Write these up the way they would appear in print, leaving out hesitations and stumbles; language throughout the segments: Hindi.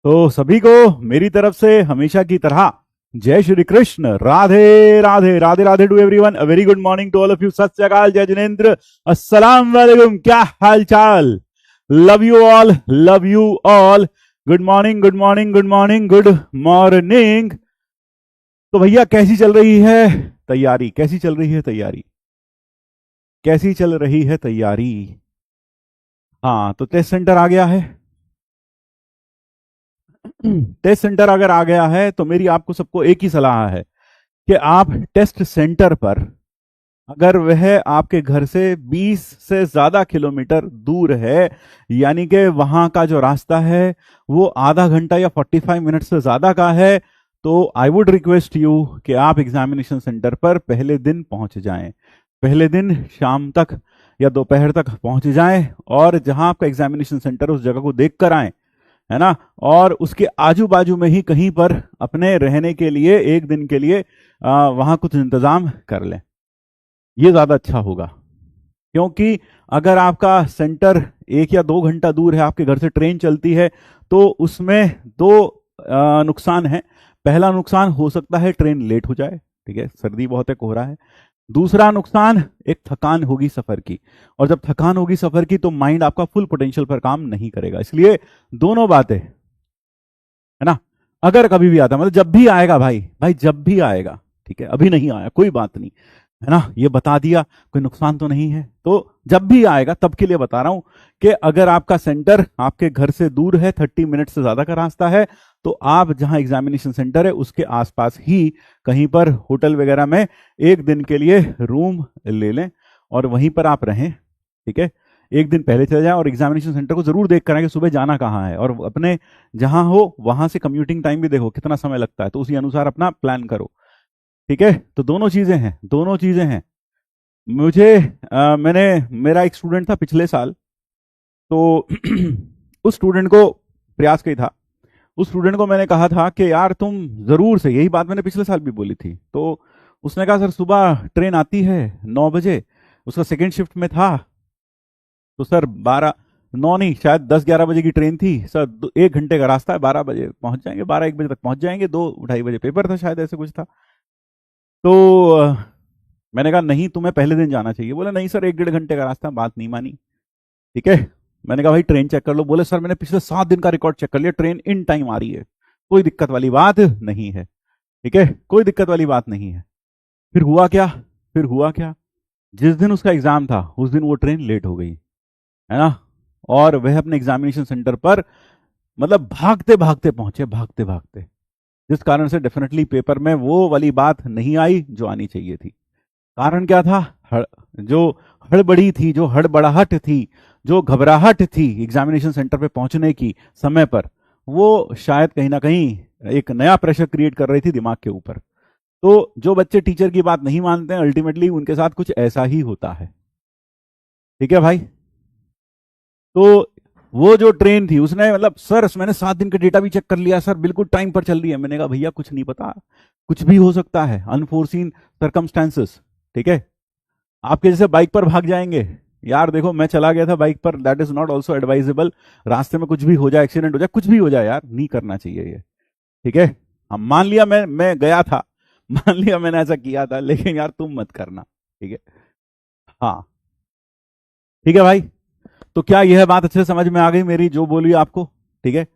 तो सभी को मेरी तरफ से हमेशा की तरह जय Shri Krishna, Radhe Radhe, Radhe Radhe to everyone. A very good morning to all of you. सत श्री अकाल, जय जिनेन्द्र, अस्सलाम वालेकुम। क्या हाल चाल? Love you all, love you all. Good morning, good morning, good morning, good morning. तो भैया कैसी चल रही है तैयारी? कैसी चल रही है तैयारी? कैसी चल रही है तैयारी? हाँ, तो टेस्ट सेंटर आ गया है। टेस्ट सेंटर अगर आ गया है तो मेरी आपको सबको एक ही सलाह है कि आप टेस्ट सेंटर पर, अगर वह आपके घर से 20 से ज्यादा किलोमीटर दूर है, यानी कि वहां का जो रास्ता है वो आधा घंटा या 45 मिनट से ज्यादा का है, तो आई वुड रिक्वेस्ट यू कि आप एग्जामिनेशन सेंटर पर पहले दिन पहुंच जाएं। पहले दिन शाम तक या दोपहर तक पहुंच जाएं और जहां आपका एग्जामिनेशन सेंटर उस जगह को देख कर आए, है ना। और उसके आजू बाजू में ही कहीं पर अपने रहने के लिए एक दिन के लिए वहां कुछ इंतजाम कर लें। ये ज्यादा अच्छा होगा, क्योंकि अगर आपका सेंटर 1 या 2 घंटा दूर है, आपके घर से ट्रेन चलती है, तो उसमें दो नुकसान है। पहला नुकसान हो सकता है ट्रेन लेट हो जाए, ठीक है, सर्दी बहुत है, कोहरा है। दूसरा नुकसान एक थकान होगी सफर की, और जब थकान होगी सफर की तो माइंड आपका फुल पोटेंशियल पर काम नहीं करेगा। इसलिए दोनों बातें, है ना। अगर कभी भी आता, मतलब जब भी आएगा भाई, जब भी आएगा, ठीक है, अभी नहीं आया कोई बात नहीं, है ना, ये बता दिया, कोई नुकसान तो नहीं है। तो जब भी आएगा तब के लिए बता रहा हूं कि अगर आपका सेंटर आपके घर से दूर है, 30 मिनट से ज्यादा का रास्ता है, तो आप जहां एग्जामिनेशन सेंटर है उसके आसपास ही कहीं पर होटल वगैरह में एक दिन के लिए रूम ले लें और वहीं पर आप रहें, ठीक है। एक दिन पहले चले जाएं और एग्जामिनेशन सेंटर को जरूर देख कर आएं कि सुबह जाना कहाँ है, और अपने जहां हो वहां से कम्यूटिंग टाइम भी देखो कितना समय लगता है, तो उसी अनुसार अपना प्लान करो, ठीक है। तो दोनों चीजें हैं, दोनों चीजें हैं। मुझे मेरा एक स्टूडेंट था पिछले साल, तो उस स्टूडेंट को, प्रयास का ही था, उस स्टूडेंट को मैंने कहा था कि यार तुम जरूर से, यही बात मैंने पिछले साल भी बोली थी, तो उसने कहा सर सुबह ट्रेन आती है 9 बजे, उसका सेकेंड शिफ्ट में था, तो सर 9 नहीं, शायद 10-11 बजे की ट्रेन थी सर, 1 घंटे का रास्ता है, 12 बजे पहुंच जाएंगे, 12-1 बजे तक पहुंच जाएंगे, 2-2:30 बजे पेपर था शायद, ऐसे कुछ था। तो मैंने कहा नहीं, तुम्हें पहले दिन जाना चाहिए। बोले नहीं सर 1-1.5 घंटे का रास्ता, बात नहीं मानी, ठीक है। मैंने कहा भाई ट्रेन चेक कर लो। बोले सर मैंने पिछले 7 दिन का रिकॉर्ड चेक कर लिया, ट्रेन इन टाइम आ रही है, कोई दिक्कत वाली बात नहीं है, ठीक है, कोई दिक्कत वाली बात नहीं है। फिर हुआ क्या? फिर हुआ क्या, जिस दिन उसका एग्जाम था उस दिन वो ट्रेन लेट हो गई, है ना, और वह अपने एग्जामिनेशन सेंटर पर मतलब भागते भागते पहुंचे, भागते भागते, जिस कारण से डेफिनेटली पेपर में वो वाली बात नहीं आई जो आनी चाहिए थी। कारण क्या था? जो हड़बड़ी थी, जो हड़बड़ाहट थी, जो घबराहट थी एग्जामिनेशन सेंटर पे पहुंचने की समय पर, वो शायद कहीं ना कहीं एक नया प्रेशर क्रिएट कर रही थी दिमाग के ऊपर। तो जो बच्चे टीचर की बात नहीं मानते हैं, अल्टीमेटली उनके साथ कुछ ऐसा ही होता है, ठीक है भाई। तो वो जो ट्रेन थी उसने, मतलब सर मैंने 7 दिन का डेटा भी चेक कर लिया सर, बिल्कुल टाइम पर चल रही है। मैंने कहा भैया कुछ नहीं पता, कुछ भी हो सकता है, अनफोर्सीन सर्कमस्टेंसेस, ठीक है। आपके जैसे बाइक पर भाग जाएंगे, यार देखो मैं चला गया था बाइक पर, that is not also advisable. रास्ते में कुछ भी हो जाए, एक्सीडेंट हो जाए, कुछ भी हो जाए यार, नहीं करना चाहिए ये, ठीक है। हम मान लिया मैं गया था, मान लिया मैंने ऐसा किया था, लेकिन यार तुम मत करना, ठीक है। हाँ ठीक है भाई। तो क्या यह बात अच्छे से समझ में आ गई मेरी जो बोली आपको, ठीक है।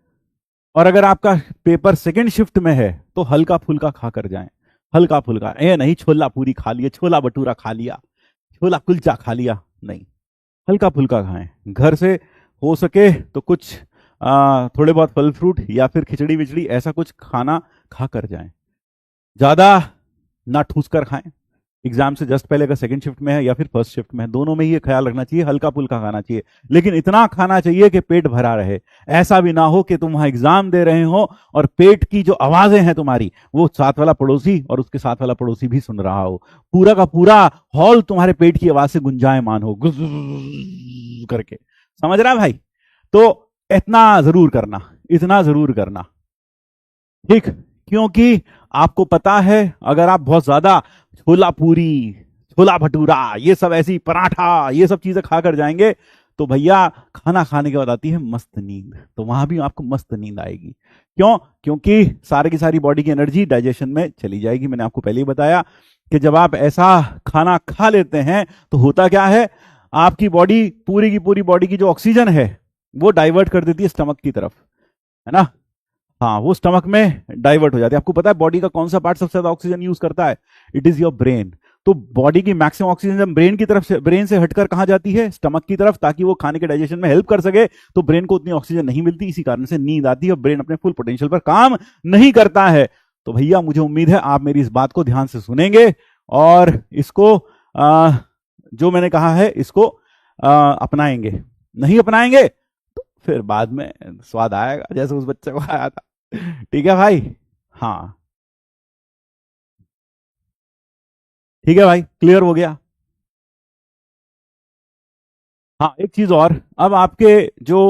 और अगर आपका पेपर सेकंड शिफ्ट में है तो हल्का फुल्का खा कर जाएं, हल्का फुल्का, ये नहीं छोला पूरी खा लिया, छोला भटूरा खा लिया, छोला कुलचा खा लिया, नहीं, हल्का फुल्का खाएं। घर से हो सके तो कुछ थोड़े बहुत फल फ्रूट या फिर खिचड़ी विचड़ी ऐसा कुछ खाना खा कर जाएं, ज्यादा ना ठूस कर खाएं। एग्जाम से जस्ट पहले अगर सेकंड शिफ्ट में है या फिर फर्स्ट शिफ्ट में है, दोनों में ही ये ख्याल रखना चाहिए, हल्का फुल्का खाना चाहिए, लेकिन इतना खाना चाहिए कि पेट भरा रहे। ऐसा भी ना हो कि तुम वहां एग्जाम दे रहे हो और पेट की जो आवाजें हैं तुम्हारी, वो साथ वाला पड़ोसी और उसके साथ वाला पड़ोसी भी सुन रहा हो, पूरा का पूरा हॉल तुम्हारे पेट की आवाज से गुंजायमान हो, गुज करके, समझ रहा है भाई। तो इतना जरूर करना, इतना जरूर करना, ठीक। क्योंकि आपको पता है अगर आप बहुत ज्यादा छोला पूरी, छोला भटूरा, ये सब ऐसी पराठा, ये सब चीजें खाकर जाएंगे तो भैया खाना खाने के बाद आती है मस्त नींद, तो वहां भी आपको मस्त नींद आएगी। क्यों? क्योंकि सारी की सारी बॉडी की एनर्जी डाइजेशन में चली जाएगी। मैंने आपको पहले ही बताया कि जब आप ऐसा खाना खा लेते हैं तो होता क्या है, आपकी बॉडी पूरी की पूरी बॉडी की जो ऑक्सीजन है वो डाइवर्ट कर देती है स्टमक की तरफ, है ना। हाँ, वो स्टमक में डाइवर्ट हो जाती है। आपको पता है बॉडी का कौन सा पार्ट सबसे ज्यादा ऑक्सीजन यूज करता है? It is your brain. तो बॉडी की मैक्सिमम ऑक्सीजन जब ब्रेन की तरफ से, ब्रेन से हटकर कहां जाती है? स्टमक की तरफ, ताकि वो खाने के डाइजेशन में हेल्प कर सके। तो ब्रेन को उतनी ऑक्सीजन नहीं मिलती, इसी कारण से नींद आती है और ब्रेन अपने फुल पोटेंशियल पर काम नहीं करता है। तो भैया मुझे उम्मीद है आप मेरी इस बात को ध्यान से सुनेंगे और इसको जो मैंने कहा है इसको अपनाएंगे। नहीं अपनाएंगे तो फिर बाद में स्वाद आएगा जैसे उस बच्चे को आया था। ठीक है भाई? हाँ ठीक है भाई, क्लियर हो गया? हाँ, एक चीज और, अब आपके जो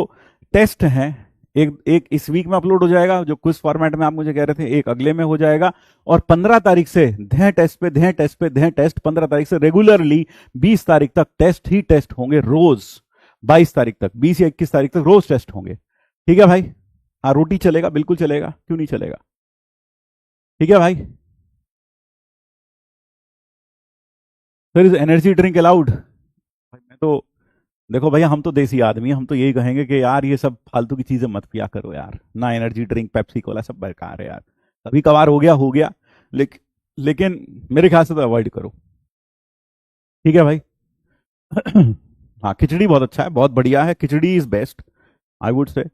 टेस्ट हैं, एक एक इस वीक में अपलोड हो जाएगा जो क्विज फॉर्मेट में आप मुझे कह रहे थे, एक अगले में हो जाएगा। और 15 तारीख से धे टेस्ट पे धे टेस्ट पे धे टेस्ट, 15 तारीख से रेगुलरली 20 तारीख तक टेस्ट ही टेस्ट होंगे रोज। 22 तारीख तक, 20 या 21 तारीख तक रोज टेस्ट होंगे। ठीक है भाई? हाँ, रोटी चलेगा, बिल्कुल चलेगा, क्यों नहीं चलेगा। ठीक है भाई? फिर इज एनर्जी ड्रिंक अलाउड? मैं तो, देखो भैया हम तो देसी आदमी हैं, हम तो यही कहेंगे कि यार ये सब फालतू की चीजें मत पिया करो यार, ना एनर्जी ड्रिंक पेप्सी कोला सब बेकार है यार। कभी कभार हो गया हो गया, लेकिन मेरे ख्याल से तो अवॉइड करो। ठीक है भाई? हाँ, खिचड़ी बहुत अच्छा है, बहुत बढ़िया है, khichdi is best I would say.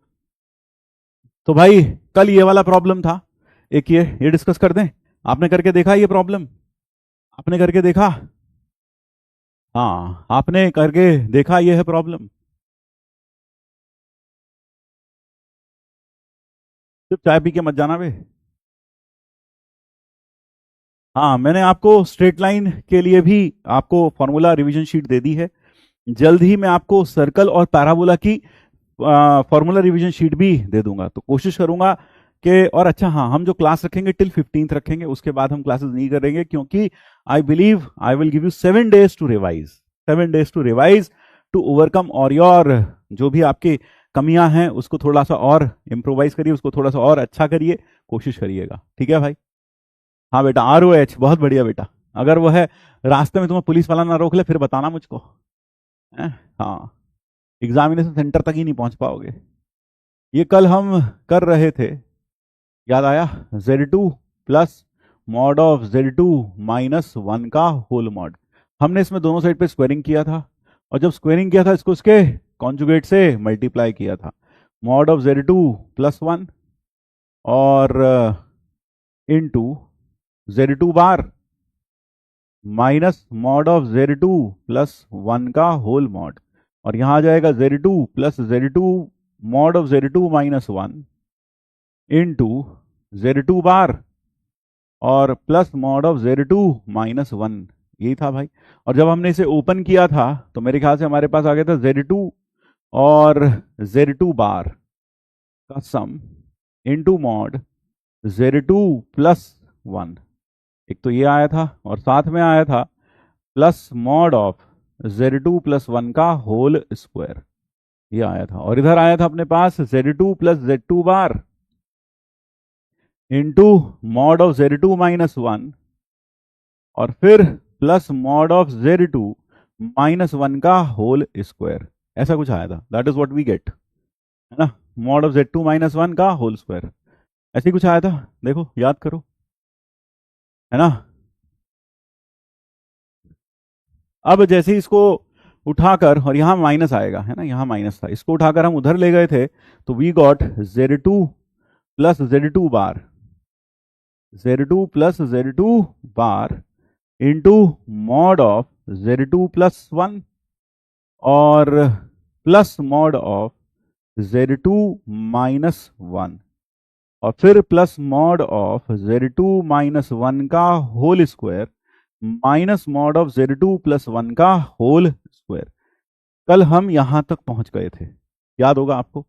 तो भाई कल ये वाला प्रॉब्लम था, एक ये डिस्कस कर दें। आपने करके देखा ये प्रॉब्लम? आपने करके देखा? हाँ, आपने करके देखा ये है प्रॉब्लम? सिर्फ चाय पी के मत जाना बे। हाँ, मैंने आपको स्ट्रेट लाइन के लिए भी आपको फॉर्मूला रिवीजन शीट दे दी है। जल्द ही मैं आपको सर्कल और पैराबोला की फॉर्मूला रिवीजन शीट भी दे दूंगा। तो कोशिश करूंगा कि, और अच्छा हाँ, हम जो क्लास रखेंगे टिल 15th रखेंगे, उसके बाद हम क्लासेस नहीं करेंगे, क्योंकि I believe I will give you 7 days to revise, 7 days to revise, to overcome और योर जो भी आपकी कमियां हैं उसको थोड़ा सा और इम्प्रोवाइज करिए, उसको थोड़ा सा और अच्छा करिए, कोशिश करिएगा। ठीक है भाई? हाँ बेटा, ROH बहुत बढ़िया बेटा। अगर वो है रास्ते में तुम्हें पुलिस वाला ना रोक ले फिर बताना मुझको। हैं? हाँ, एग्जामिनेशन सेंटर तक ही नहीं पहुंच पाओगे। ये कल हम कर रहे थे, याद आया? Z2 plus mod of Z2 -1 का होल मॉड। हमने इसमें दोनों साइड पे स्क्वायरिंग किया था, और जब स्क्वायरिंग किया था इसको इसके कॉन्जुगेट से मल्टीप्लाई किया था। मॉड ऑफ Z2 +1 और into Z2 bar minus mod of Z2 +1 का होल मॉड, और यहां आ जाएगा Z2 plus Z2 mod of Z2 -1 into Z2 बार और प्लस मॉड ऑफ Z2 -1। यही था भाई। और जब हमने इसे ओपन किया था तो मेरे ख्याल से हमारे पास आ गया था Z2 और Z2 बार का सम इनटू मॉड Z2 +1। एक तो ये आया था, और साथ में आया था प्लस मॉड ऑफ Z2 +1 का होल स्क्वायर, ये आया था। और इधर आया था अपने पास Z2 plus Z2 bar into mod of Z2 -1 और फिर प्लस मॉड ऑफ Z2 -1 का होल स्क्वायर। ऐसा कुछ आया था, that is what we get, है ना। मॉड ऑफ Z2 -1 का होल स्क्वायर, ऐसे ही कुछ आया था। देखो याद करो, है ना। अब जैसे ही इसको उठाकर, और यहां माइनस आएगा, है ना, यहां माइनस था, इसको उठाकर हम उधर ले गए थे, तो we got Z2 plus Z2 bar, Z2 plus Z2 bar into mod of Z2 +1 और प्लस मॉड ऑफ Z2 -1 और फिर प्लस मॉड ऑफ Z2 -1 का whole square minus mod of Z2 +1 का होल स्क्वायर। कल हम यहां तक पहुंच गए थे, याद होगा आपको,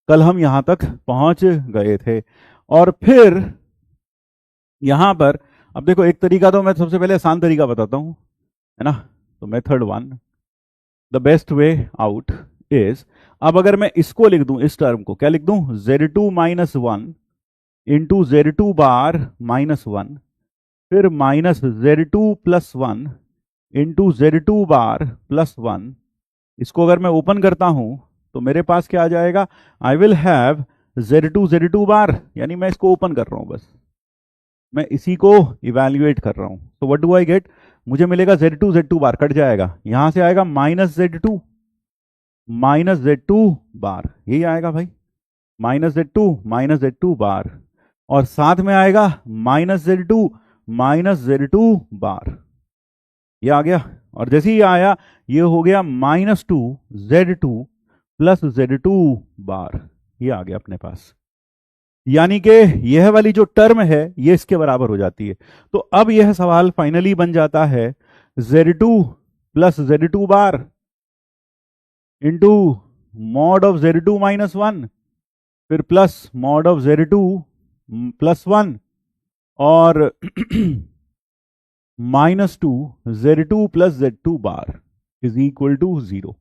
कल हम यहां तक पहुंच गए थे। और फिर यहां पर अब देखो, एक तरीका तो मैं सबसे पहले आसान तरीका बताता हूं, है ना। तो method 1, the best way out is, अब अगर मैं इसको लिख दूं, इस टर्म को क्या लिख दूं, Z2 minus one into Z2 बार माइनस वन, फिर minus Z2 plus one into Z2 बार प्लस वन। इसको अगर मैं ओपन करता हूं तो मेरे पास क्या आ जाएगा, आई विल हैव Z2 बार, यानी मैं इसको ओपन कर रहा हूं, बस मैं इसी को इवेल्युएट कर रहा हूं। तो व्हाट डू आई गेट, मुझे मिलेगा Z2 बार कट जाएगा, यहां से आएगा माइनस Z2 बार, यही आएगा भाई, माइनस Z2 बार, और साथ में आएगा माइनस Z2 बार, ये आ गया। और जैसे ही आया ये हो गया -2Z2 प्लस Z2 बार, ये आ गया अपने पास, यानी कि यह वाली जो टर्म है ये इसके बराबर हो जाती है। तो अब यह सवाल फाइनली बन जाता है Z2 plus Z2 bar into mod of Z2 minus one, फिर plus mod of Z2 plus one, और -2Z2 plus Z2 bar is equal to 0।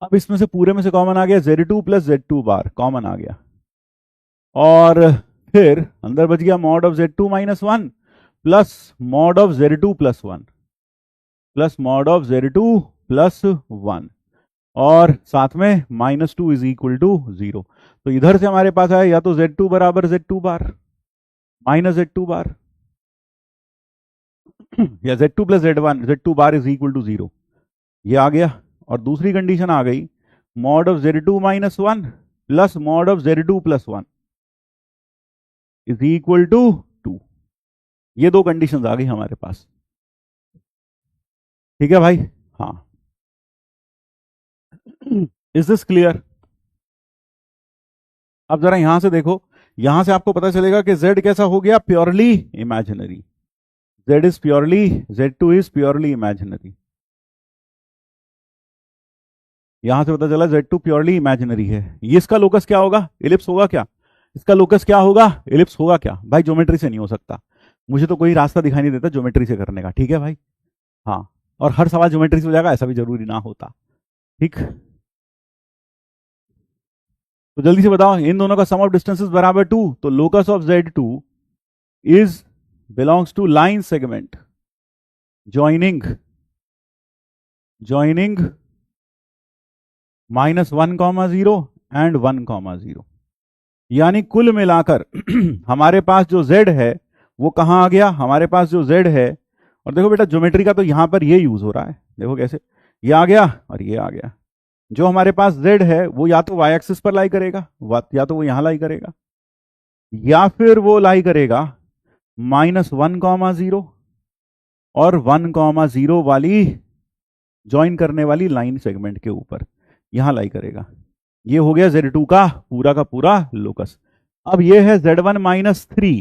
अब इसमें से पूरे में से कॉमन आ गया, Z2 प्लस Z2 बार कॉमन आ गया, और फिर अंदर बच गया mod of Z2 minus one plus mod of Z2 plus one plus mod of Z2 plus one, और साथ में -2 इज इक्वल टू 0। तो इधर से हमारे पास आया या तो Z2 बराबर Z2 बार माइनस Z2 बार, या Z2 plus Z2 bar is equal to 0, ये आ गया। और दूसरी कंडीशन आ गई, mod of Z2 minus one plus mod of Z2 plus one is equal to 2, ये दो कंडीशंस आ गई हमारे पास, ठीक है भाई। हाँ, इज दिस क्लियर? अब जरा यहां से देखो, यहां से आपको पता चलेगा कि Z कैसा हो गया, purely imaginary, Z2 is purely imaginary, यहां से पता चला Z2 प्योरली इमेजिनरी है। ये इसका लोकस क्या होगा, इलिप्स होगा क्या, इसका लोकस क्या होगा, इलिप्स होगा क्या? भाई ज्योमेट्री से नहीं हो सकता, मुझे तो कोई रास्ता दिखाई नहीं देता ज्योमेट्री से करने का, ठीक है भाई। हाँ, और हर सवाल ज्योमेट्री से हो जाएगा ऐसा भी जरूरी ना होता, ठीक। तो जल्दी से बताओ, इन दोनों का सम ऑफ डिस्टेंसेस बराबर 2, तो locus of Z2 is belongs to line segment joining -1,0 and 1,0, यानी कुल मिलाकर हमारे पास जो Z है वो कहां आ गया, हमारे पास जो Z है, और देखो बेटा ज्योमेट्री का तो यहां पर ये यूज हो रहा है, देखो कैसे, ये आ गया और ये आ गया। जो हमारे पास Z है वो या तो y एक्सिस पर लाई करेगा, या तो वो यहां लाई करेगा, या फिर वो लाई करेगा -1,0 और 1,0 वाली ज्वाइन करने वाली लाइन सेगमेंट के ऊपर, यहां लाई करेगा। ये हो गया Z2 का पूरा लोकस। अब ये है Z1 माइनस 3,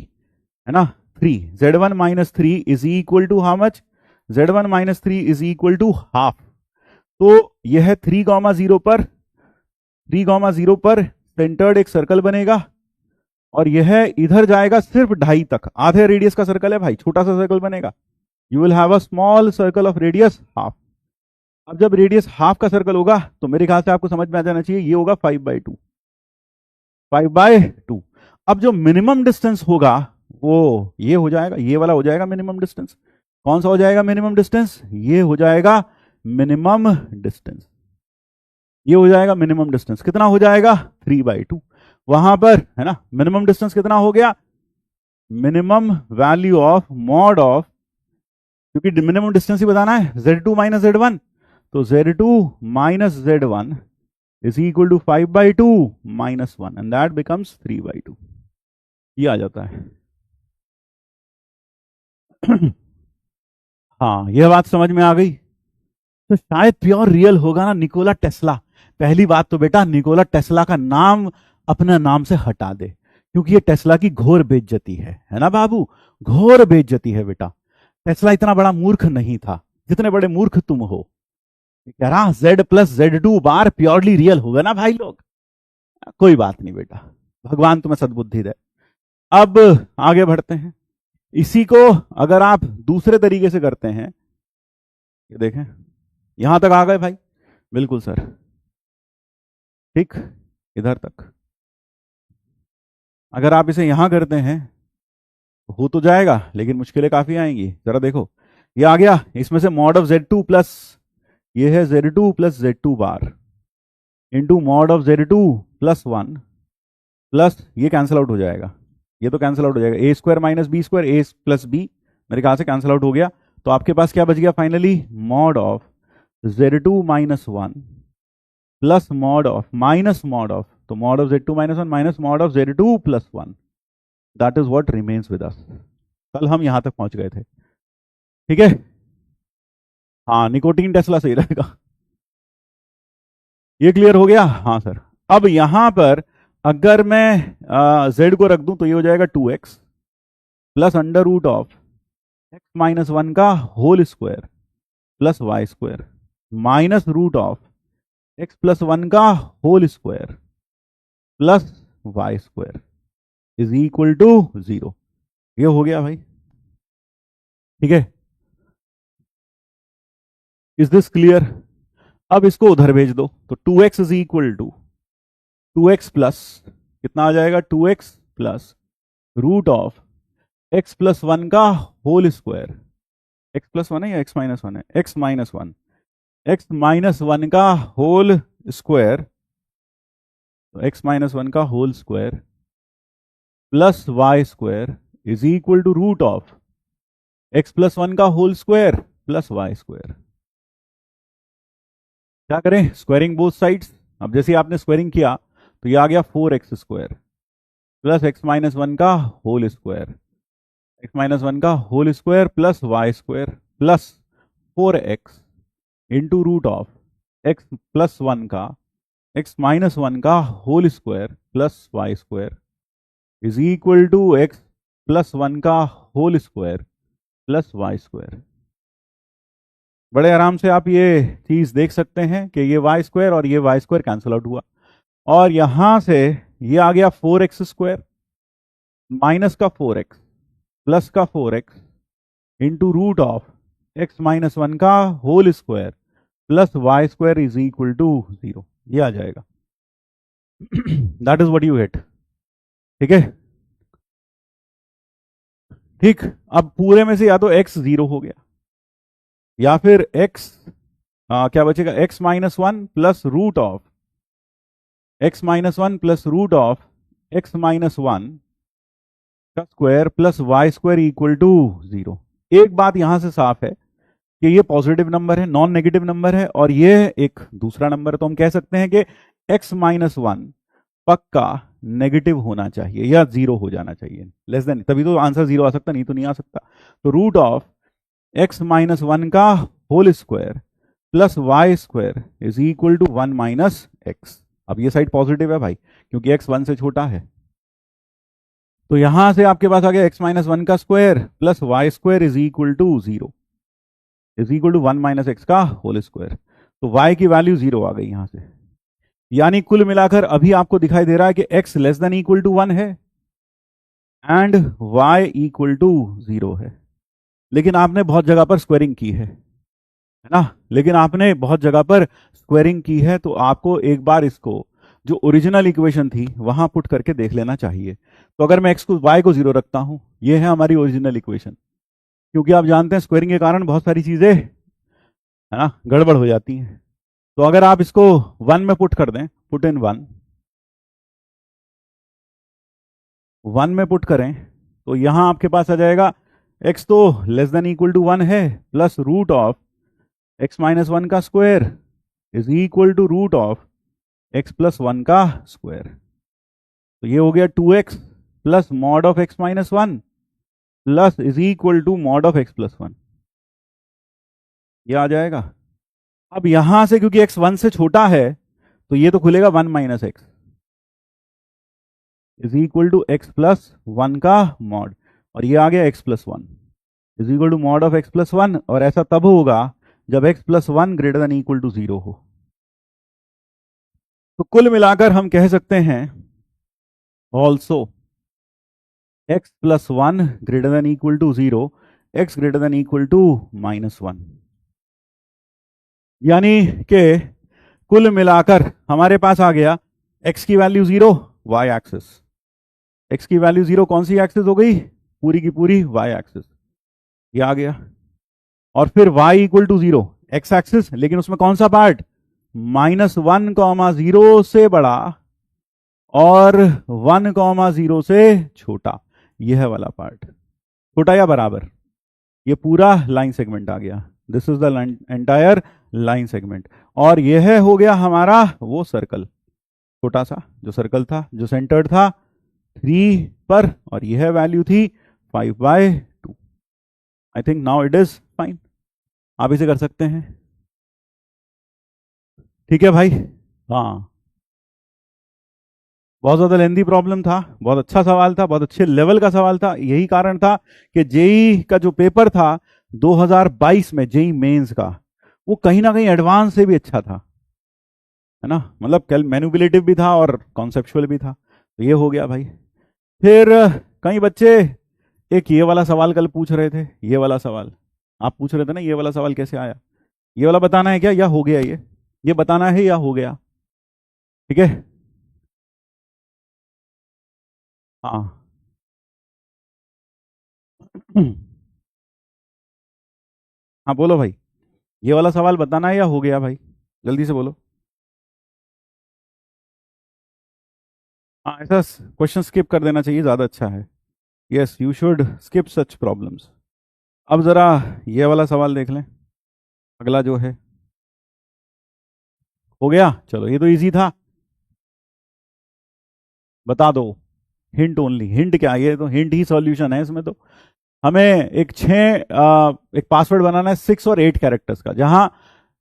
है ना, 3, Z1 minus 3 is equal to how much, Z1 minus 3 is equal to half. तो यह 3,0 पर सेंटर्ड एक सर्कल बनेगा, और यह इधर जाएगा सिर्फ 2.5 तक, आधे रेडियस का सर्कल है भाई, छोटा सा सर्कल बनेगा, you will have a small circle of radius half. अब जब रेडियस हाफ का सर्कल होगा तो मेरे ख्याल से आपको समझ में आ जाना चाहिए, ये होगा 5/2, 5/2। अब जो मिनिमम डिस्टेंस होगा वो ये हो जाएगा, ये वाला हो जाएगा मिनिमम डिस्टेंस। कौन सा हो जाएगा मिनिमम डिस्टेंस, ये हो जाएगा मिनिमम डिस्टेंस, ये हो जाएगा मिनिमम डिस्टेंस। कितना हो जाएगा, 3/2। वहां पर है ना मिनिमम डिस्टेंस कितना हो गया, minimum value of mod of, क्योंकि मिनिमम डिस्टेंस ही बताना है, Z2 माइनस Z1, तो Z2 minus Z1 is equal to 5/2 minus 1, and that becomes 3/2, ये आ जाता है। हाँ, यह बात समझ में आ गई। तो शायद प्योर रियल होगा ना निकोला टेस्ला। पहली बात तो बेटा निकोला टेस्ला का नाम अपना नाम से हटा दे, क्योंकि ये टेस्ला की घोर बेइज्जती है ना बाबू, घोर बेइज्जती है बेटा। टेस्ला इतना बड़ा मूर्ख नहीं था जितने बड़े मूर्ख तुम हो। कह रहा Z प्लस Z2 बार प्योरली रियल होगा ना भाई लोग, कोई बात नहीं बेटा, भगवान तुम्हें सद्बुद्धि दे। अब आगे बढ़ते हैं, इसी को अगर आप दूसरे तरीके से करते हैं, ये देखें, यहां तक आ गए भाई, बिल्कुल सर, ठीक, इधर तक। अगर आप इसे यहां करते हैं तो हो तो जाएगा, लेकिन मुश्किलें काफी आएंगी। जरा देखो, ये आ गया, इसमें से मॉड ऑफ Z2 प्लस ये है Z2 plus Z2 bar into mod of Z2 plus 1 plus ये कैंसिल आउट हो जाएगा, ये तो कैंसिल आउट हो जाएगा, ए स्क्वायर माइनस बी स्क्वायर, ए प्लस बी मेरे ख्याल से कैंसिल आउट हो गया। तो आपके पास क्या बच गया finally, mod of Z2 minus 1 plus mod of minus mod of, तो mod of Z2 minus 1 minus mod of Z2 plus 1, that is what remains with us. कल हम यहां तक पहुंच गए थे, ठीक है। हाँ, निकोटीन टेस्ला सही रहेगा। ये क्लियर हो गया, हाँ सर। अब यहां पर अगर मैं z को रख दूं तो ये हो जाएगा 2x plus under root of x minus 1 का whole square plus y square minus root of x plus 1 का whole square plus y square is equal to 0। ये हो गया भाई, ठीक है। Is this clear? अब इसको उधर भेज दो, तो 2x is equal to 2x plus कितना आ जाएगा, 2x plus root of x plus 1 का होल स्क्वायर, x प्लस 1 है या x माइनस 1 है, x माइनस 1, x माइनस 1 का होल स्क्वायर, तो x माइनस 1 का whole square plus y square is equal to root of x plus 1 का whole square plus y square. क्या करें, स्क्वायरिंग बोथ साइड्स। अब जैसे आपने स्क्वायरिंग किया तो ये आ गया 4x square plus x minus 1 का होल स्क्वायर, x माइनस 1 का whole square plus y square plus 4x into root of x plus 1 का x माइनस 1 का whole square plus y square is equal to x plus 1 का whole square plus y square. बड़े आराम से आप ये चीज देख सकते हैं कि ये वाई स्क्वायर और ये वाई स्क्वायर कैंसिल आउट हुआ, और यहां से ये आ गया 4x स्क्वायर माइनस का 4x प्लस का 4x into root of x minus 1 का whole square plus y square is equal to 0। ये आ जाएगा, that is what you get, ठीक है। ठीक, अब पूरे में से या तो x 0 हो गया या फिर x क्या बचेगा, x minus 1 plus root of x minus 1 plus root of x minus 1 का square plus y square equal to 0। एक बात यहां से साफ है कि ये पॉजिटिव नंबर है, नॉन नेगेटिव नंबर है, और ये एक दूसरा नंबर है, तो हम कह सकते हैं कि x माइनस 1 पक्का नेगेटिव होना चाहिए या 0 हो जाना चाहिए, लेस देन, तभी तो आंसर 0 आ सकता, नहीं तो नहीं आ सकता। तो रूट ऑफ x माइनस 1 का whole square plus y square is equal to 1 minus x। अब ये साइड पॉजिटिव है भाई, क्योंकि x 1 से छोटा है, तो यहां से आपके पास आ गया x माइनस 1 का square plus y square is equal to 0 is equal to 1 minus x का होल स्क्वायर। तो y की वैल्यू 0 आ गई यहां से, यानी कुल मिलाकर अभी आपको दिखाई दे रहा है कि x less than equal to 1 है एंड y इक्वल टू 0 है। लेकिन आपने बहुत जगह पर स्क्वायरिंग की है ना, लेकिन आपने बहुत जगह पर स्क्वायरिंग की है, तो आपको एक बार इसको जो ओरिजिनल इक्वेशन थी वहां पुट करके देख लेना चाहिए। तो अगर मैं x को y को 0 रखता हूं, ये है हमारी ओरिजिनल इक्वेशन, क्योंकि आप जानते हैं स्क्वायरिंग के कारण बहुत सारी चीजें है ना गड़बड़ हो जाती हैं। तो अगर आप इसको 1 में पुट कर दें, पुट इन 1 में पुट करें, तो यहां आपके पास आ जाएगा x तो लेस देन इक्वल टू 1 है plus root of x minus 1 का square is equal to root of x plus 1 का स्क्वायर। तो ये हो गया 2x plus mod of x minus 1 plus is equal to mod of x plus 1, ये आ जाएगा। अब यहां से क्योंकि x 1 से छोटा है, तो ये तो खुलेगा 1 minus x is equal to x plus 1 का मॉड, और ये आ गया x plus 1 is equal to mod of x plus 1, और ऐसा तब होगा जब x plus 1 greater than equal to 0 हो। तो कुल मिलाकर हम कह सकते हैं also x plus 1 greater than equal to 0, x greater than equal to -1, यानी कि कुल मिलाकर हमारे पास आ गया x की वैल्यू 0, y एक्सिस, x की वैल्यू 0 कौन सी एक्सिस हो गई, पूरी की पूरी y एक्सिस, ये आ गया। और फिर y equal to 0 x axis, लेकिन उसमें कौन सा पार्ट, -1, 0 से बड़ा और 1, 0 से छोटा, यह वाला पार्ट, छोटा या बराबर, ये पूरा लाइन सेगमेंट आ गया। This is the entire line segment. और यह हो गया हमारा वो सर्कल, छोटा सा जो सर्कल था, जो सेंटर्ड था 3 पर, और यह वैल्यू थी 5/2। I think now it is fine, आप इसे कर सकते हैं। ठीक है भाई, हाँ, बहुत ज्यादा लेंदी प्रॉब्लम था, बहुत अच्छा सवाल था, बहुत अच्छे लेवल का सवाल था। यही कारण था कि जेई का जो पेपर था 2022 में, जेई मेंस का, वो कहीं ना कहीं एडवांस से भी अच्छा था, है ना, मतलब मैनिपुलेटिव भी था और कॉन्सेप्चुअल भी था। तो ये हो गया भाई। फिर कई बच्चे एक ये वाला सवाल कल पूछ रहे थे, ये वाला सवाल आप पूछ रहे थे ना, ये वाला सवाल कैसे आया, ये वाला बताना है क्या, या हो गया, ये बताना है या हो गया, ठीक है। हाँ हाँ बोलो भाई, ये वाला सवाल बताना है या हो गया भाई, जल्दी से बोलो। हाँ, ऐसा क्वेश्चन स्किप कर देना चाहिए, ज़्यादा अच्छा है। Yes, you should skip such problems. अब ज़रा ये वाला सवाल देख लें, अगला जो है, हो गया, चलो ये तो इजी था, बता दो, हिंट ओनली, हिंट क्या, ये तो हिंट ही सॉल्यूशन है इसमें। तो हमें एक पासवर्ड बनाना है 6 और 8 कैरेक्टर्स का, जहां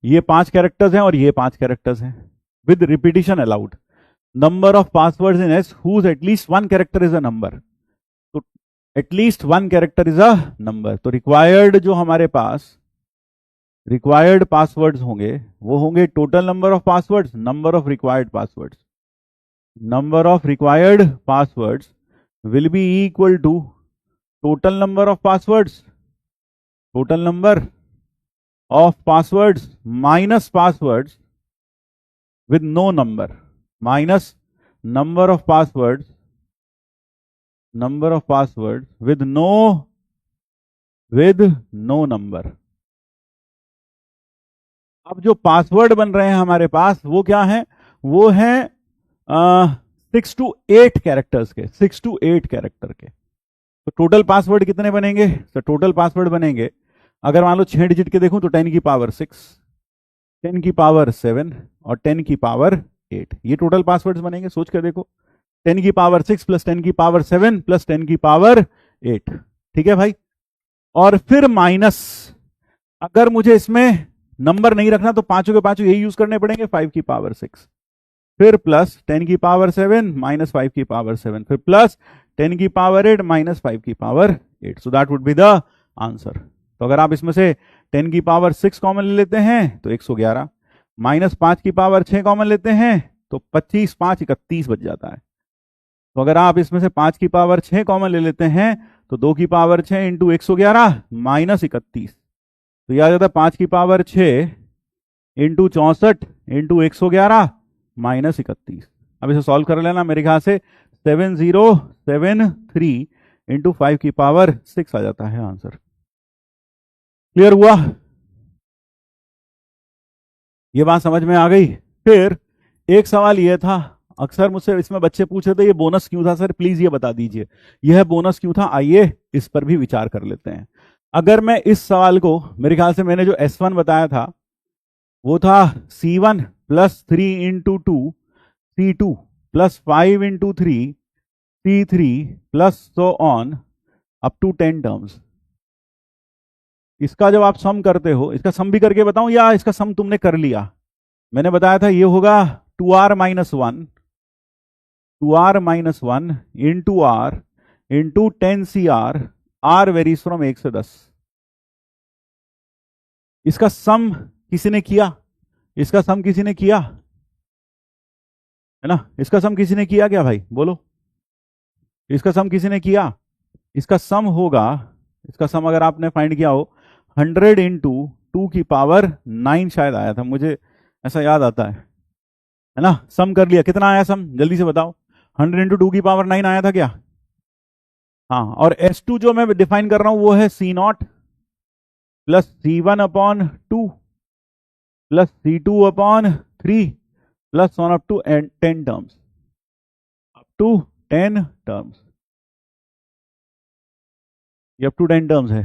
ये 5 कैरेक्टर्स हैं और ये 5 कैरेक्टर्स हैं, with repetition allowed. Number of passwords in S whose at least 1 character is a number, तो at least 1 character is a number. तो रिक्वायर्ड जो हमारे पास रिक्वायर्ड पासवर्ड्स होंगे वो होंगे total number of passwords, number of required passwords, number of required passwords will be equal to total number of passwords, total number of passwords minus passwords with no number, minus number of passwords with no number। अब जो पासवर्ड बन रहे हैं हमारे पास वो क्या है, वो है 6 to 8 कैरेक्टर्स के, 6 to 8 कैरेक्टर के। तो टोटल पासवर्ड कितने बनेंगे, तो टोटल पासवर्ड बनेंगे, अगर मान लो 6 डिजिट के देखूं तो 10 की पावर 6, 10 की पावर 7 और 10 की पावर 8, ये टोटल पासवर्ड्स बनेंगे। सोच कर देखो, 10 की पावर 6 प्लस 10 की पावर 7 प्लस 10 की पावर 8, ठीक है भाई। और फिर माइनस, अगर मुझे इसमें नंबर नहीं रखना तो पांचों के पांचों यही यूज करने पड़ेंगे, 5 की पावर 6, फिर प्लस 10 की पावर 7 माइनस 5 की पावर 7, फिर प्लस 10 की पावर 8 माइनस 5 की power 8। So that would be the answer. तो अगर आप इसमें से 10 की पावर 6 कॉमन ले लेते हैं तो 111, माइनस 5 की पावर 6 कॉमन लेते हैं तो 25, 5 31 बच जाता है। तो अगर आप इसमें से 5 की पावर 6 कॉमन ले लेते हैं तो 2 की पावर 6 इंटू 111 माइनस 31, तो यह आ जाता है 5 की पावर 6 इंटू 64 इंटू 111 माइनस 31। अब इसे सॉल्व कर लेना, मेरे ख्याल से 7073 इंटू 5 की पावर 6 आ जाता है आंसर। क्लियर हुआ, ये बात समझ में आ गई। फिर एक सवाल यह था, अक्सर मुझसे इसमें बच्चे पूछ रहे थे ये बोनस क्यों था सर, प्लीज ये बता दीजिए यह बोनस क्यों था। आइए इस पर भी विचार कर लेते हैं। अगर मैं इस सवाल को, मेरे ख्याल से मैंने जो S1 बताया था वो था C1 plus 3 into 2 C2 plus 5 into 3 C3 plus so on up to 10 terms. इसका जब आप सम करते हो, इसका सम भी करके बताऊं या इसका सम तुमने कर लिया, मैंने बताया था ये होगा 2r minus 1, 2r minus 1 into r into 10CR, r varies from 1 से 10। इसका सम किसी ने किया, इसका सम किसी ने किया है ना, इसका सम किसी ने किया क्या भाई, बोलो, इसका सम किसी ने किया। इसका सम होगा, इसका सम अगर आपने फाइंड किया हो 100 इंटू 2 की पावर 9 शायद आया था, मुझे ऐसा याद आता है, है ना। सम कर लिया, कितना आया सम, जल्दी से बताओ। 100 इंटू 2 की पावर 9 आया था क्या? हाँ, और S2 जो मैं डिफाइन कर रहा हूं वो है C0 plus C1/2 plus C2/3 plus 1 up to 10 terms, up to 10 terms, ये अप टू 10 टर्म्स है।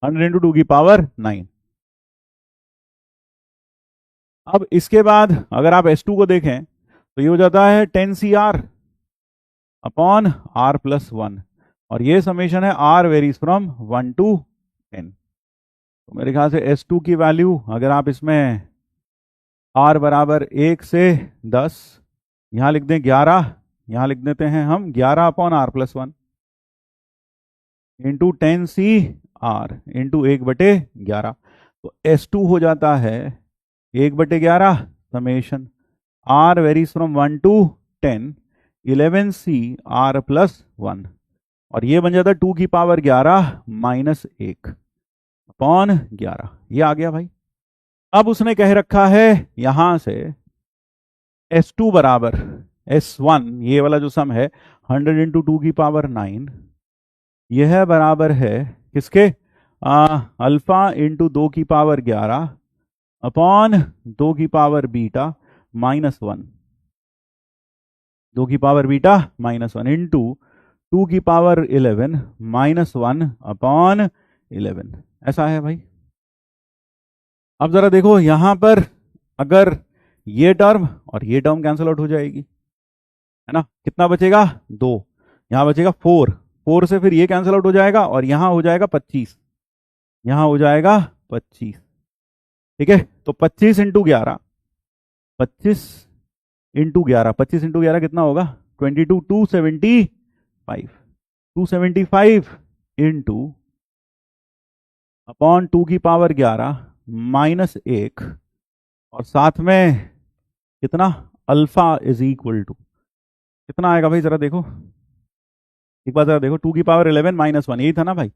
100 इंटू 2 की पावर 9। अब इसके बाद अगर आप S2 को देखें तो ये हो जाता है 10 CR अपॉन R+1, और ये समेशन है R वेरीज फ्रॉम 1 to 10। तो मेरे ख्याल से S2 की वैल्यू अगर आप इसमें R बराबर 1 से 10, यहां लिख दें 11, यहां लिख देते हैं हम 11/R+1 इंटू 10 CR इंटू 1/11। तो S2 हो जाता है 1/11 summation R varies from 1 to 10 11 CR+1, और ये बन जाता है 2 की पावर 11 -1 अपॉन 11। ये आ गया भाई। अब उसने कह रखा है यहां से S2 बराबर S1, ये वाला जो सम है 100 इंटू 2 की पावर 9, यह बराबर है किसके, अल्फा इंटू 2 की पावर 11 अपॉन 2 की पावर बीटा -1, 2 की पावर बीटा -1 इंटू 2 की पावर 11 -1 अपॉन 11। ऐसा है भाई। अब जरा देखो यहां पर, अगर ये टर्म और ये टर्म कैंसिल आउट हो जाएगी, है ना, कितना बचेगा 2, यहां बचेगा 4, 4 से फिर ये कैंसिल आउट हो जाएगा और यहां हो जाएगा 25, यहां हो जाएगा 25। ठीक है, तो 25 इंटू 11, 25 इंटू 11, 25 इंटू 11 कितना होगा 22, 275, 275 इंटू अपॉन 2 की पावर 11 -1, और साथ में कितना, अल्फा इज इक्वल टू कितना आएगा भाई, जरा देखो एक बार, जरा देखो 2 की पावर 11 -1, यही था ना भाई।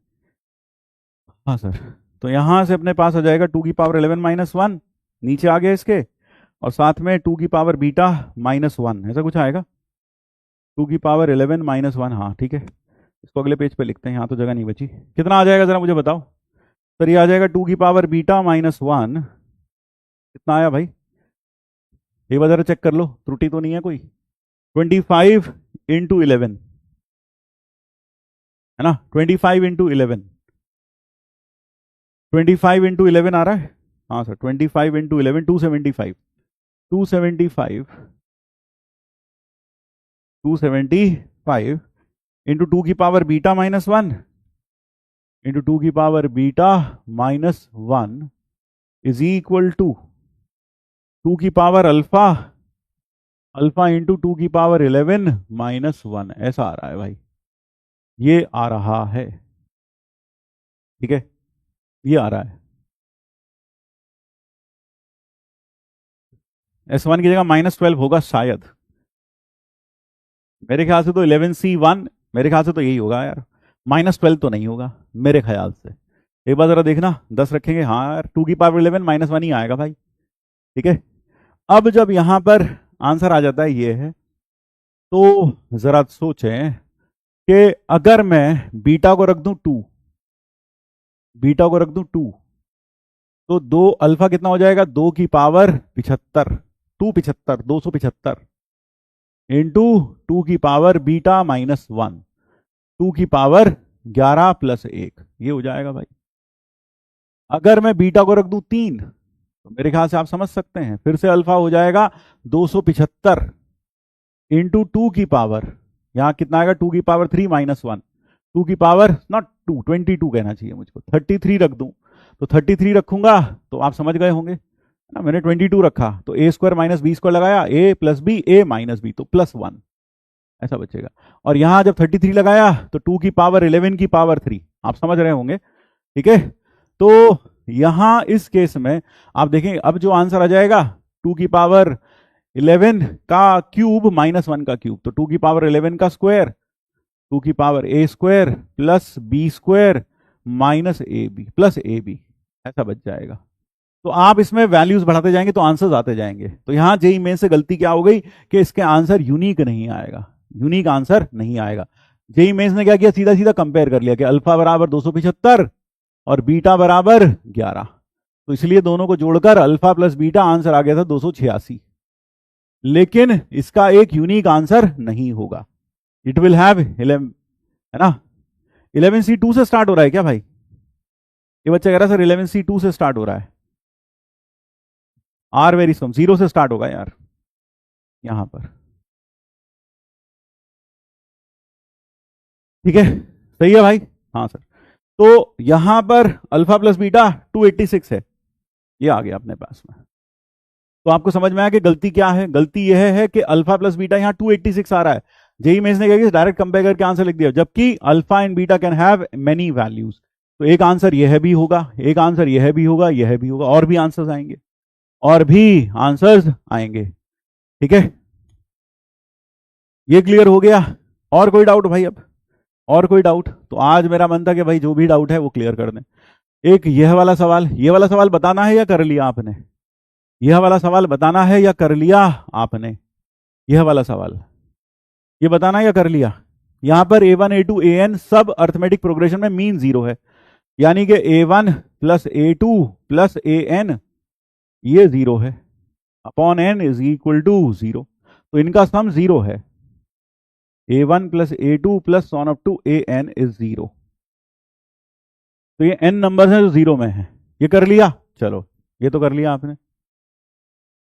हाँ सर, तो यहां से अपने पास आ जाएगा 2 की पावर 11 -1, नीचे आ गया इसके, और साथ में 2 की पावर बीटा -1, ऐसा कुछ आएगा। 2 की पावर 11 -1, हाँ ठीक है, इसको अगले पेज पे लिखते हैं, यहाँ तो जगह नहीं बची। कितना आ जाएगा जरा मुझे बताओ सर। ये आ जाएगा 2 की पावर बीटा -1, कितना आया भाई, एक बार जरा चेक कर लो, त्रुटि तो नहीं है कोई। 25 इंटू 11, है ना, 25 इंटू 11, 25 इंटू 11 आ रहा है। हाँ सर, 25 इंटू 11 275, 275, 275 इंटू 2 की पावर बीटा -1 इंटू 2 की power beta -1 is equal to 2 की पावर अल्फा इंटू 2 की पावर 11 -1, ऐसा आ रहा है भाई, ये आ रहा है। ठीक है, ये आ रहा है। S1 की जगह -12 होगा शायद, मेरे ख्याल से तो 11C1, मेरे ख्याल से तो यही होगा यार, -12 तो नहीं होगा मेरे ख्याल से। एक बार जरा देखना, 10 रखेंगे, हाँ यार 2 की पावर 11 -1 ही आएगा भाई। ठीक है, अब जब यहां पर आंसर आ जाता है ये है, तो जरा सोचें कि अगर मैं बीटा को रख दूं 2, बीटा को रख दूं 2, तो 2 अल्फा कितना हो जाएगा 2 की पावर 75, 275, 275 इंटू 2 की पावर बीटा -1, 2 की पावर 11 + 1, ये हो जाएगा भाई। अगर मैं बीटा को रख दूं 3, तो मेरे ख्याल से आप समझ सकते हैं, फिर से अल्फा हो जाएगा 275 इंटू 2 की पावर, यहां कितना आएगा 2 की पावर 3 -1, 2 की पावर नॉट 2, 22 कहना चाहिए मुझको, 33 रख दूं, तो 33 रखूंगा तो आप समझ गए होंगे ना, मैंने 22 रखा तो a² - b² लगाया, a + b, a - b, तो +1 ऐसा बचेगा। और यहां जब 33 लगाया तो 2 की पावर 11 की पावर 3, आप समझ रहे होंगे। ठीक है, तो यहां इस केस में आप देखें, अब जो आंसर आ जाएगा 2 की पावर 11 का क्यूब -1 का क्यूब, तो 2 की पावर 11 का स्क्वायर, 2 की power a² + b² - ab + ab, ऐसा बच जाएगा। तो आप इसमें वैल्यूज बढ़ाते जाएंगे तो आंसर्स आते जाएंगे। तो यहां जेईई मेन से गलती क्या हो गई कि इसके आंसर यूनिक नहीं आएगा, यूनिक आंसर नहीं आएगा। जेईई मेंस ने क्या किया, सीधा सीधा कंपेयर कर लिया कि अल्फा बराबर 275 और बीटा बराबर 11, तो इसलिए दोनों को जोड़कर अल्फा प्लस बीटा आंसर आ गया था 286। लेकिन इसका एक यूनिक आंसर नहीं होगा। इट विल हैव 11, है ना। 11C2 से स्टार्ट हो रहा है क्या भाई? ये बच्चा कह रहा है सर 11C2 से स्टार्ट हो रहा है। आर वेरी सम 0 से स्टार्ट होगा यार यहां पर। ठीक है, सही है भाई। हाँ सर, तो यहां पर अल्फा प्लस बीटा 286 है, ये आ गया अपने पास में। तो आपको समझ में आया कि गलती क्या है? गलती यह है कि अल्फा प्लस बीटा यहां 286 आ रहा है। जेईई मेंस ने क्या किया, डायरेक्ट कंपेयर करके आंसर लिख दिया, जबकि alpha and beta can have many values. तो एक आंसर यह भी होगा, एक आंसर यह भी होगा, यह भी होगा, और भी आंसर्स आएंगे, और भी आंसर्स आएंगे। ठीक है, ये क्लियर हो गया? और कोई डाउट भाई? अब और कोई डाउट? तो आज मेरा मन था कि भाई जो भी डाउट है वो क्लियर कर दें। एक यह वाला सवाल, ये वाला सवाल बताना है या कर लिया आपने? यह वाला सवाल बताना है या कर लिया आपने? यह वाला सवाल ये बताना या कर लिया? यहां पर A1 A2 AN सब अर्थमेटिक प्रोग्रेशन में मीन 0 है, यानी कि A1 plus A2 plus AN ये 0 है, upon n is equal to 0। तो इनका सम 0 है। A1 plus A2 plus on up to AN is 0। तो ये n नंबर है जो 0 में है। ये कर लिया? चलो, ये तो कर लिया आपने।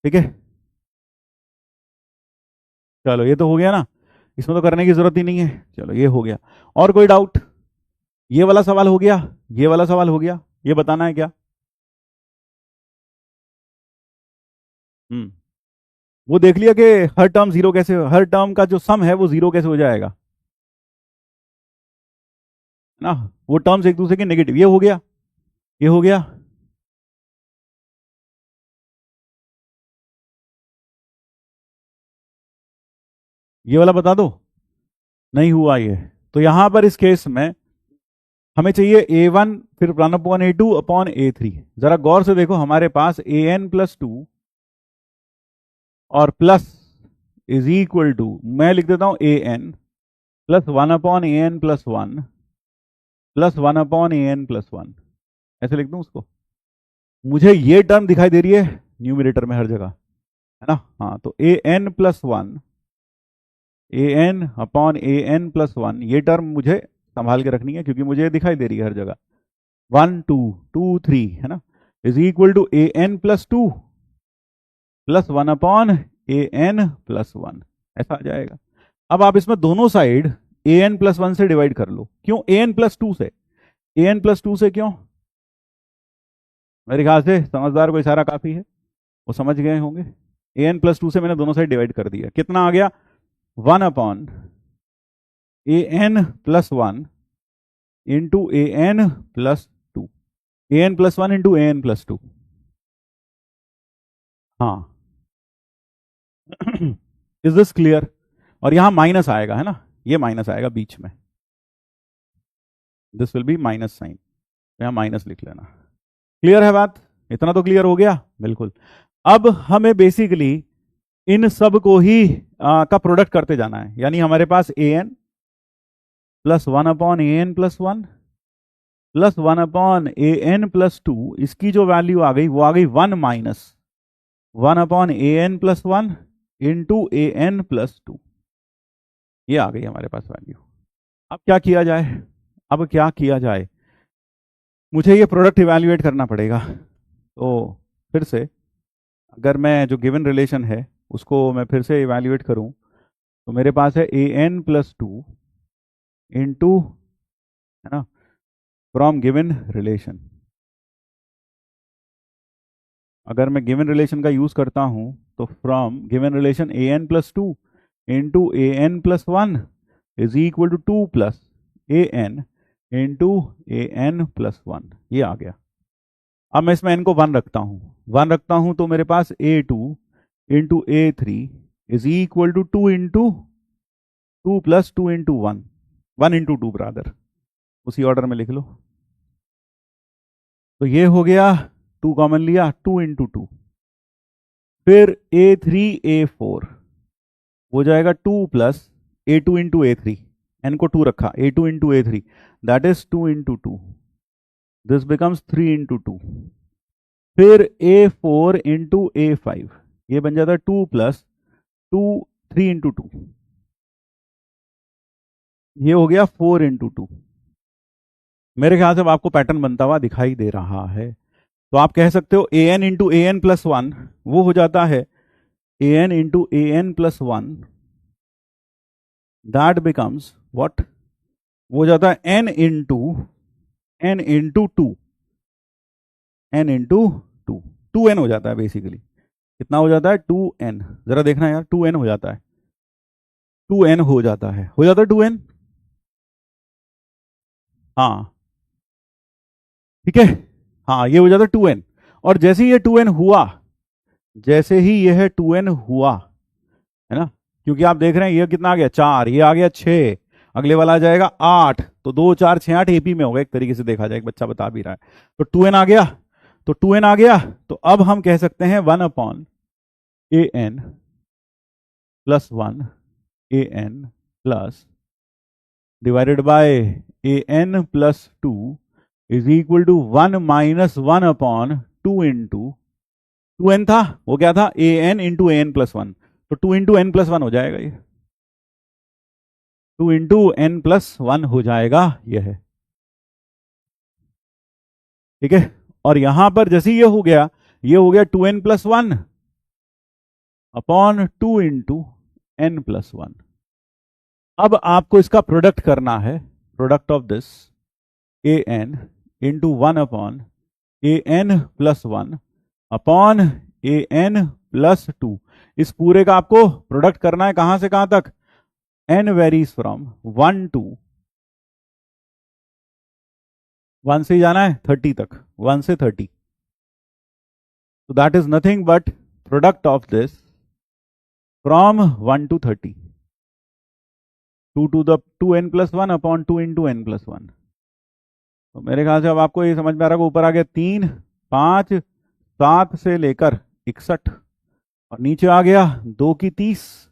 ठीक है, चलो ये तो हो गया ना, इसमें तो करने की जरूरत ही नहीं है। चलो ये हो गया। और कोई डाउट? ये वाला सवाल हो गया, ये वाला सवाल हो गया, ये बताना है क्या? वो देख लिया कि हर टर्म 0 कैसे, हर टर्म का जो सम है वो 0 कैसे हो जाएगा, ना। वो टर्म्स एक दूसरे के नेगेटिव, ये हो गया, ये हो गया। ये वाला बता दो, नहीं हुआ ये। तो यहां पर इस केस में हमें चाहिए A1 फिर 1/A2 अपॉन A3। जरा गौर से देखो, हमारे पास AN प्लस 2 और प्लस इज इक्वल टू, मैं लिख देता हूं AN plus 1/AN plus 1 plus 1/AN plus 1, ऐसे लिख दूं उसको। मुझे ये टर्म दिखाई दे रही है न्यूमरेटर में हर जगह, है ना। हाँ, तो AN plus 1 AN upon AN plus 1, ये टर्म मुझे संभाल के रखनी है क्योंकि मुझे दिखाई दे रही है हर जगह। 1 2 2 3, है ना, is equal to AN plus 2 plus 1/AN plus 1, ऐसा आ जाएगा। अब आप इसमें दोनों साइड AN प्लस 1 से डिवाइड कर लो। क्यों AN प्लस 2 से? AN प्लस 2 से क्यों? मेरे ख्याल से समझदार को इशारा काफी है, वो समझ गए होंगे। AN प्लस 2 से मैंने दोनों साइड डिवाइड कर दिया, कितना आ गया? 1/AN plus 1 into AN plus 2, AN plus 1 into AN plus 2। हाँ इज दिस क्लियर? और यहां माइनस आएगा, है ना, ये माइनस आएगा बीच में, this will be minus sign, यहां माइनस लिख लेना। क्लियर है बात? इतना तो क्लियर हो गया, बिल्कुल। अब हमें बेसिकली इन सब को ही का प्रोडक्ट करते जाना है, यानी हमारे पास AN plus 1/AN plus 1 plus 1/AN plus 2, इसकी जो वैल्यू आ गई वो आ गई 1 minus 1/AN plus 1 into AN plus 2, ये आ गई हमारे पास वैल्यू। अब क्या किया जाए? अब क्या किया जाए? मुझे ये प्रोडक्ट इवैल्यूएट करना पड़ेगा। तो फिर से अगर मैं जो गिवन रिलेशन है उसको मैं फिर से इवैल्यूएट करूं, तो मेरे पास है AN प्लस 2 इंटू, है ना, फ्रॉम गिवन रिलेशन। अगर मैं गिवन रिलेशन का यूज करता हूं तो from given relation AN plus 2 into AN plus 1 is equal to 2 plus AN into AN plus 1, ये आ गया। अब मैं इसमें n को 1 रखता हूं, 1 रखता हूं तो मेरे पास A2 into A3 is equal to 2 into 2 plus 2 into 1, 1 into 2 brother, उसी ऑर्डर में लिख लो। तो ये हो गया 2 कॉमन लिया, 2 इंटू 2, फिर A3A4 हो जाएगा 2 plus A2 into A3, n को 2 रखा, A2 into A3 that is 2 into 2, this becomes 3 into 2, फिर A4 इंटू A5 ये बन जाता है 2 प्लस 2, 3 इंटू 2, ये हो गया 4 इंटू 2। मेरे ख्याल से अब आपको पैटर्न बनता हुआ दिखाई दे रहा है। तो आप कह सकते हो an into A N plus one वो हो जाता है an into A N plus one, that becomes what, वो हो जाता है n into two, n into two, 2n हो जाता है बेसिकली। कितना हो जाता है 2n, जरा देखना यार 2n हो जाता है, 2n हो जाता है, 2n। हाँ ठीक है, हाँ ये हो जाता है 2n। और जैसे ही ये 2n हुआ, जैसे ही यह 2n हुआ, है ना, क्योंकि आप देख रहे हैं ये कितना आ गया 4, ये आ गया 6, अगले वाला आ जाएगा 8, तो 2 4 6 8 एपी में होगा एक तरीके से देखा जाए, एक बच्चा बता भी रहा है। तो 2n आ गया, तो 2n आ गया, तो अब हम कह सकते हैं 1 upon A N plus 1 A N plus divided by A N plus 2 is equal to 1 minus 1 upon 2 into 2n था, वो क्या था A N into A N plus 1, तो 2 इंटू एन प्लस 1 हो जाएगा, ये 2 इंटू एन प्लस 1 हो जाएगा यह, ठीक है। और यहां पर जैसे ये हो गया, ये हो गया 2n plus 1 upon 2 into N plus 1। अब आपको इसका प्रोडक्ट करना है, product of this A N into 1 upon A N plus 1 upon A N plus 2। इस पूरे का आपको प्रोडक्ट करना है कहां से कहां तक, n वेरीज फ्रॉम 1 टू 1 से ही जाना है 30 तक, 1 से 30, तो that is nothing but product of this from 1 to 30, 2 to the 2n plus 1 upon 2 into N plus 1। तो मेरे ख्याल से अब आपको ये समझ में आ रहा है, ऊपर आ गया 3 5 7 से लेकर 61, और नीचे आ गया 2 की 30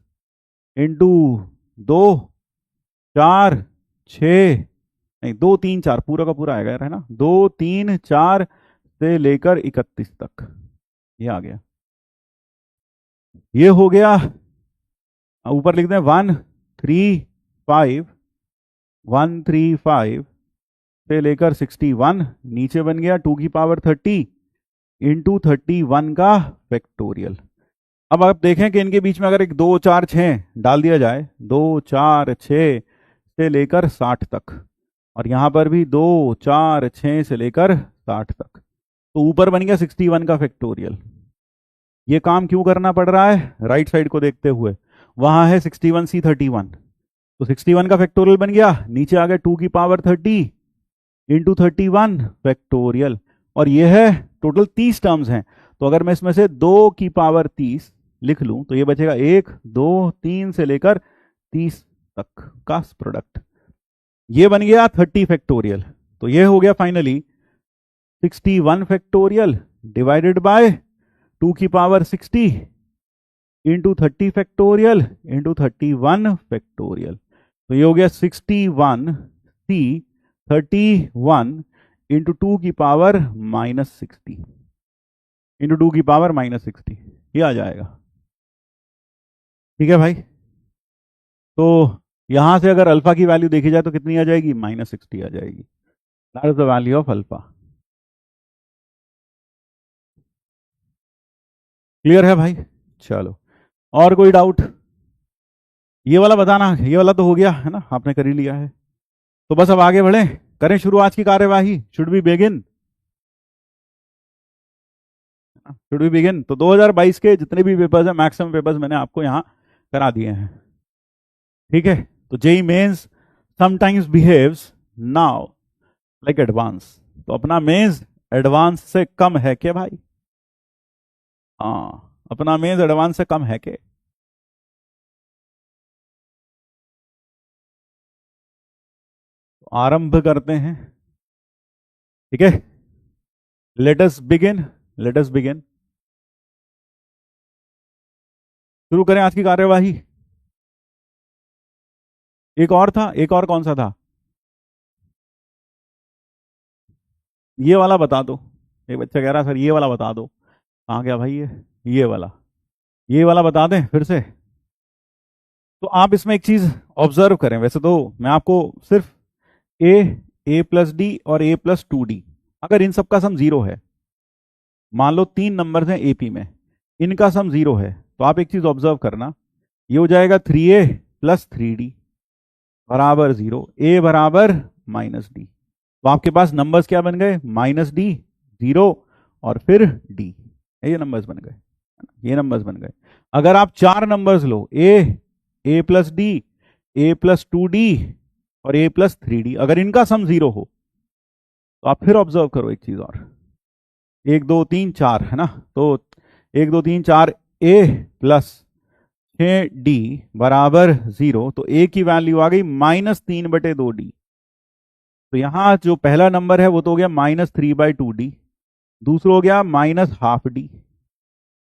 इंटू 2 4 6, नहीं 2 3 4 पूरा का पूरा आएगा यार, है ना, 2 3 4 से लेकर 31 तक ये आ गया। ये हो गया, ऊपर लिखते हैं 1 3 5, 1 3 5 से लेकर 61, नीचे बन गया 2 की पावर 30 इंटू 31 का फैक्टोरियल। अब आप देखें कि इनके बीच में अगर एक 2 4 6 डाल दिया जाए, 2 4 6 से लेकर 60 तक, और यहां पर भी 2 4 6 से लेकर 60 तक, तो ऊपर बन गया 61 का फैक्टोरियल। ये काम क्यों करना पड़ रहा है, राइट साइड को देखते हुए, वहां है 61C31, तो 61 का फैक्टोरियल बन गया, नीचे आ गया 2 की पावर 30 इंटू 31 फैक्टोरियल, और ये है टोटल 30 टर्म्स हैं। तो अगर मैं इसमें से 2 की पावर 30 लिख लूं तो ये बचेगा 1 2 3 से लेकर 30 तक का प्रोडक्ट, ये बन गया 30 फैक्टोरियल। तो ये हो गया फाइनली 61 फैक्टोरियल डिवाइडेड बाय 2 की power 60 into 30 factorial into 31 factorial. तो ये हो गया 61C31 इंटू 2 की पावर -60 इंटू 2 की पावर -60, ये आ जाएगा, ठीक है भाई। तो यहां से अगर अल्फा की वैल्यू देखी जाए तो कितनी आ जाएगी, -60 आ जाएगी, that is the value of alpha. Clear है भाई, चलो और कोई डाउट, ये वाला बताना, ये वाला तो हो गया है ना, आपने कर ही लिया है, तो बस अब आगे बढ़े, करें शुरू आज की कार्यवाही, should we begin, should we begin. तो 2022 के जितने भी पेपर्स हैं, मैक्सिमम पेपर्स मैंने आपको यहाँ करा दिए हैं, ठीक है। तो JEE Mains sometimes behaves now like advance, तो अपना मेंस एडवांस से कम है क्या भाई, हाँ अपना मेंस एडवांस से कम है क्या, आरंभ करते हैं, ठीक है, late us begin. Late us begin. शुरू करें आज की कार्यवाही। एक और था, एक और कौन सा था? ये वाला बता दो। एक बच्चा कह रहा सर ये वाला बता दो। कहाँ गया भाई ये वाला, ये वाला बता दें फिर से। तो आप इसमें एक चीज ऑब्जर्व करें, वैसे तो मैं आपको सिर्फ ए प्लस डी और ए प्लस टू डी, अगर इन सब का सम जीरो है, मान लो तीन नंबर हैं एपी में, इनका सम जीरो है, तो आप एक चीज ऑब्जर्व करना, ये हो जाएगा 3a प्लस 3d बराबर जीरो, ए बराबर माइनस डी। तो आपके पास नंबर्स क्या बन गए? माइनस डी, जीरो और फिर डी। ये नंबर्स बन गए, ये नंबर्स बन गए। अगर आप चार नंबर्स लो, ए प्लस डी, ए प्लस टू डी और ए प्लस थ्री डी, अगर इनका सम जीरो हो तो आप फिर ऑब्जर्व करो एक चीज और, एक दो तीन चार है ना, तो एक दो तीन चार, ए प्लस 6d बराबर जीरो, तो ए की वैल्यू आ गई -3/2d। तो यहां जो पहला नंबर है वो तो हो गया -3/2d, दूसरा हो गया -12d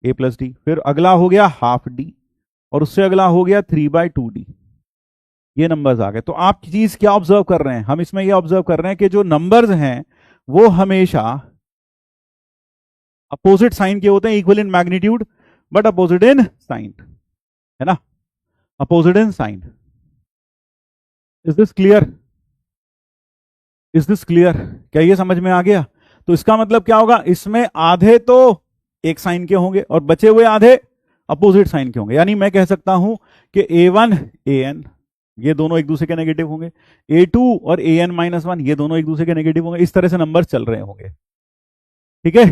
ए प्लस डी, फिर अगला हो गया हाफ डी, और उससे अगला हो गया 3/2d। ये नंबर्स आ गए। तो आप चीज क्या ऑब्जर्व कर रहे हैं? हम इसमें ये ऑब्जर्व कर रहे हैं कि जो नंबर्स हैं वो हमेशा अपोजिट साइन के होते हैं, equal in magnitude but opposite in sign, है ना, opposite in sign. Is this clear? Is this clear? क्या ये समझ में आ गया? तो इसका मतलब क्या होगा, इसमें आधे तो एक साइन के होंगे और बचे हुए आधे अपोजिट साइन के होंगे। यानी मैं कह सकता हूं कि a1 an ये दोनों एक दूसरे के नेगेटिव होंगे, a2 और an-1 ये दोनों एक दूसरे के नेगेटिव होंगे। इस तरह से नंबर्स चल रहे होंगे, ठीक है।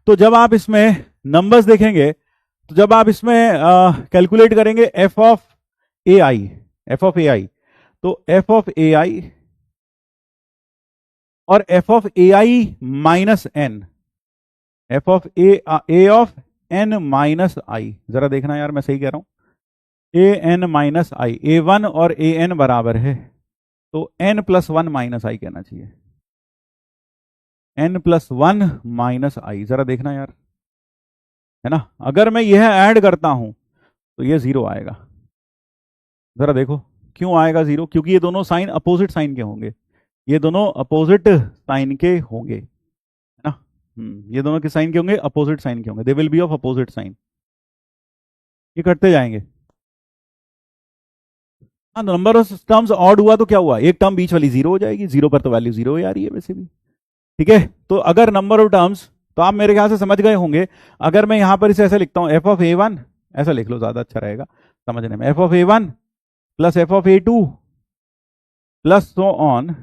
तो जब आप इसमें नंबर्स देखेंगे, तो जब आप इसमें कैलकुलेट करेंगे F of A I, F of A I, तो एफ ऑफ ए आई और F of A I minus N, F of A of N minus I, जरा देखना यार मैं सही कह रहा हूं, A N minus I, A one और ए एन बराबर है, तो N plus one minus I कहना चाहिए, N plus one minus I, जरा देखना यार, है ना। अगर मैं यह ऐड करता हूं तो यह जीरो आएगा। जरा देखो क्यों आएगा जीरो, क्योंकि ये दोनों साइन अपोजिट साइन के होंगे, ये दोनों अपोजिट साइन के होंगे, है ना। ये दोनों के साइन के होंगे, अपोजिट साइन के होंगे, they will be of opposite sign. ये करते जाएंगे। हाँ, नंबर ऑफ टर्म्स ऑड हुआ तो क्या हुआ, एक टर्म बीच वाली जीरो हो जाएगी, जीरो पर तो वैल्यू जीरो ही आ रही है वैसे भी, ठीक है। तो अगर नंबर ऑफ टर्म्स, तो आप मेरे ख्याल से समझ गए होंगे। अगर मैं यहां पर इसे ऐसे लिखता हूं, एफ ऑफ ए वन, ऐसा लिख लो ज्यादा अच्छा रहेगा समझने में, F of A one plus F of A two plus so on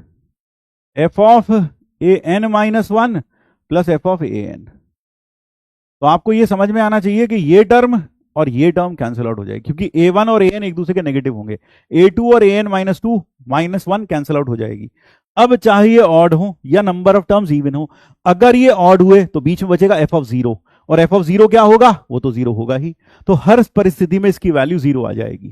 F of A N minus one plus F of A N. तो आपको ये समझ में आना चाहिए कि ये टर्म और ये टर्म कैंसिल आउट हो जाएगी, क्योंकि ए वन और ए एन एक दूसरे के नेगेटिव होंगे, ए टू और A N minus two minus one cancel out हो जाएगी। अब चाहे ये ऑड हो या नंबर ऑफ टर्म्स इवन हो, अगर ये ऑड हुए तो बीच में बचेगा एफ ऑफ जीरो, और एफ ऑफ जीरो क्या होगा, वो तो जीरो होगा ही, तो हर परिस्थिति में इसकी वैल्यू जीरो आ जाएगी।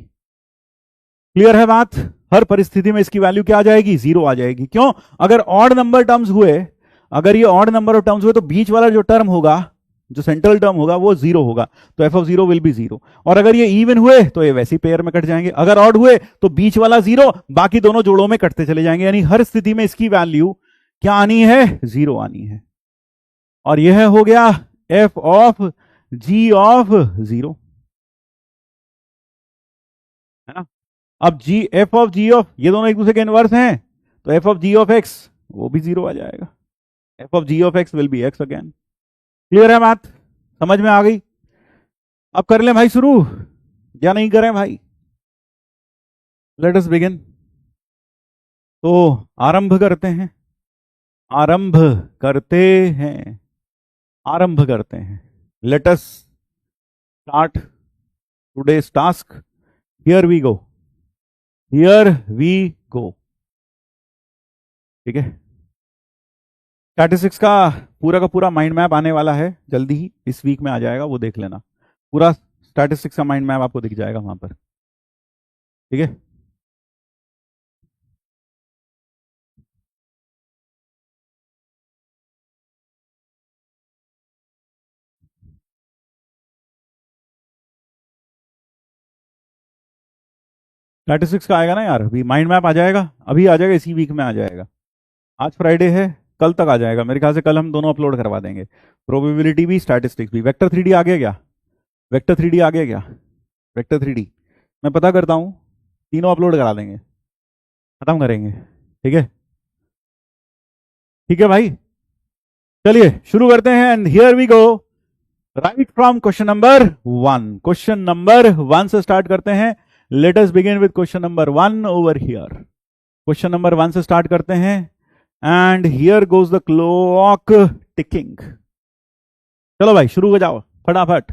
क्लियर है बात? हर परिस्थिति में इसकी वैल्यू क्या आ जाएगी, जीरो आ जाएगी। क्यों? अगर ऑड नंबर टर्म्स हुए, अगर ये ऑड नंबर ऑफ टर्म्स हुए तो बीच वाला जो टर्म होगा, जो सेंट्रल टर्म होगा वो जीरो होगा, तो F of zero will be zero. और अगर ये इवन हुए तो ये वैसे ही पेयर में कट जाएंगे, अगर ऑड हुए तो बीच वाला जीरो, बाकी दोनों जोड़ों में कटते चले जाएंगे, यानी हर स्थिति में इसकी वैल्यू क्या आनी है, जीरो आनी है। और यह हो गया F of G of zero, है ना। अब G, F of G of, ये दोनों एक दूसरे के इनवर्स हैं, तो F of G of X वो भी जीरो आ जाएगा, F of G of X will be X again. Clear है बात? समझ में आ गई? अब कर लें भाई शुरू या नहीं करें भाई? Late us begin. तो आरंभ करते हैं, आरंभ करते हैं, आरंभ करते हैं। Let us start today's task. Here we go, here we go, ठीक है। स्टैटिस्टिक्स का पूरा माइंड मैप आने वाला है जल्दी ही, इस वीक में आ जाएगा, वो देख लेना, पूरा स्टैटिस्टिक्स का माइंड मैप आपको दिख जाएगा वहां पर, ठीक है। स्टैटिस्टिक्स का आएगा ना यार, अभी माइंड मैप आ जाएगा, अभी आ जाएगा, इसी वीक में आ जाएगा। आज फ्राइडे है, कल तक आ जाएगा मेरे ख्याल से, कल हम दोनों अपलोड करवा देंगे, प्रोबेबिलिटी भी स्टैटिस्टिक्स भी। वेक्टर थ्री डी आ गया क्या? वेक्टर थ्री डी आ गया क्या? वेक्टर थ्री डी मैं पता करता हूँ, तीनों अपलोड करा देंगे, खत्म करेंगे। ठीक है, ठीक है भाई, चलिए शुरू करते हैं। And here we go, right from question number one. Question number one से स्टार्ट करते हैं। Let us begin with question number one over here. Question number one से स्टार्ट करते हैं। And here goes the clock ticking. चलो भाई शुरू हो जाओ फटाफट।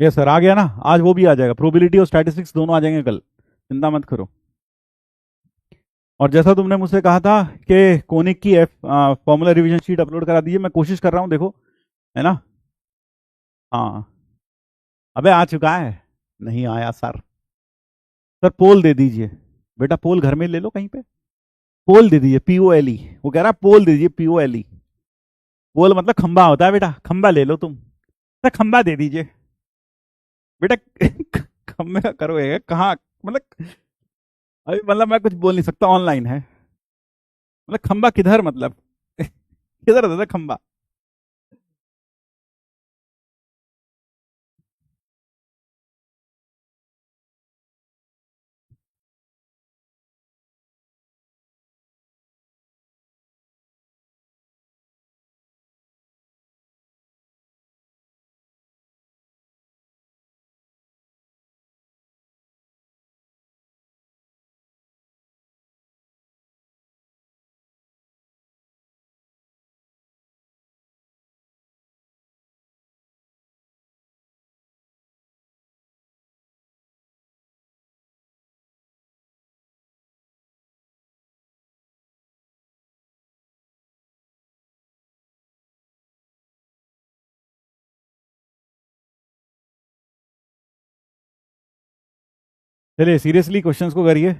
ये सर आ गया ना, आज वो भी आ जाएगा, प्रोबेबिलिटी और स्टैटिस्टिक्स दोनों आ जाएंगे कल, चिंता मत करो। और जैसा तुमने मुझसे कहा था कि कोनिक की फॉर्मूला रिवीजन शीट अपलोड करा दीजिए, मैं कोशिश कर रहा हूं, देखो, है ना। हाँ, अबे आ चुका है, नहीं आया सर। सर पोल दे दीजिए, बेटा पोल घर में ले लो कहीं पे, पोल दे दीजिए, POLE। वो कह रहा पोल दे दीजिए, POLE। पोल मतलब खंबा होता है बेटा, खंबा ले लो तुम, सर खंबा दे दीजिए बेटा। खंबे का करोगे कहाँ, मतलब अभी मतलब मैं कुछ बोल नहीं सकता, ऑनलाइन है, मतलब खंबा किधर, मतलब किधर होता था खंबा? चलिए सीरियसली क्वेश्चंस को करिए,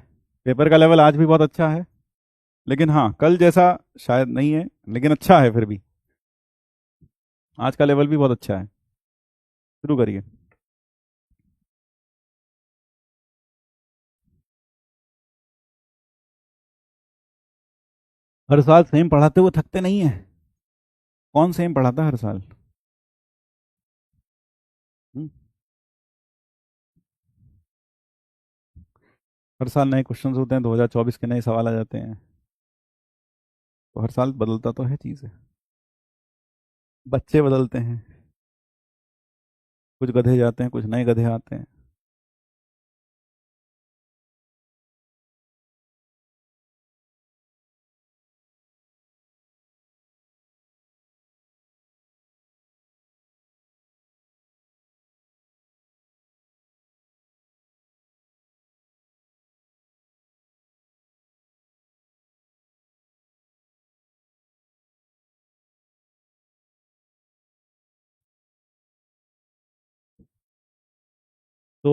पेपर का लेवल आज भी बहुत अच्छा है, लेकिन हाँ कल जैसा शायद नहीं है, लेकिन अच्छा है फिर भी, आज का लेवल भी बहुत अच्छा है। शुरू करिए। हर साल सेम पढ़ाते हुए थकते नहीं है? कौन सेम पढ़ाता है हर साल? हम्म? हर साल नए क्वेश्चंस होते हैं, 2024 के नए सवाल आ जाते हैं, तो हर साल बदलता तो है चीज़, बच्चे बदलते हैं, कुछ गधे जाते हैं, कुछ नए गधे आते हैं। तो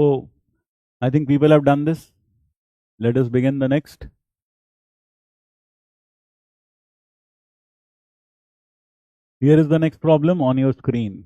I think people have done this, late us begin the next. Here is the next problem on your screen.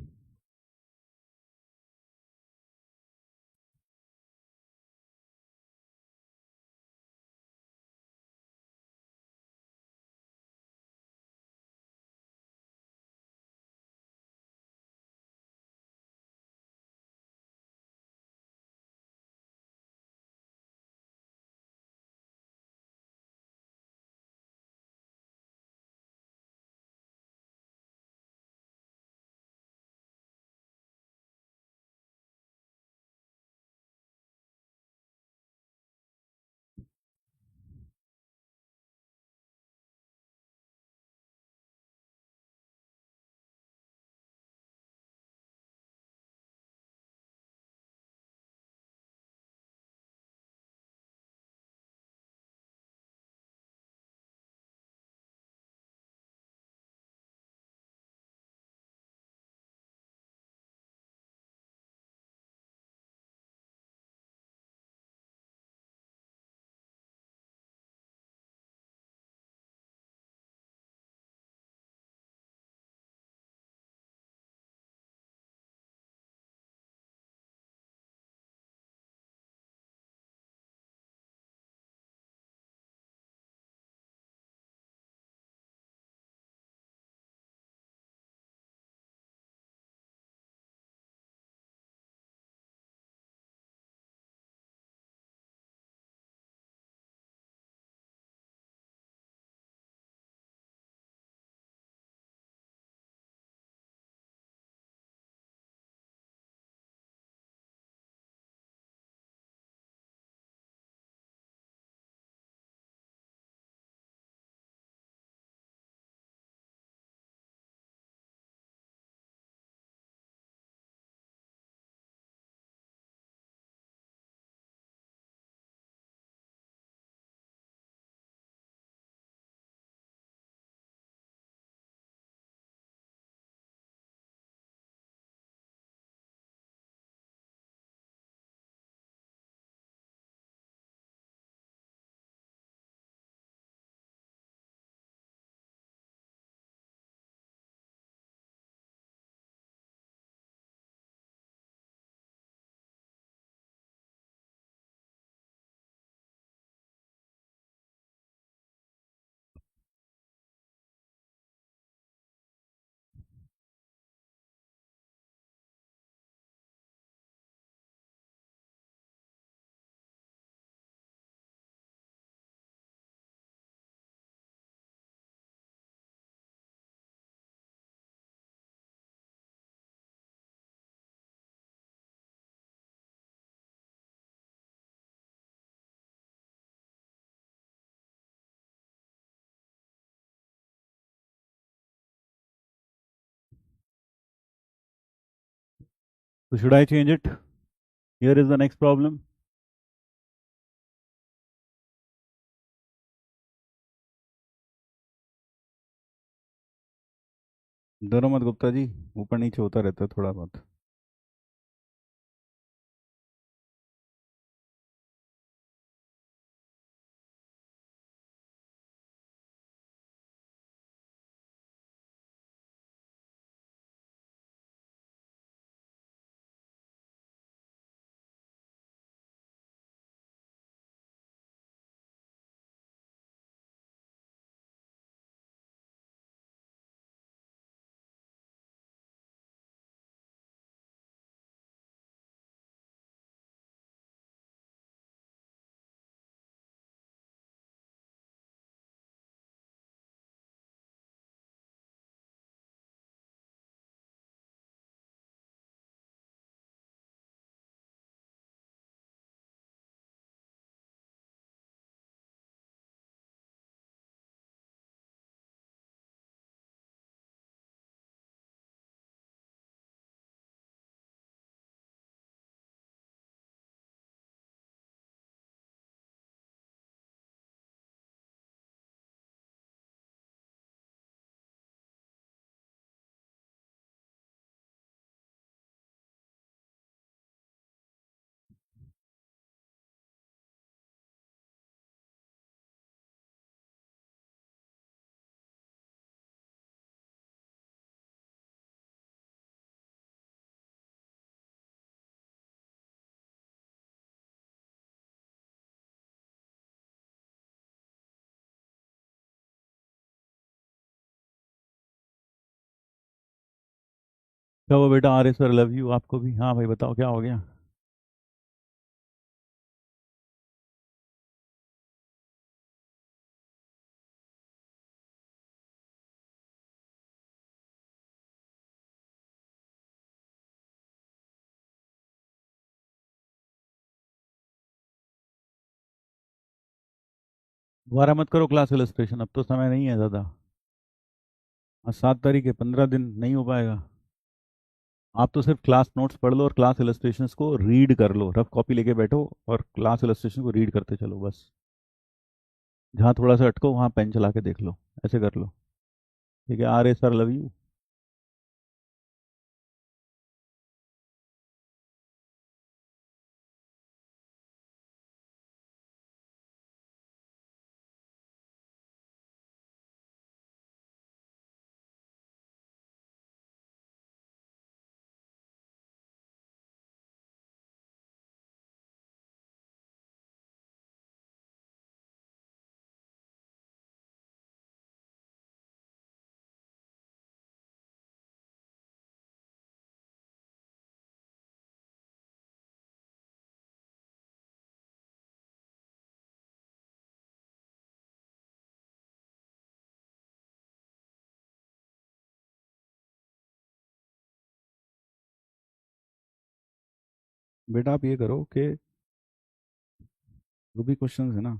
So should I change it? Here is the next problem. डरो मत गुप्ता जी, ऊपर नीचे होता रहता है थोड़ा बहुत। क्या हुआ बेटा? आर सर लव यू आपको भी। हाँ भाई बताओ क्या हो गया? दोबारा मत करो क्लास इलस्ट्रेशन, अब तो समय नहीं है ज़्यादा। आज 7 तारीख है, 15 दिन नहीं हो पाएगा। आप तो सिर्फ क्लास नोट्स पढ़ लो और क्लास इलस्ट्रेशंस को रीड कर लो। रफ कॉपी लेके बैठो और क्लास इलस्ट्रेशन को रीड करते चलो बस। जहाँ थोड़ा सा अटको वहाँ पेन चला के देख लो, ऐसे कर लो। ठीक है, आर सर लव यू। बेटा आप ये करो कि जो भी क्वेश्चन है ना,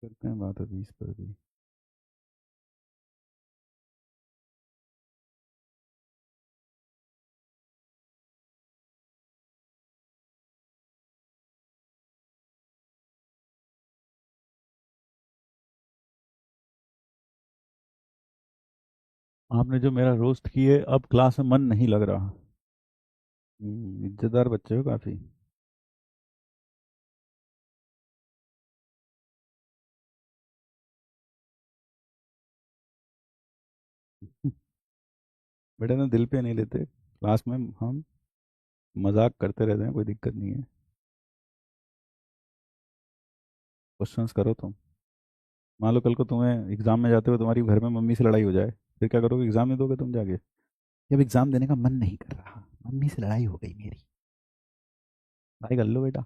करते हैं बात अभी इस पर भी। आपने जो मेरा रोस्ट किए, अब क्लास में मन नहीं लग रहा। इज्जतदार बच्चे हो काफी। बेटा ना दिल पे नहीं लेते, क्लास में हम मजाक करते रहते हैं, कोई दिक्कत नहीं है। क्वेश्चंस करो तुम। मान लो कल को तुम्हें एग्जाम में जाते हो, तुम्हारी घर में मम्मी से लड़ाई हो जाए, फिर क्या करोगे? एग्जाम नहीं दोगे तुम जाके? जब एग्जाम देने का मन नहीं कर रहा, मम्मी से लड़ाई हो गई मेरी, पढ़ाई कर लो बेटा।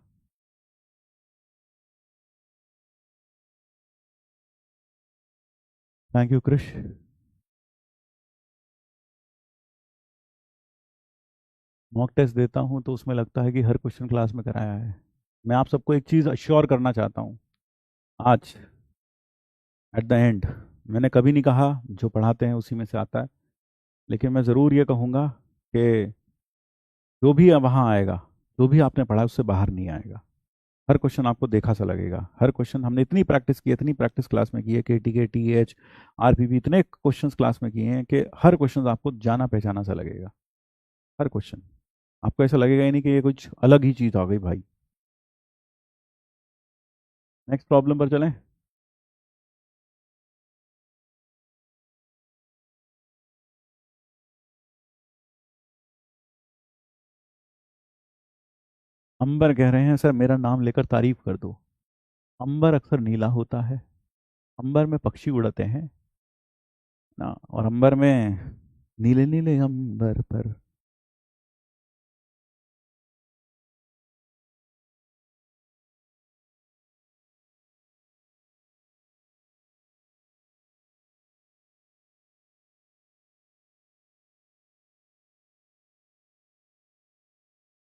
Thank you Krish. Mock test देता हूँ तो उसमें लगता है कि हर क्वेश्चन क्लास में कराया है। मैं आप सबको एक चीज़ अश्योर करना चाहता हूँ आज, एट द एंड, मैंने कभी नहीं कहा जो पढ़ाते हैं उसी में से आता है, लेकिन मैं ज़रूर ये कहूँगा कि जो भी वहाँ आएगा, जो भी आपने पढ़ा उससे बाहर नहीं आएगा। हर क्वेश्चन आपको देखा सा लगेगा। हर क्वेश्चन हमने इतनी प्रैक्टिस की है, इतनी प्रैक्टिस क्लास में की है, के टी के टी एच आरपीपी, इतने क्वेश्चंस क्लास में किए हैं कि हर क्वेश्चन आपको जाना पहचाना सा लगेगा। हर क्वेश्चन आपको ऐसा लगेगा ही नहीं कि ये कुछ अलग ही चीज़ आ गई भाई। नेक्स्ट प्रॉब्लम पर चलें। अंबर कह रहे हैं सर मेरा नाम लेकर तारीफ कर दो। अंबर अक्सर नीला होता है, अंबर में पक्षी उड़ते हैं ना, और अंबर में नीले नीले अंबर पर।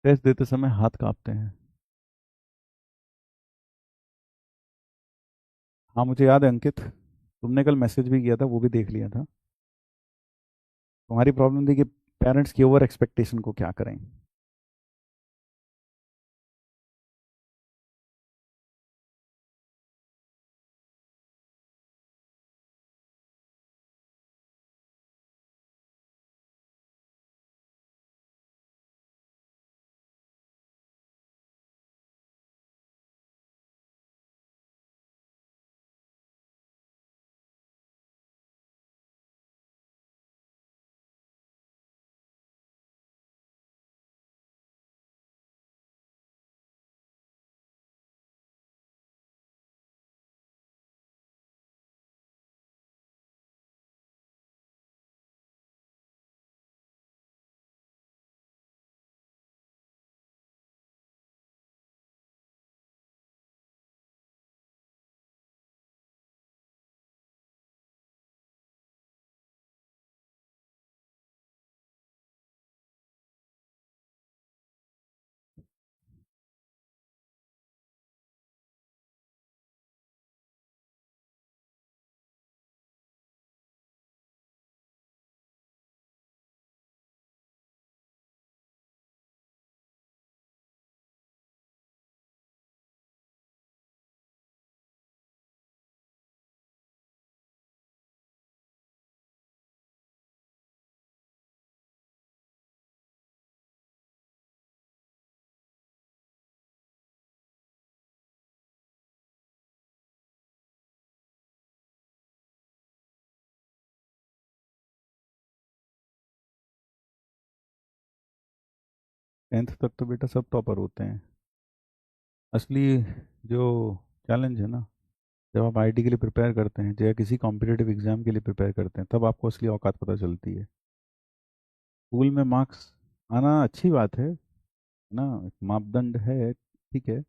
टेस्ट देते समय हाथ कांपते हैं। हाँ मुझे याद है अंकित, तुमने कल मैसेज भी किया था, वो भी देख लिया था। तुम्हारी प्रॉब्लम थी कि पेरेंट्स की ओवर एक्सपेक्टेशन को क्या करें। टेंथ तक तो बेटा सब टॉपर होते हैं। असली जो चैलेंज है ना, जब आप आईआईटी के लिए प्रिपेयर करते हैं या किसी कॉम्पिटिटिव एग्जाम के लिए प्रिपेयर करते हैं, तब आपको असली औकात पता चलती है। स्कूल में मार्क्स आना अच्छी बात है ना, एक मापदंड है, ठीक है।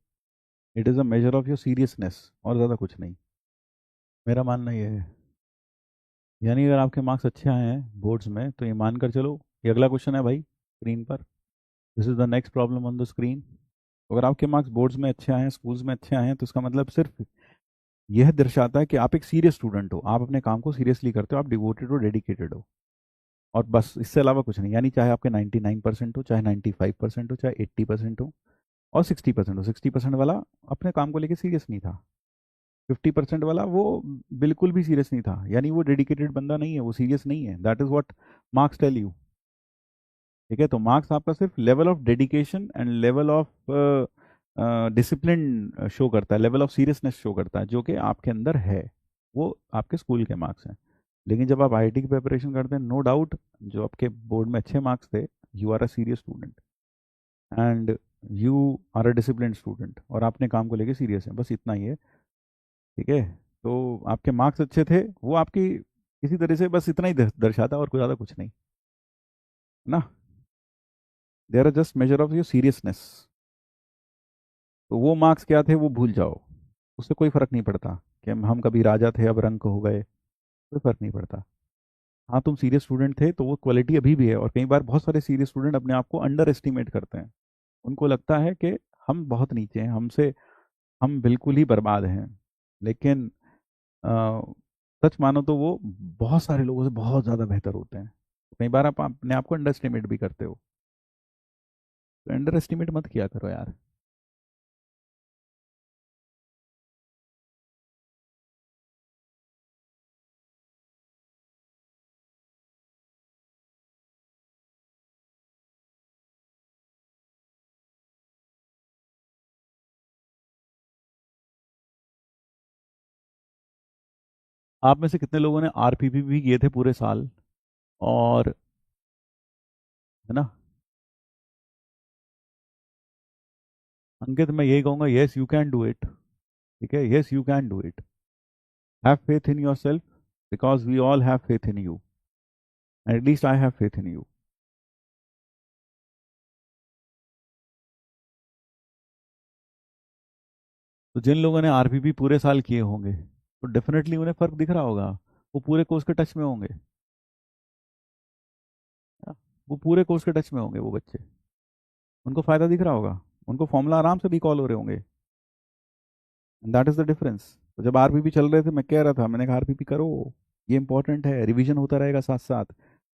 It is a major of your seriousness, और ज़्यादा कुछ नहीं। मेरा मानना ये है, यानी अगर आपके मार्क्स अच्छे आए हैं बोर्ड्स में तो ये मानकर चलो, ये अगला क्वेश्चन है भाई स्क्रीन पर, this is the next problem on the screen. अगर आपके मार्क्स बोर्ड्स में अच्छे आए हैं, स्कूल्स में अच्छे आए हैं, तो इसका मतलब सिर्फ यह दर्शाता है कि आप एक सीरियस स्टूडेंट हो, आप अपने काम को सीरियसली करते हो, आप डिवोटेड हो, डेडिकेटेड हो। और बस इससे अलावा कुछ नहीं। यानी चाहे आपके 99% हो, चाहे 95% हो, चाहे 80% हो, और 60% हो। 60% वाला अपने काम को लेके सीरियस नहीं था, 50% वाला वो बिल्कुल भी सीरियस नहीं था, यानी वो डेडिकेटेड बंदा नहीं है, वो सीरियस नहीं है। That is what marks tell you. ठीक है, तो मार्क्स आपका सिर्फ level of dedication and level of discipline show करता है, लेवल ऑफ सीरियसनेस शो करता है, जो कि आपके अंदर है। वो आपके स्कूल के मार्क्स हैं। लेकिन जब आप आईआईटी की प्रिपरेशन करते हैं, नो डाउट जो आपके बोर्ड में अच्छे मार्क्स थे, you are a serious student and you are a discipline student, और आपने काम को लेके सीरियस है, बस इतना ही है। ठीक है, तो आपके मार्क्स अच्छे थे, वो आपकी किसी तरह से बस इतना ही दर्शाता है, और कोई ज़्यादा कुछ नहीं ना। They are just measure of your seriousness. तो वो मार्क्स क्या थे वो भूल जाओ, उससे कोई फर्क नहीं पड़ता कि हम कभी राजा थे अब रंक हो गए, कोई फर्क नहीं पड़ता। हाँ, तुम सीरियस स्टूडेंट थे तो वो क्वालिटी अभी भी है, और कई बार बहुत सारे सीरियस स्टूडेंट अपने आप को अंडर एस्टिमेट करते हैं। उनको लगता है कि हम बहुत नीचे हैं, हमसे हम बिल्कुल ही बर्बाद हैं। लेकिन अ, सच मानो तो वो बहुत सारे लोगों से बहुत ज़्यादा बेहतर होते हैं। कई बार आप अपने आप को अंडर एस्टिमेट भी करते हो, तो अंडर एस्टिमेट मत किया करो यार। आप में से कितने लोगों ने आरपीपी भी किए थे पूरे साल? और है ना, अंकित मैं यही कहूंगा, yes you can do it. ठीक है, yes you can do it. Have faith in yourself, because we all have faith in you, at least I have faith in you. तो जिन लोगों ने आरपीपी पूरे साल किए होंगे तो डेफिनेटली उन्हें फर्क दिख रहा होगा। वो पूरे कोर्स के टच में होंगे। हाँ, वो पूरे कोर्स के टच में होंगे वो बच्चे। उनको फायदा दिख रहा होगा। उनको फॉर्मूला आराम से रिकॉल हो रहे होंगे। That is the difference. तो जब आरपीपी चल रहे थे मैं कह रहा था, मैंने कहा आरपीपी करो, ये इंपॉर्टेंट है, रिवीजन होता रहेगा साथ साथ।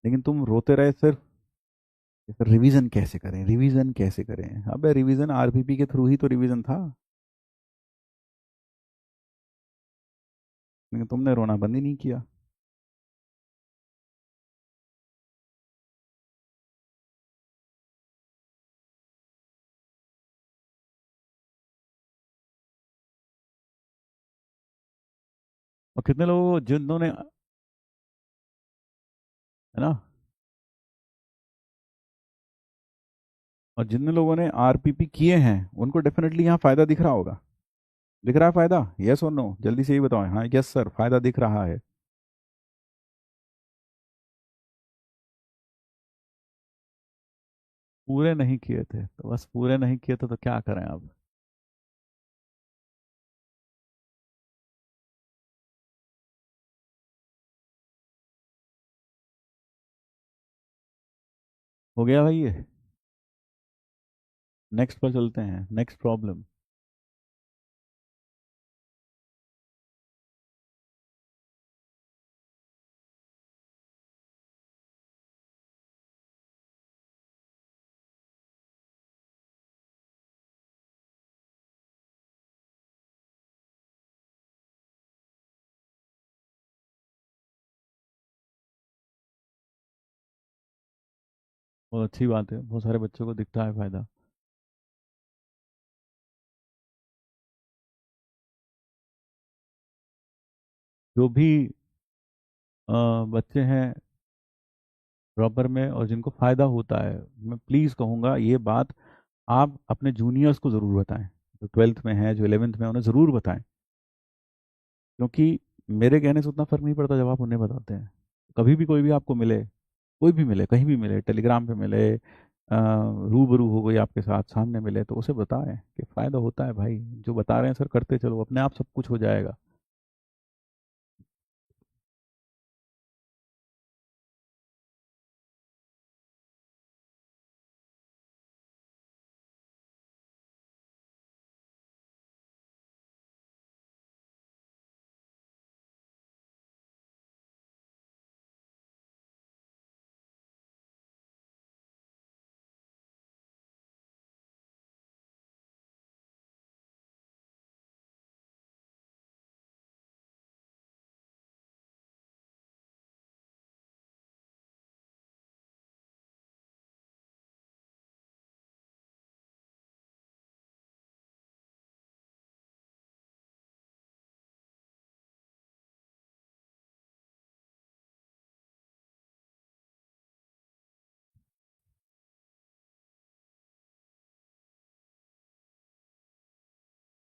लेकिन तुम रोते रहे सिर्फ, कि सर रिवीजन कैसे करें, रिवीजन कैसे करें। अबे रिवीजन आरपीपी के थ्रू ही तो रिवीजन था। लेकिन तुमने रोना बंद ही नहीं किया। और कितने लोगों को जिन्होंने, है ना, और जिन लोगों ने आरपीपी किए हैं उनको डेफिनेटली यहाँ फायदा दिख रहा होगा। दिख रहा है फायदा? यस और नो, जल्दी से ही बताओ। हाँ यस सर, फायदा दिख रहा है। पूरे नहीं किए थे तो बस, पूरे नहीं किए थे तो क्या करें अब। हो गया भाई ये। नेक्स्ट पर चलते हैं, नेक्स्ट प्रॉब्लम। बहुत अच्छी बात है, बहुत सारे बच्चों को दिखता है फायदा। जो भी बच्चे हैं प्रॉपर में और जिनको फायदा होता है, मैं प्लीज कहूंगा ये बात आप अपने जूनियर्स को जरूर बताएं। जो ट्वेल्थ में है, जो इलेवेंथ में है, उन्हें जरूर बताएं। क्योंकि मेरे कहने से उतना फर्क नहीं पड़ता जब आप उन्हें बताते हैं। कभी भी कोई भी आपको मिले, कोई भी मिले, कहीं भी मिले, टेलीग्राम पे मिले, रूबरू हो गई आपके साथ, सामने मिले, तो उसे बताएं कि फायदा होता है भाई। जो बता रहे हैं सर करते चलो, अपने आप सब कुछ हो जाएगा।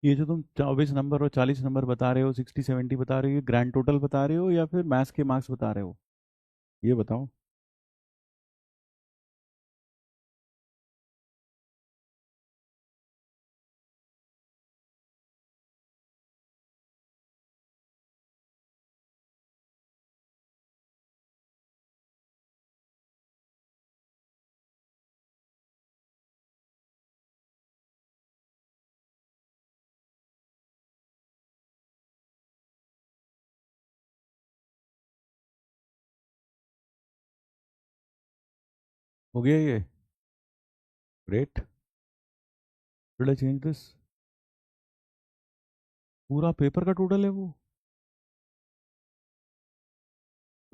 ये जो तुम 24 नंबर और 40 नंबर बता रहे हो, 60 70 बता रहे हो, ये ग्रैंड टोटल बता रहे हो या फिर मैथ्स के मार्क्स बता रहे हो? ये बताओ। हो गया ये? Great. Should I change this? पूरा पेपर का टोटल है वो?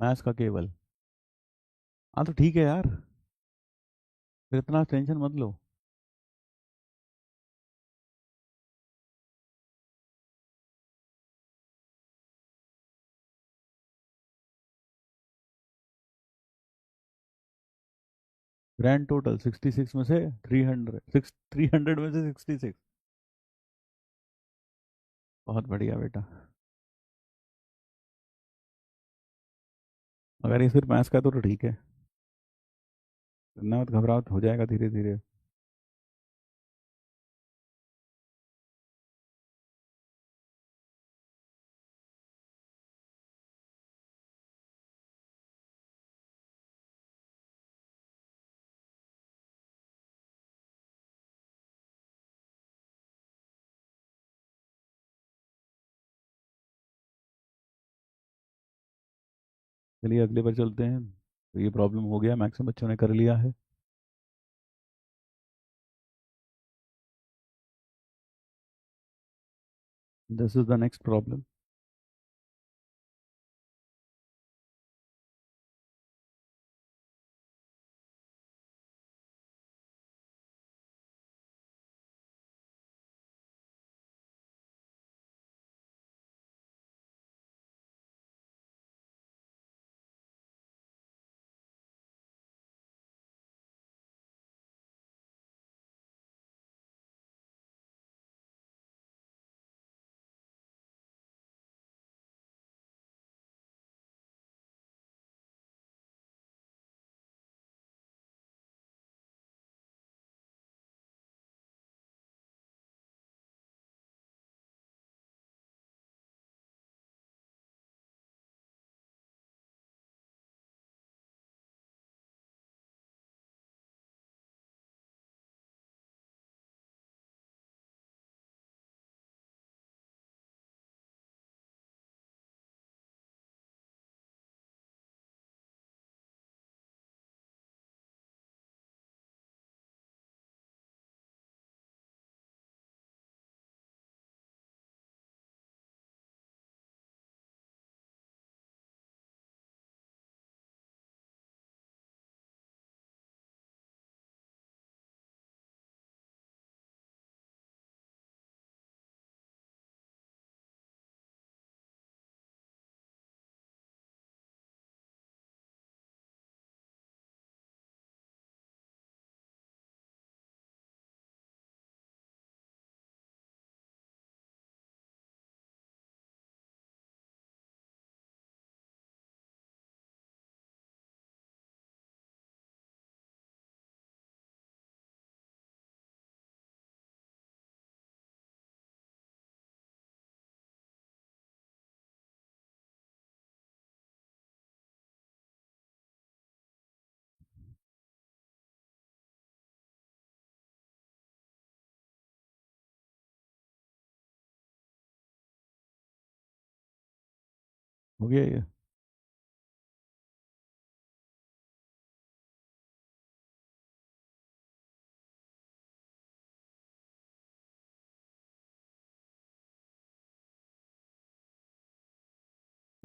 मैथ्स का केवल? हाँ तो ठीक है यार, फिर इतना टेंशन मत लो। ग्रैंड टोटल 66 में से 300 में से 66। बहुत बढ़िया बेटा। अगर ये सिर्फ मैथ्स का तो ठीक है, इतना मत घबराओ, हो जाएगा धीरे धीरे। चलिए अगले बार चलते हैं। तो ये प्रॉब्लम हो गया, मैक्सिमम बच्चों ने कर लिया है। This is the next problem. हो गया ये?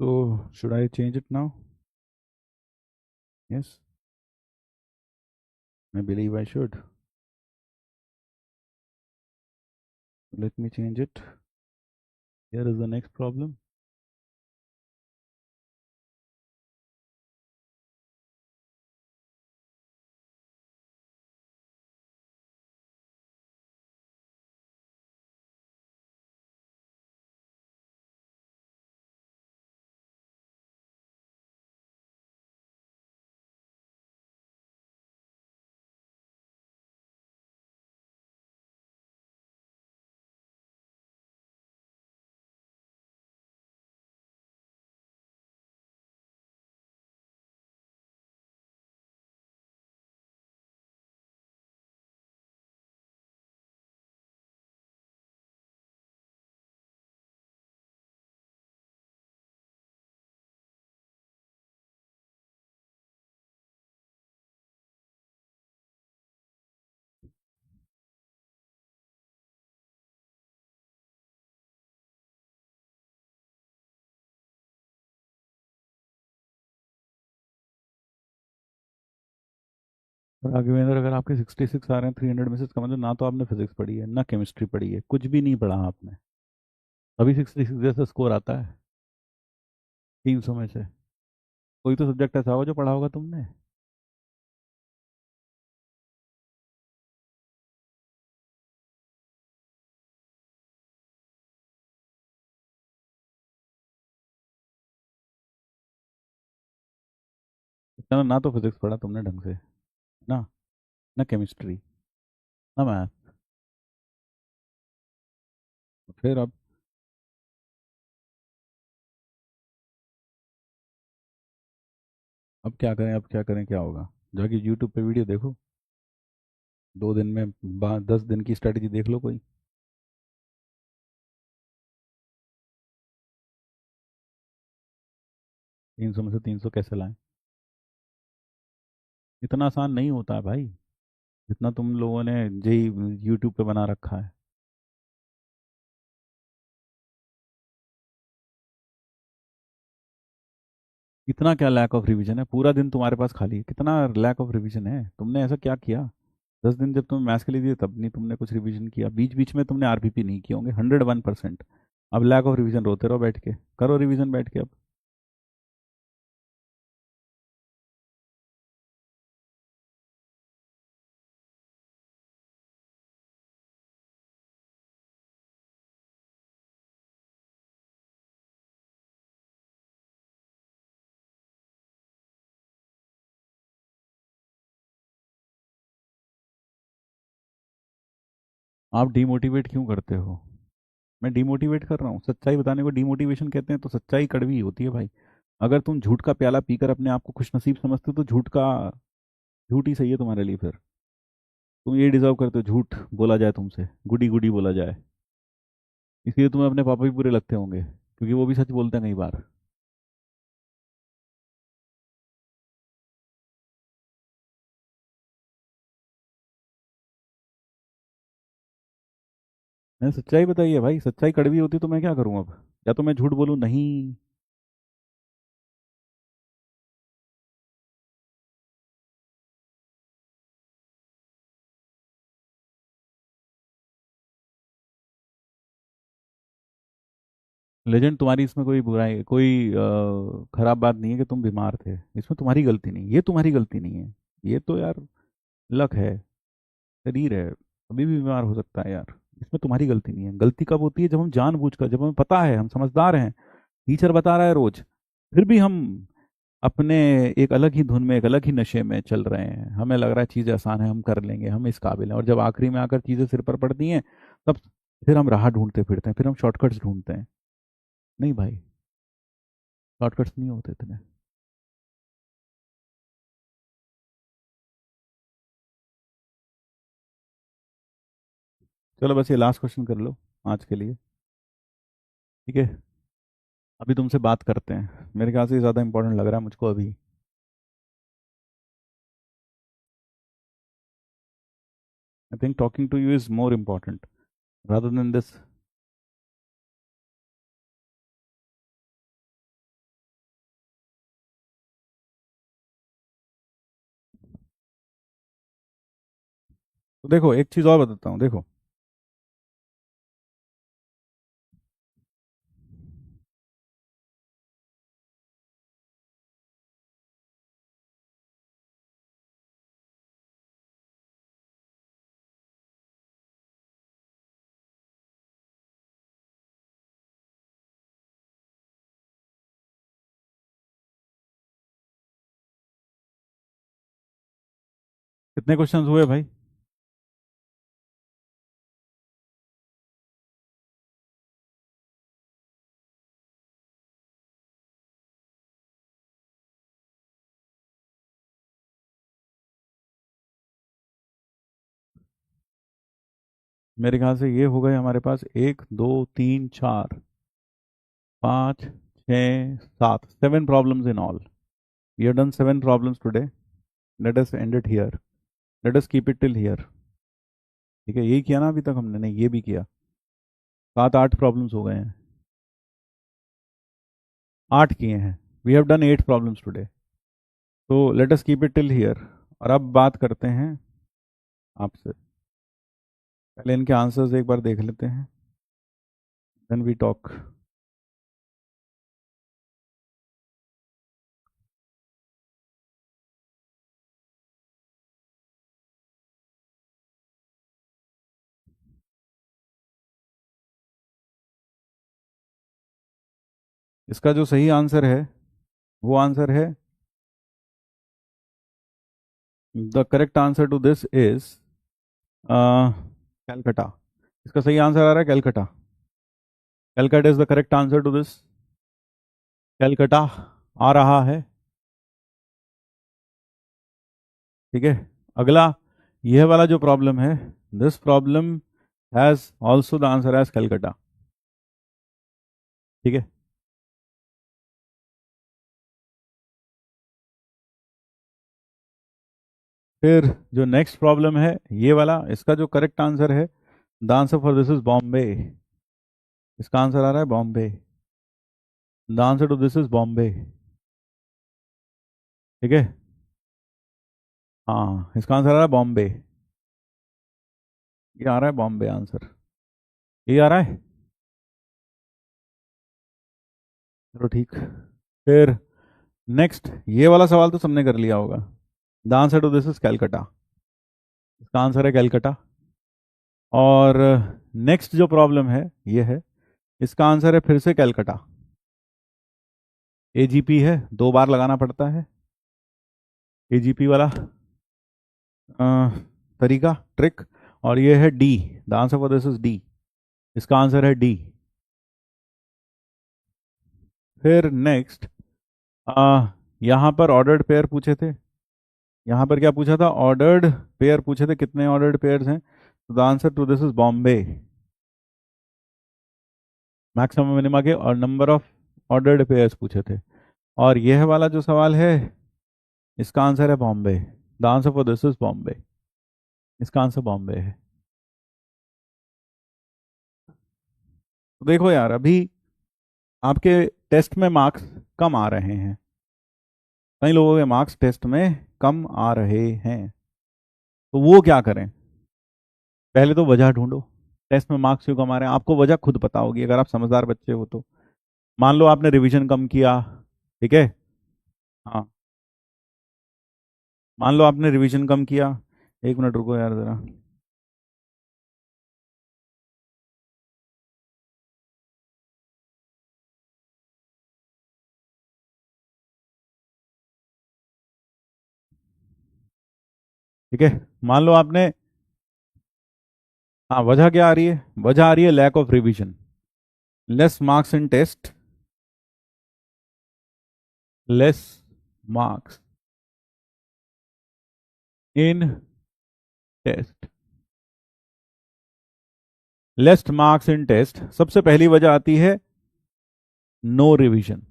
तो should I change it now? Yes, I believe I should. Let me change it. Here is the next problem. Raghavendra, अगर आपके 66 आ रहे हैं 300 में से, इसका मतलब ना तो आपने फिजिक्स पढ़ी है ना केमिस्ट्री पढ़ी है, कुछ भी नहीं पढ़ा आपने, अभी 66 जैसा स्कोर आता है 300 में से। कोई तो सब्जेक्ट ऐसा होगा जो पढ़ा होगा तुमने। ना ना तो फिजिक्स पढ़ा तुमने ढंग से, ना ना केमिस्ट्री, ना मैथ। फिर अब क्या करें, अब क्या करें, क्या होगा? जाके यूट्यूब पे वीडियो देखो, 2 दिन में 10 दिन की स्ट्रेटजी देख लो कोई। 300 में से 300 कैसे लाएं? इतना आसान नहीं होता है भाई, जितना तुम लोगों ने जेई यूट्यूब पे बना रखा है। इतना क्या लैक ऑफ रिवीजन है? पूरा दिन तुम्हारे पास खाली है, कितना लैक ऑफ रिवीजन है? तुमने ऐसा क्या किया? 10 दिन जब तुम मैथ्स के लिए दिए तब नहीं तुमने कुछ रिवीजन किया, बीच बीच में तुमने आरपीपी नहीं किए होंगे, 101%। अब लैक ऑफ रिवीजन रोते रहो बैठ के, करो रिवीजन बैठ के अब। आप डिमोटिवेट क्यों करते हो? मैं डिमोटिवेट कर रहा हूँ? सच्चाई बताने को डिमोटिवेशन कहते हैं? तो सच्चाई कड़वी होती है भाई। अगर तुम झूठ का प्याला पीकर अपने आप को खुश नसीब समझते हो तो झूठ ही सही है तुम्हारे लिए फिर। तुम ये डिजर्व करते हो झूठ बोला जाए तुमसे, गुडी गुडी बोला जाए। इसलिए तुम्हें अपने पापा भी बुरे लगते होंगे, क्योंकि वो भी सच बोलते हैं कई बार। मैंने सच्चाई बताई है भाई, सच्चाई कड़वी होती तो मैं क्या करूं अब? या तो मैं झूठ बोलूं? नहीं। लेजेंड, तुम्हारी इसमें कोई बुराई, कोई खराब बात नहीं है कि तुम बीमार थे, इसमें तुम्हारी गलती नहीं, ये तुम्हारी गलती नहीं है। ये तो यार लक है, शरीर है, कभी भी बीमार हो सकता है यार। इसमें तुम्हारी गलती नहीं है। गलती कब होती है? जब हम जानबूझकर, जब हमें पता है, हम समझदार हैं, टीचर बता रहा है रोज, फिर भी हम अपने एक अलग ही धुन में, एक अलग ही नशे में चल रहे हैं। हमें लग रहा है चीज़ें आसान है, हम कर लेंगे, हम इस काबिल हैं, और जब आखिरी में आकर चीज़ें सिर पर पड़ती हैं, तब फिर हम राह ढूंढते फिरते हैं, फिर हम शॉर्टकट्स ढूंढते हैं। नहीं भाई, शॉर्टकट्स नहीं होते इतने। चलो बस ये लास्ट क्वेश्चन कर लो आज के लिए, ठीक है? अभी तुमसे बात करते हैं, मेरे ख्याल से ज़्यादा इंपॉर्टेंट लग रहा है मुझको अभी। I think talking to you is more important rather than this. तो देखो एक चीज़ और बताता हूँ, देखो। कितने क्वेश्चंस हुए भाई? मेरे ख्याल से ये हो गए हमारे पास 1 2 3 4 5 6 7, 7 problems in all. We have done 7 problems today. Let us end it here, let us keep it till here. ठीक है, यही किया ना अभी तक हमने? नहीं, ये भी किया। 7 8 प्रॉब्लम्स हो गए हैं, 8 किए हैं। We have done 8 problems today. तो let us keep it till here. और अब बात करते हैं आपसे, पहले इनके आंसर्स एक बार देख लेते हैं, देन वी टॉक। इसका जो सही आंसर है वो आंसर है, the correct answer to this is Calcutta. इसका सही आंसर आ रहा है Calcutta. Calcutta is the correct answer to this. Calcutta आ रहा है। ठीक है, अगला यह वाला जो प्रॉब्लम है, this problem has also the answer as Calcutta. ठीक है, फिर जो नेक्स्ट प्रॉब्लम है ये वाला, इसका जो करेक्ट आंसर है, the answer for this is Bombay. इसका आंसर आ रहा है Bombay. The answer to this is Bombay. ठीक है, हाँ इसका आंसर आ रहा है बॉम्बे। ये आ रहा है बॉम्बे आंसर, ये आ रहा है। चलो ठीक, फिर नेक्स्ट ये वाला सवाल तो सबने कर लिया होगा। The answer to this is Calcutta. इसका आंसर है कैलकटा। और नेक्स्ट जो प्रॉब्लम है ये है, इसका आंसर है फिर से कैलकटा। एजीपी है, 2 बार लगाना पड़ता है। एजीपी वाला तरीका, ट्रिक। और ये है D, the answer for this is D. इसका आंसर है डी। फिर नेक्स्ट यहाँ पर ऑर्डर्ड पेयर पूछे थे। यहाँ पर क्या पूछा था, ऑर्डर्ड पेयर पूछे थे, कितने ऑर्डर्ड पेयर्स हैं। तो the answer to this is Bombay. Maximum minima के और नंबर ऑफ ऑर्डर्ड पेयर्स पूछे थे। और यह वाला जो सवाल है, इसका आंसर है Bombay. The answer for this is Bombay. इसका आंसर बॉम्बे है। तो देखो यार, अभी आपके टेस्ट में मार्क्स कम आ रहे हैं, कई लोगों के मार्क्स टेस्ट में कम आ रहे हैं। तो वो क्या करें, पहले तो वजह ढूंढो, टेस्ट में मार्क्स क्यों कम आ रहे हैं। आपको वजह खुद पता होगी अगर आप समझदार बच्चे हो तो। मान लो आपने रिवीजन कम किया, ठीक है, हाँ, मान लो आपने रिवीजन कम किया। 1 मिनट रुको यार जरा। ठीक है, मान लो आपने, हाँ वजह क्या आ रही है, वजह आ रही है lack of revision, less marks in test, less marks in test, less marks in test. सबसे पहली वजह आती है नो रिवीजन,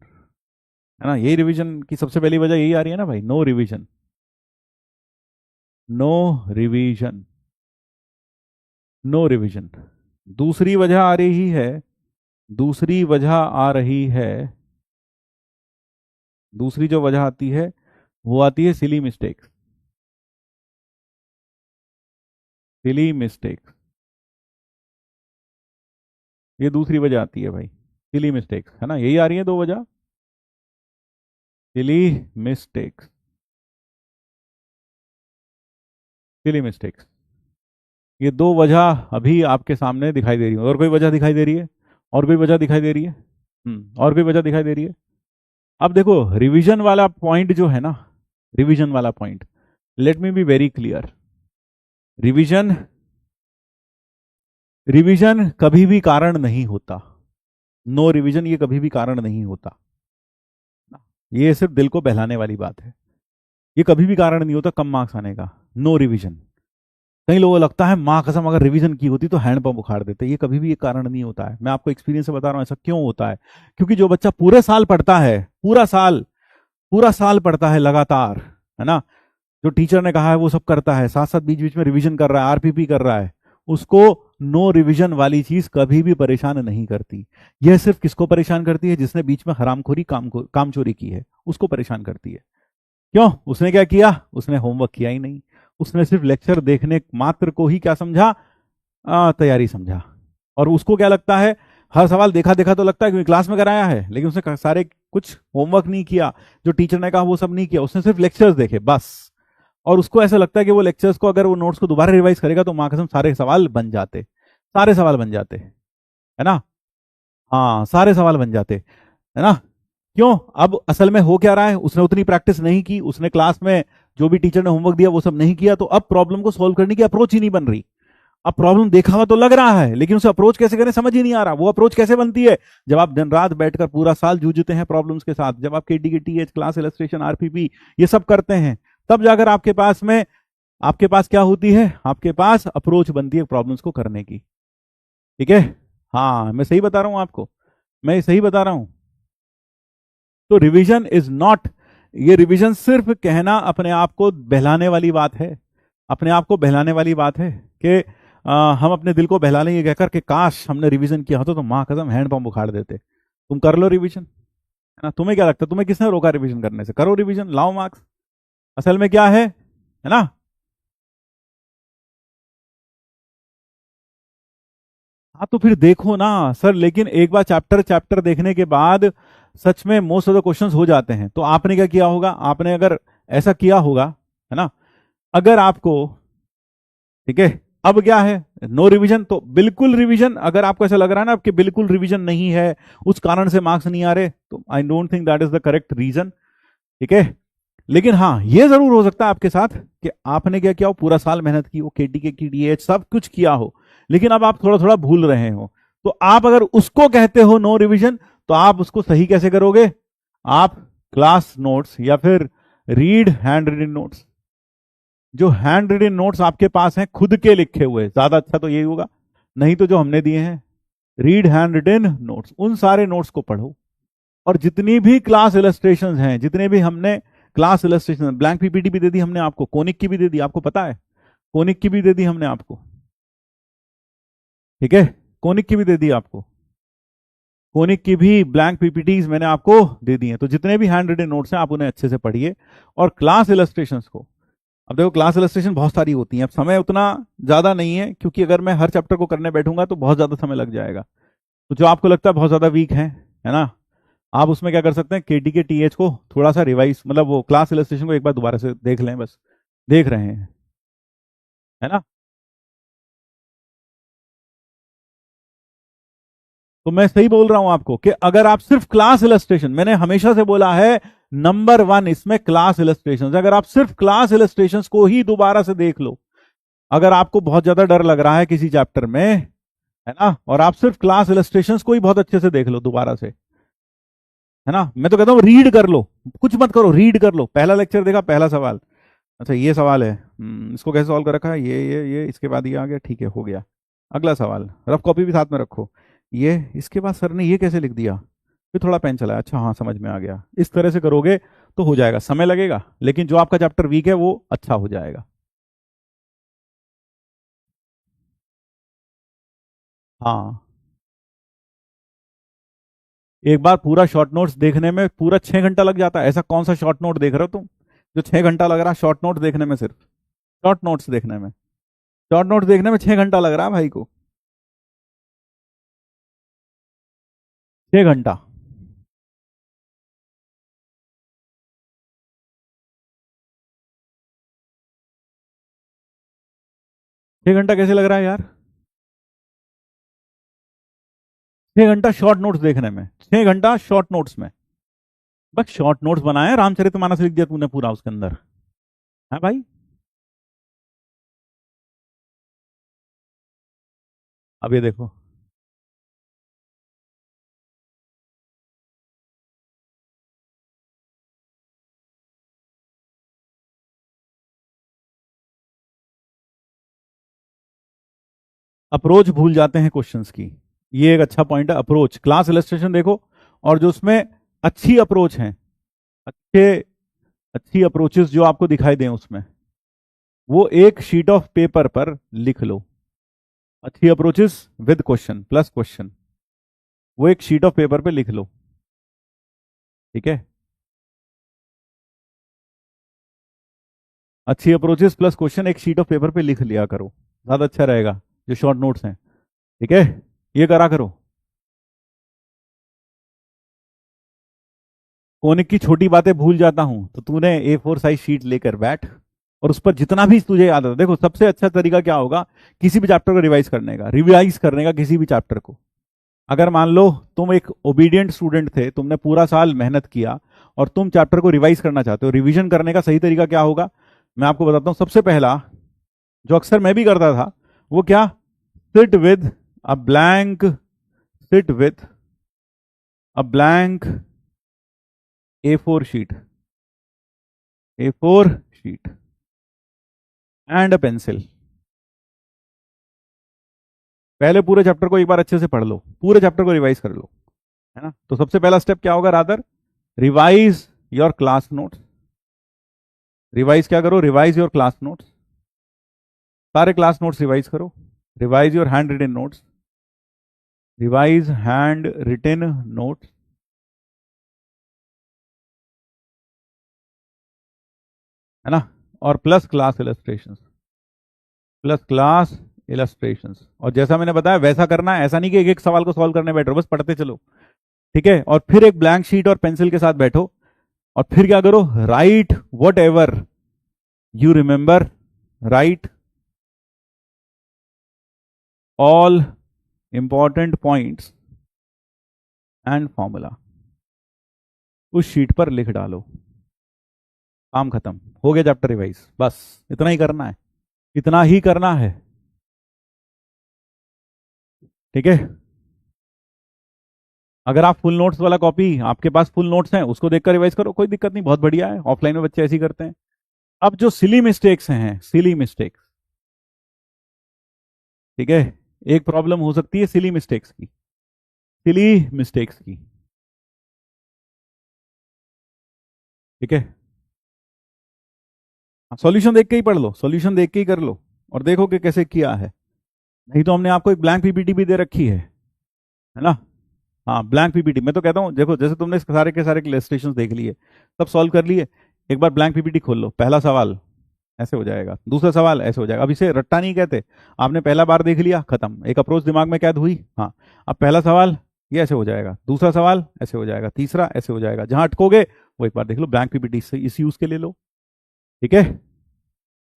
है ना। यही रिवीजन की सबसे पहली वजह यही आ रही है ना भाई, no revision, no revision, no revision. दूसरी वजह आ रही है, दूसरी वजह आ रही है, दूसरी जो वजह आती है वो आती है सिली मिस्टेक्स। सिली मिस्टेक्स, ये दूसरी वजह आती है भाई, सिली मिस्टेक्स, है ना। यही आ रही है 2 वजह, सिली मिस्टेक्स, सिली मिस्टेक्स। ये 2 वजह अभी आपके सामने दिखाई दे रही है। और कोई वजह दिखाई दे रही है, और कोई वजह दिखाई दे रही है, और कोई वजह दिखाई दे रही है। अब देखो रिवीजन वाला पॉइंट जो है ना, रिवीजन वाला point, let me be very clear. Revision, revision कभी भी कारण नहीं होता। नो रिवीजन ये कभी भी कारण नहीं होता। ये सिर्फ दिल को बहलाने वाली बात है। ये कभी भी कारण नहीं होता कम मार्क्स आने का, नो रिवीजन। कई लोगों को लगता है माँ कसम अगर रिवीजन की होती तो हैंडपंप उखाड़ देते। ये कभी भी एक कारण नहीं होता है। मैं आपको एक्सपीरियंस से बता रहा हूँ ऐसा क्यों होता है। क्योंकि जो बच्चा पूरे साल पढ़ता है, पूरा साल पढ़ता है लगातार, है ना, जो टीचर ने कहा है वो सब करता है, साथ साथ बीच बीच में रिवीजन कर रहा है, आरपीपी कर रहा है, उसको नो रिवीजन वाली चीज कभी भी परेशान नहीं करती। यह सिर्फ किसको परेशान करती है, जिसने बीच में हरामखोरी काम चोरी की है, उसको परेशान करती है। क्यों? उसने क्या किया? उसने होमवर्क किया ही नहीं। उसने सिर्फ लेक्चर देखने मात्र को ही क्या समझा? तैयारी समझा। और उसको क्या लगता है, हर सवाल देखा देखा तो लगता है क्योंकि क्लास में कराया है, लेकिन उसने सारे कुछ होमवर्क नहीं किया, जो टीचर ने कहा वो सब नहीं किया, उसने सिर्फ लेक्चर्स देखे बस। और उसको ऐसा लगता है कि वो लेक्चर्स को अगर वो नोट्स को दोबारा रिवाइज करेगा तो माँ कसम सारे सवाल बन जाते, सारे सवाल बन जाते, है ना? हाँ, सारे सवाल बन जाते, है ना? क्यों? अब असल में हो क्या रहा है, उसने उतनी प्रैक्टिस नहीं की, उसने क्लास में जो भी टीचर ने होमवर्क दिया वो सब नहीं किया, तो अब प्रॉब्लम को सॉल्व करने की अप्रोच ही नहीं बन रही। अब प्रॉब्लम देखा हुआ तो लग रहा है, लेकिन उसे अप्रोच कैसे करें समझ ही नहीं आ रहा। वो अप्रोच कैसे बनती है? जब आप दिन रात बैठकर पूरा साल जूझते हैं प्रॉब्लम्स के साथ, जब आप केडीकेटीएच, क्लास इलस्ट्रेशन, आरपीपी ये सब करते हैं, तब जाकर आपके पास क्या होती है? आपके पास अप्रोच बनती है प्रॉब्लम्स को करने की। ठीक है? हाँ, मैं सही बता रहा हूं आपको, मैं सही बता रहा हूं। तो रिवीजन इज नॉट, ये रिवीजन सिर्फ कहना अपने आप को बहलाने वाली बात है, अपने आप को बहलाने वाली बात है कि हम अपने दिल को बहला लें ये कहकर कि काश हमने रिवीजन किया होता तो माँ कसम हैंड पंप उखाड़ देते। तुम कर लो रिवीजन, है ना? तुम्हें क्या लगता है, तुम्हें किसने रोका रिवीजन करने से? करो रिवीजन, लाओ मार्क्स। असल में क्या है ना? हाँ तो फिर देखो ना सर, लेकिन एक बार चैप्टर चैप्टर देखने के बाद सच में मोस्ट ऑफ द क्वेश्चंस हो जाते हैं। तो आपने क्या किया होगा, आपने अगर ऐसा किया होगा, है ना, अगर आपको, ठीक है, अब क्या है, नो रिवीजन तो बिल्कुल रिवीजन। अगर आपको ऐसा लग रहा है ना कि बिल्कुल रिवीजन नहीं है, उस कारण से मार्क्स नहीं आ रहे, तो I don't think that is the correct reason. ठीक है? लेकिन हाँ, ये जरूर हो सकता है आपके साथ कि आपने क्या किया हो, पूरा साल मेहनत की हो, केटी के की डीएच सब कुछ किया हो, लेकिन अब आप थोड़ा थोड़ा भूल रहे हो। तो आप अगर उसको कहते हो नो रिवीजन, तो आप उसको सही कैसे करोगे? आप क्लास नोट्स या फिर रीड हैंड रिटन नोट्स, जो हैंड रिटन नोट्स आपके पास हैं खुद के लिखे हुए, ज्यादा अच्छा तो यही होगा, नहीं तो जो हमने दिए हैं रीड हैंड रिटन नोट्स, उन सारे नोट्स को पढ़ो। और जितनी भी क्लास इलस्ट्रेशंस हैं, जितने भी हमने क्लास इलस्ट्रेशन, ब्लैंक पीपीटी भी दे दी हमने आपको, कोनिक की भी दे दी, आपको पता है, कोनिक की भी दे दी हमने आपको। ठीक है? कोनिक की भी दे दी आपको, कोनिक की भी ब्लैंक पीपीटीज मैंने आपको दे दी हैं। तो जितने भी हैंड रिटन नोट्स हैं आप उन्हें अच्छे से पढ़िए। और क्लास इलस्ट्रेशंस को, अब देखो क्लास इलस्ट्रेशन बहुत सारी होती हैं, अब समय उतना ज्यादा नहीं है, क्योंकि अगर मैं हर चैप्टर को करने बैठूंगा तो बहुत ज्यादा समय लग जाएगा। तो जो आपको लगता है बहुत ज्यादा वीक है ना, आप उसमें क्या कर सकते हैं, केटी के टीएच को थोड़ा सा रिवाइज, मतलब वो क्लास इलस्ट्रेशन को एक बार दोबारा से देख लें, बस देख रहे हैं, है ना? तो मैं सही बोल रहा हूं आपको कि अगर आप सिर्फ क्लास इलस्ट्रेशन, मैंने हमेशा से बोला है नंबर वन इसमें क्लास इलस्ट्रेशन, अगर आप सिर्फ क्लास इलस्ट्रेशन को ही दोबारा से देख लो, अगर आपको बहुत ज्यादा डर लग रहा है किसी चैप्टर में, है ना, और आप सिर्फ क्लास इलस्ट्रेशंस को ही बहुत अच्छे से देख लो दोबारा से, है ना, मैं तो कहता हूं रीड कर लो, कुछ मत करो, रीड कर लो। पहला लेक्चर देखा, पहला सवाल, अच्छा ये सवाल है, इसको कैसे सॉल्व कर रखा है, ये इसके बाद ये आ गया, ठीक है हो गया। अगला सवाल, रफ कॉपी भी साथ में रखो, ये इसके बाद सर ने ये कैसे लिख दिया, फिर थोड़ा पेन चलाया, अच्छा हाँ समझ में आ गया। इस तरह से करोगे तो हो जाएगा, समय लगेगा लेकिन जो आपका चैप्टर वीक है वो अच्छा हो जाएगा। हाँ, एक बार पूरा शॉर्ट नोट्स देखने में पूरा 6 घंटा लग जाता है, ऐसा कौन सा शॉर्ट नोट देख रहे हो तुम जो 6 घंटा लग रहा है शॉर्ट नोट देखने में, सिर्फ शॉर्ट नोट्स देखने में, शॉर्ट नोट्स देखने में 6 घंटा लग रहा है भाई को, 6 घंटा। 6 घंटा कैसे लग रहा है यार? 6 घंटा शॉर्ट नोट्स देखने में, 6 घंटा शॉर्ट नोट्स में, बस शॉर्ट नोट्स बनाए, रामचरितमानस लिख दिया तूने पूरा उसके अंदर, है भाई? अब ये देखो, अप्रोच भूल जाते हैं क्वेश्चंस की, ये एक अच्छा पॉइंट है। अप्रोच, क्लास इलस्ट्रेशन देखो, और जो उसमें अच्छी अप्रोच है, अच्छे अच्छी अप्रोचेस जो आपको दिखाई दें उसमें, वो एक शीट ऑफ पेपर पर लिख लो। अच्छी approaches with question plus question, वो एक शीट ऑफ पेपर पे लिख लो। ठीक है? अच्छी अप्रोचेस प्लस क्वेश्चन एक शीट ऑफ पेपर पे लिख लिया करो, ज्यादा अच्छा रहेगा, जो शॉर्ट नोट्स हैं। ठीक है, ये करा करो। कोनिक की छोटी बातें भूल जाता हूं तो तूने A4 साइज शीट लेकर बैठ, और उस पर जितना भी तुझे याद आता, देखो सबसे अच्छा तरीका क्या होगा किसी भी चैप्टर को रिवाइज करने का किसी भी चैप्टर को। अगर मान लो तुम एक ओबीडियंट स्टूडेंट थे, तुमने पूरा साल मेहनत किया और तुम चैप्टर को रिवाइज करना चाहते हो, रिवीजन करने का सही तरीका क्या होगा मैं आपको बताता हूं। सबसे पहला, जो अक्सर मैं भी करता था, वो क्या, sit with a blank sit with a blank A4 sheet, A4 sheet and a pencil. पहले पूरे चैप्टर को एक बार अच्छे से पढ़ लो, पूरे चैप्टर को रिवाइज कर लो, है ना। तो सबसे पहला स्टेप क्या होगा, rather revise your class notes. Revise क्या करो, रिवाइज योर क्लास नोट्स, सारे क्लास नोट्स रिवाइज करो। Revise your handwritten notes, revise handwritten notes, है ना। और plus class illustrations, plus class illustrations. और जैसा मैंने बताया वैसा करना है, ऐसा नहीं कि एक एक सवाल को सॉल्व करने बैठो, बस पढ़ते चलो। ठीक है, और फिर एक ब्लैंक शीट और पेंसिल के साथ बैठो, और फिर क्या करो, right what ever you remember, right all important points and formula, उस शीट पर लिख डालो। काम खत्म, हो गया चैप्टर रिवाइज। बस इतना ही करना है, इतना ही करना है। ठीक है, अगर आप फुल नोट्स वाला कॉपी, आपके पास फुल नोट्स हैं, उसको देखकर रिवाइज करो, कोई दिक्कत नहीं, बहुत बढ़िया है, ऑफलाइन में बच्चे ऐसे ही करते हैं। अब जो सिली मिस्टेक्स हैं, सिली मिस्टेक्स, ठीक है, एक प्रॉब्लम हो सकती है सिली मिस्टेक्स की, सिली मिस्टेक्स की। ठीक है, सॉल्यूशन देख के ही पढ़ लो, सॉल्यूशन देख के ही कर लो, और देखो कि कैसे किया है। नहीं तो हमने आपको एक ब्लैंक पीपीटी भी दे रखी है ना। हाँ, ब्लैंक पीपीटी, मैं तो कहता हूँ देखो, जैसे तुमने सारे के सारे इलस्ट्रेशंस देख लिए, सब सॉल्व कर लिए, एक बार ब्लैंक पीपीटी खोल लो, पहला सवाल ऐसे हो जाएगा, दूसरा सवाल ऐसे हो जाएगा। अब इसे रट्टा नहीं कहते, आपने पहला बार देख लिया, खत्म, एक अप्रोच दिमाग में कैद हुई। हाँ, अब पहला सवाल ये ऐसे हो जाएगा, दूसरा सवाल ऐसे हो जाएगा, तीसरा ऐसे हो जाएगा, जहां अटकोगे वो एक बार देख लो, ब्लैंक पीपीटी से इस यूज के ले लो। ठीक है,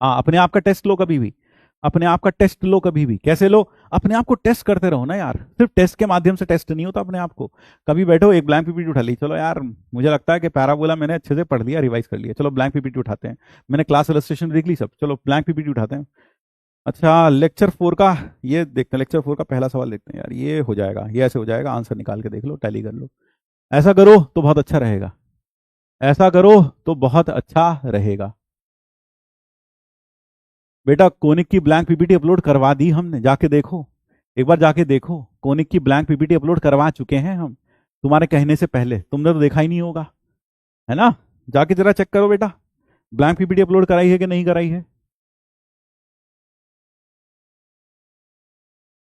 हाँ, अपने आप का टेस्ट लो कभी भी, अपने आप का टेस्ट लो कभी भी। कैसे लो, अपने आप को टेस्ट करते रहो ना यार, सिर्फ टेस्ट के माध्यम से टेस्ट नहीं होता अपने आप को। कभी बैठो, एक ब्लैंक पीपीटी उठा ली, चलो यार मुझे लगता है कि पैराबोला मैंने अच्छे से पढ़ लिया, रिवाइज कर लिया, चलो ब्लैंक पीपीटी उठाते हैं। मैंने क्लास इलस्ट्रेशन देख ली सब, चलो ब्लैंक पीपीटी उठाते हैं। अच्छा, लेक्चर 4 का ये देखते हैं, लेक्चर 4 का पहला सवाल देखते हैं यार, ये हो जाएगा, ये ऐसे हो जाएगा, आंसर निकाल के देख लो, टैली कर लो। ऐसा करो तो बहुत अच्छा रहेगा, ऐसा करो तो बहुत अच्छा रहेगा। बेटा कोनिक की ब्लैंक पीपीटी अपलोड करवा दी हमने, जाके देखो, एक बार जाके देखो, कोनिक की ब्लैंक पीपीटी अपलोड करवा चुके हैं हम, तुम्हारे कहने से पहले, तुमने तो देखा ही नहीं होगा, है ना। जाके जरा चेक करो बेटा, ब्लैंक पीपीटी अपलोड कराई है कि नहीं कराई है।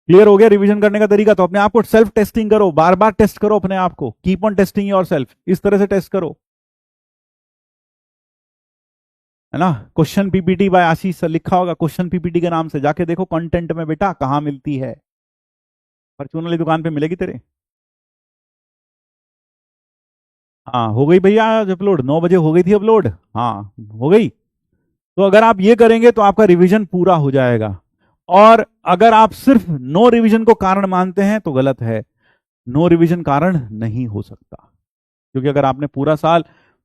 क्लियर हो गया रिवीजन करने का तरीका। तो अपने आप को सेल्फ टेस्टिंग करो, बार बार टेस्ट करो अपने आप को, keep on testing your self, इस तरह से टेस्ट करो, है ना। क्वेश्चन पीपीटी बाय आशीष सर लिखा होगा, क्वेश्चन पीपीटी के नाम से, जाके देखो कंटेंट में बेटा कहां मिलती है, परचून वाली दुकान पे मिलेगी तेरे। हाँ, हो गई भैया आज अपलोड, 9 बजे हो गई थी अपलोड, हाँ हो गई। तो अगर आप ये करेंगे तो आपका रिवीजन पूरा हो जाएगा। और अगर आप सिर्फ नो रिवीजन को कारण मानते हैं तो गलत है, नो रिवीजन कारण नहीं हो सकता, क्योंकि अगर आपने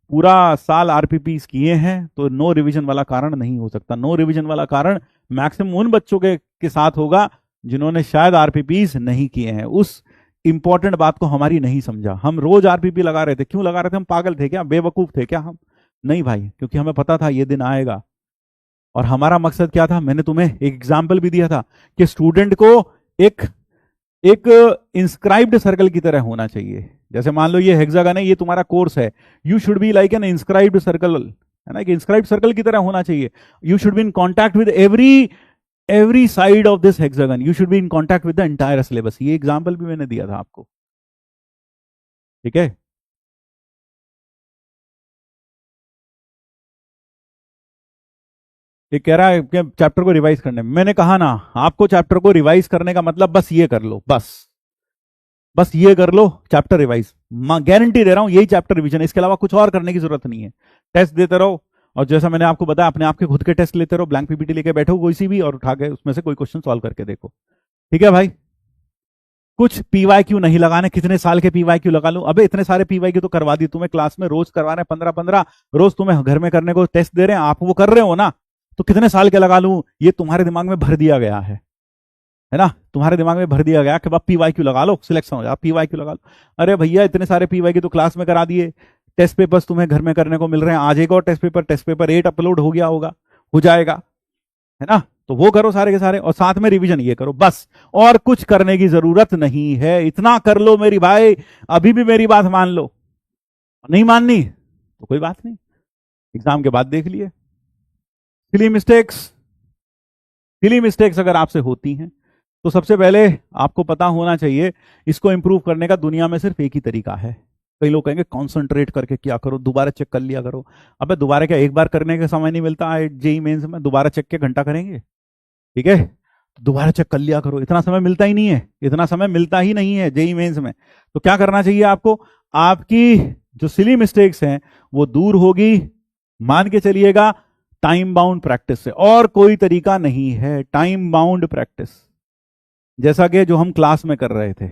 पूरा साल आरपीपीस किए हैं तो नो रिवीजन वाला कारण नहीं हो सकता। नो रिवीजन वाला कारण मैक्सिमम उन बच्चों के साथ होगा जिन्होंने शायद आरपीपीस नहीं किए हैं, उस इंपॉर्टेंट बात को हमारी नहीं समझा। हम रोज आरपीपी लगा रहे थे, क्यों लगा रहे थे, हम पागल थे क्या, बेवकूफ थे क्या हम, नहीं भाई, क्योंकि हमें पता था ये दिन आएगा। और हमारा मकसद क्या था, मैंने तुम्हें एक एग्जाम्पल भी दिया था कि स्टूडेंट को एक एक इंस्क्राइब्ड सर्कल की तरह होना चाहिए। जैसे मान लो ये हेक्सागन है, ये तुम्हारा कोर्स है, you should be like an inscribed circle, है ना, कि इंस्क्राइब्ड सर्कल की तरह होना चाहिए। You should be in contact with every side of this hexagon, you should be in contact with the entire syllabus. ये एग्जाम्पल भी मैंने दिया था आपको। ठीक है, ये कह रहा है कि चैप्टर को रिवाइज करने में, मैंने कहा ना आपको चैप्टर को रिवाइज करने का मतलब बस ये कर लो, बस ये कर लो, चैप्टर रिवाइज। गारंटी दे रहा हूं यही चैप्टर रिवीजन है, इसके अलावा कुछ और करने की जरूरत नहीं है। टेस्ट देते रहो, और जैसा मैंने आपको बताया अपने आप के खुद के टेस्ट लेते रहो, ब्लैंक पीपीटी लेके बैठो कोई सी भी और उठा के उसमें से कोई क्वेश्चन सॉल्व करके देखो। ठीक है भाई, कुछ पीवाईक्यू नहीं लगाने, कितने साल के पीवाईक्यू लगा लूं? अबे इतने सारे पीवाईक्यू तो करवा दी तुम्हें क्लास में, रोज करवा रहे हैं 15-15, रोज तुम्हें घर में करने को टेस्ट दे रहे हैं, आप वो कर रहे हो ना, तो कितने साल के लगा लूं? ये तुम्हारे दिमाग में भर दिया गया है ना, तुम्हारे दिमाग में भर दिया गया कि पीवाईक्यू लगा लो, सिलेक्शन हो जाए, पीवाईक्यू लगा लो। अरे भैया इतने सारे पीवाईक्यू तो क्लास में करा दिए, टेस्ट पेपर्स तुम्हें घर में करने को मिल रहे हैं, आज एक और टेस्ट पेपर 8 अपलोड हो गया होगा, हो जाएगा, है ना, तो वो करो सारे के सारे, और साथ में रिवीजन ये करो बस, और कुछ करने की जरूरत नहीं है। इतना कर लो मेरी भाई, अभी भी मेरी बात मान लो, नहीं माननी तो कोई बात नहीं, एग्जाम के बाद देख लिए। सिली मिस्टेक्स अगर आपसे होती हैं तो सबसे पहले आपको पता होना चाहिए इसको इंप्रूव करने का दुनिया में सिर्फ एक ही तरीका है। कई लोग कहेंगे कॉन्सेंट्रेट करके क्या करो, दोबारा चेक कर लिया करो। अबे दोबारा क्या, एक बार करने का समय नहीं मिलता है जेई मेंस में, दोबारा चेक के घंटा करेंगे? ठीक है, दोबारा चेक कर लिया करो, इतना समय मिलता ही नहीं है, इतना समय मिलता ही नहीं है जेई मेंस में। तो क्या करना चाहिए आपको, आपकी जो सिली मिस्टेक्स हैं वो दूर होगी, मान के चलिएगा, टाइम बाउंड प्रैक्टिस से, और कोई तरीका नहीं है, टाइम बाउंड प्रैक्टिस। जैसा कि जो हम क्लास में कर रहे थे,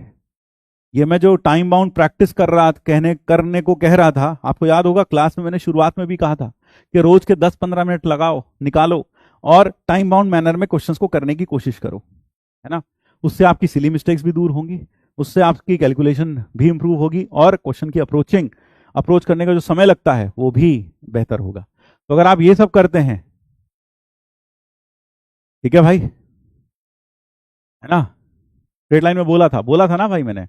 ये मैं जो टाइम बाउंड प्रैक्टिस कर रहा करने को कह रहा था, आपको याद होगा क्लास में मैंने शुरुआत में भी कहा था कि रोज के 10-15 मिनट लगाओ, निकालो और टाइम बाउंड मैनर में क्वेश्चंस को करने की कोशिश करो, है ना। उससे आपकी सिली मिस्टेक्स भी दूर होंगी, उससे आपकी कैलकुलेशन भी इंप्रूव होगी, और क्वेश्चन की अप्रोच करने का जो समय लगता है वो भी बेहतर होगा। तो अगर आप ये सब करते हैं, ठीक है भाई, है ना, स्ट्रेट लाइन में बोला था ना भाई मैंने,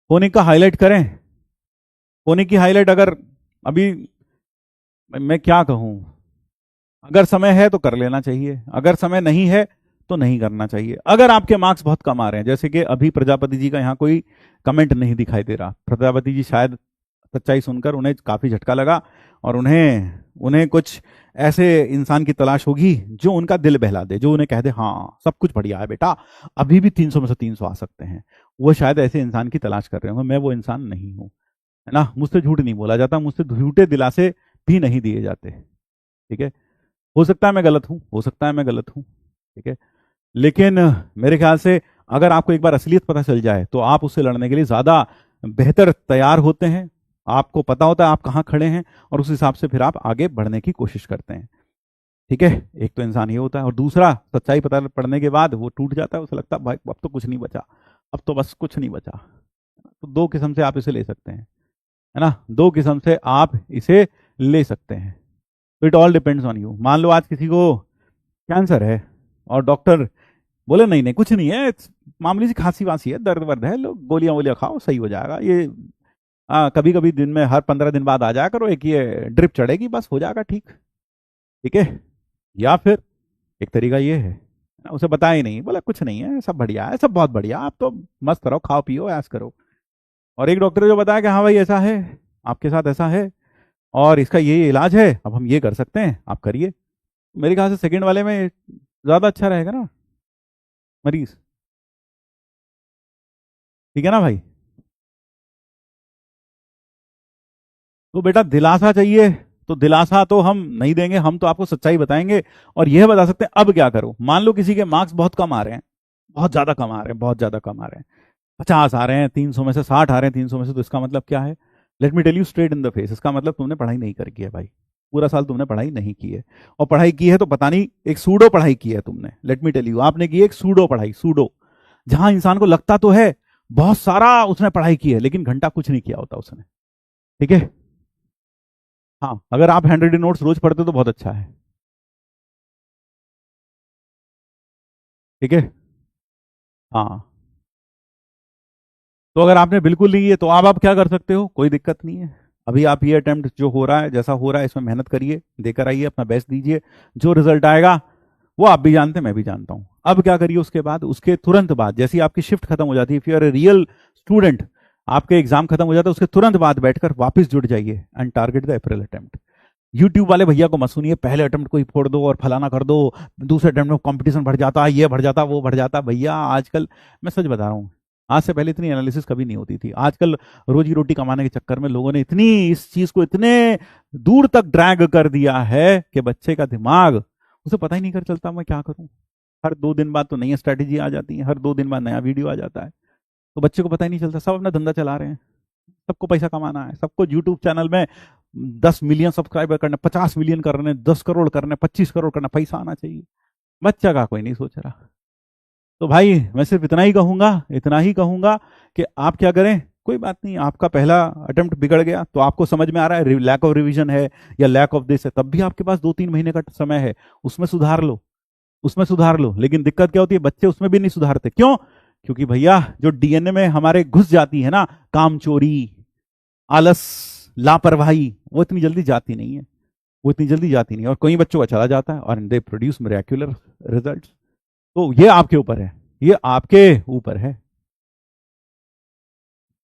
फोनिक का हाईलाइट करें, फोनिक की हाईलाइट अगर अभी मैं क्या कहूं, अगर समय है तो कर लेना चाहिए, अगर समय नहीं है तो नहीं करना चाहिए। अगर आपके मार्क्स बहुत कम आ रहे हैं, जैसे कि अभी प्रजापति जी का यहाँ कोई कमेंट नहीं दिखाई दे रहा, प्रजापति जी शायद सच्चाई सुनकर उन्हें काफी झटका लगा, और उन्हें कुछ ऐसे इंसान की तलाश होगी जो उनका दिल बहला दे, जो उन्हें कह दे हाँ सब कुछ बढ़िया है बेटा, अभी भी 300 में से 300 आ सकते हैं। वो शायद ऐसे इंसान की तलाश कर रहे होंगे, मैं वो इंसान नहीं हूं, है ना। मुझसे झूठ नहीं बोला जाता, मुझसे झूठे दिलासे भी नहीं दिए जाते, ठीक है। हो सकता है मैं गलत हूं, ठीक है, लेकिन मेरे ख्याल से अगर आपको एक बार असलियत पता चल जाए तो आप उससे लड़ने के लिए ज्यादा बेहतर तैयार होते हैं, आपको पता होता है आप कहाँ खड़े हैं, और उस हिसाब से फिर आप आगे बढ़ने की कोशिश करते हैं, ठीक है। एक तो इंसान ये होता है, और दूसरा सच्चाई पता पड़ने के बाद वो टूट जाता है, उसे लगता है भाई अब तो कुछ नहीं बचा, अब तो बस कुछ नहीं बचा। तो दो किस्म से आप इसे ले सकते हैं, है ना, दो किस्म से आप इसे ले सकते हैं। तो it all depends on you. मान लो आज किसी को कैंसर है और डॉक्टर बोले नहीं नहीं कुछ नहीं है, मामूली सी खांसी वांसी है, दर्द वर्द है, लोग गोलियां वोलियां खाओ सही हो जाएगा, ये कभी कभी दिन में हर 15 दिन बाद आ जाया करो, एक ये ड्रिप चढ़ेगी बस हो जाएगा ठीक, ठीक है। या फिर एक तरीका ये है, उसे बताया ही नहीं, बोला कुछ नहीं है, सब बढ़िया है, सब बहुत बढ़िया, आप तो मस्त रहो, खाओ पियो ऐश करो। और एक डॉक्टर जो बताया कि हाँ भाई ऐसा है, आपके साथ ऐसा है और इसका ये इलाज है, अब हम ये कर सकते हैं, आप करिए। मेरे ख्याल से सेकंड वाले में ज्यादा अच्छा रहेगा ना मरीज, ठीक है ना भाई। तो बेटा दिलासा चाहिए तो दिलासा तो हम नहीं देंगे, हम तो आपको सच्चाई बताएंगे और यह बता सकते हैं अब क्या करो। मान लो किसी के मार्क्स बहुत कम आ रहे हैं, बहुत ज्यादा कम आ रहे हैं, बहुत ज्यादा कम आ रहे हैं, 50 आ रहे हैं, 300 में से 60 आ रहे हैं, 300 में से, तो इसका मतलब क्या है, let me tell you straight in the face, इसका मतलब तुमने पढ़ाई नहीं करी है भाई, पूरा साल तुमने पढ़ाई नहीं की है, और पढ़ाई की है तो पता नहीं एक सूडो पढ़ाई की है तुमने, लेट मी टेल यू, आपने की एक सूडो पढ़ाई, सूडो, जहां इंसान को लगता तो है बहुत सारा उसने पढ़ाई की है लेकिन घंटा कुछ नहीं किया होता उसने, ठीक है। हाँ अगर आप हैंड रिटन नोट्स रोज पढ़ते हो तो बहुत अच्छा है, ठीक है। हाँ तो अगर आपने बिल्कुल नहीं है तो आप क्या कर सकते हो, कोई दिक्कत नहीं है, अभी आप ये अटेम्प्ट जो हो रहा है जैसा हो रहा है इसमें मेहनत करिए, देकर आइए, अपना बेस्ट दीजिए, जो रिजल्ट आएगा वो आप भी जानते हैं मैं भी जानता हूं। अब क्या करिए उसके बाद, उसके तुरंत बाद जैसे आपकी शिफ्ट खत्म हो जाती है, if you are a real student, आपके एग्जाम खत्म हो जाता है उसके तुरंत बाद बैठकर वापस जुड़ जाइए and target the April attempt. YouTube वाले भैया को मत सुनिए, पहले अटेम्प्ट को ही फोड़ दो और फलाना कर दो, दूसरे अटेम्प्ट में कंपटीशन बढ़ जाता, ये बढ़ जाता, वो बढ़ जाता। भैया आजकल मैं सच बता रहा हूँ, आज से पहले इतनी एनालिसिस कभी नहीं होती थी। आजकल रोजी रोटी कमाने के चक्कर में लोगों ने इतनी इस चीज को इतने दूर तक ड्रैग कर दिया है कि बच्चे का दिमाग, उसे पता ही नहीं कर चलता मैं क्या करूं। हर 2 दिन बाद तो नई स्ट्रैटेजी आ जाती है, हर 2 दिन बाद नया वीडियो आ जाता है, तो बच्चे को पता ही नहीं चलता। सब अपना धंधा चला रहे हैं, सबको पैसा कमाना है, सबको यूट्यूब चैनल में 10 मिलियन सब्सक्राइबर करने, 50 मिलियन करने, 10 करोड़ करने, 25 करोड़ करना, पैसा आना चाहिए। बच्चा का कोई नहीं सोच रहा। तो भाई मैं सिर्फ इतना ही कहूंगा, इतना ही कहूंगा कि आप क्या करें, कोई बात नहीं, आपका पहला अटेम्प्ट बिगड़ गया तो आपको समझ में आ रहा है लैक ऑफ रिवीजन है या लैक ऑफ दिस है, तब भी आपके पास 2-3 महीने का समय है, उसमें सुधार लो, उसमें सुधार लो। लेकिन दिक्कत क्या होती है, बच्चे उसमें भी नहीं सुधारते। क्यों? क्योंकि भैया जो डीएनए में हमारे घुस जाती है ना, काम चोरी, आलस, लापरवाही, वो इतनी जल्दी जाती नहीं है, वो इतनी जल्दी जाती नहीं है। और कई बच्चों का चला जाता है और दे प्रोड्यूस मिरेक्युलर रिजल्ट्स। तो ये आपके ऊपर है, ये आपके ऊपर है।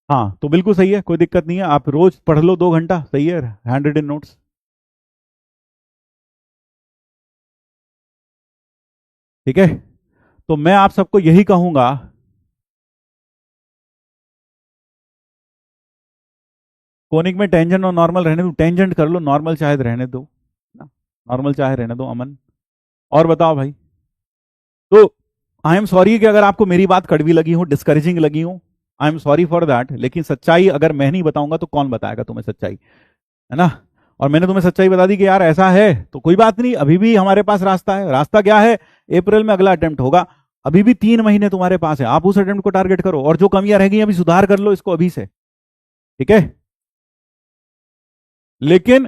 हाँ तो बिल्कुल सही है, कोई दिक्कत नहीं है, आप रोज पढ़ लो 2 घंटा, सही है, हैंड रिटन नोट्स। ठीक है, तो मैं आप सबको यही कहूंगा, कोनिक में टेंजेंट और नॉर्मल रहने दो, टेंजेंट कर लो, नॉर्मल चाहे रहने दो ना, नॉर्मल चाहे रहने दो। अमन और बताओ भाई। तो आई एम सॉरी कि अगर आपको मेरी बात कड़वी लगी हो, डिस्करेजिंग लगी हो, I am sorry for that. लेकिन सच्चाई अगर मैं नहीं बताऊंगा तो कौन बताएगा तुम्हें सच्चाई, है ना? और मैंने तुम्हें सच्चाई बता दी कि यार ऐसा है, तो कोई बात नहीं, अभी भी हमारे पास रास्ता है। रास्ता क्या है? अप्रैल में अगला अटेम्प्ट होगा, अभी भी 3 महीने तुम्हारे पास है, आप उस अटेम्प्ट को टारगेट करो और जो कमियां रह गई अभी सुधार कर लो इसको अभी से। ठीक है, लेकिन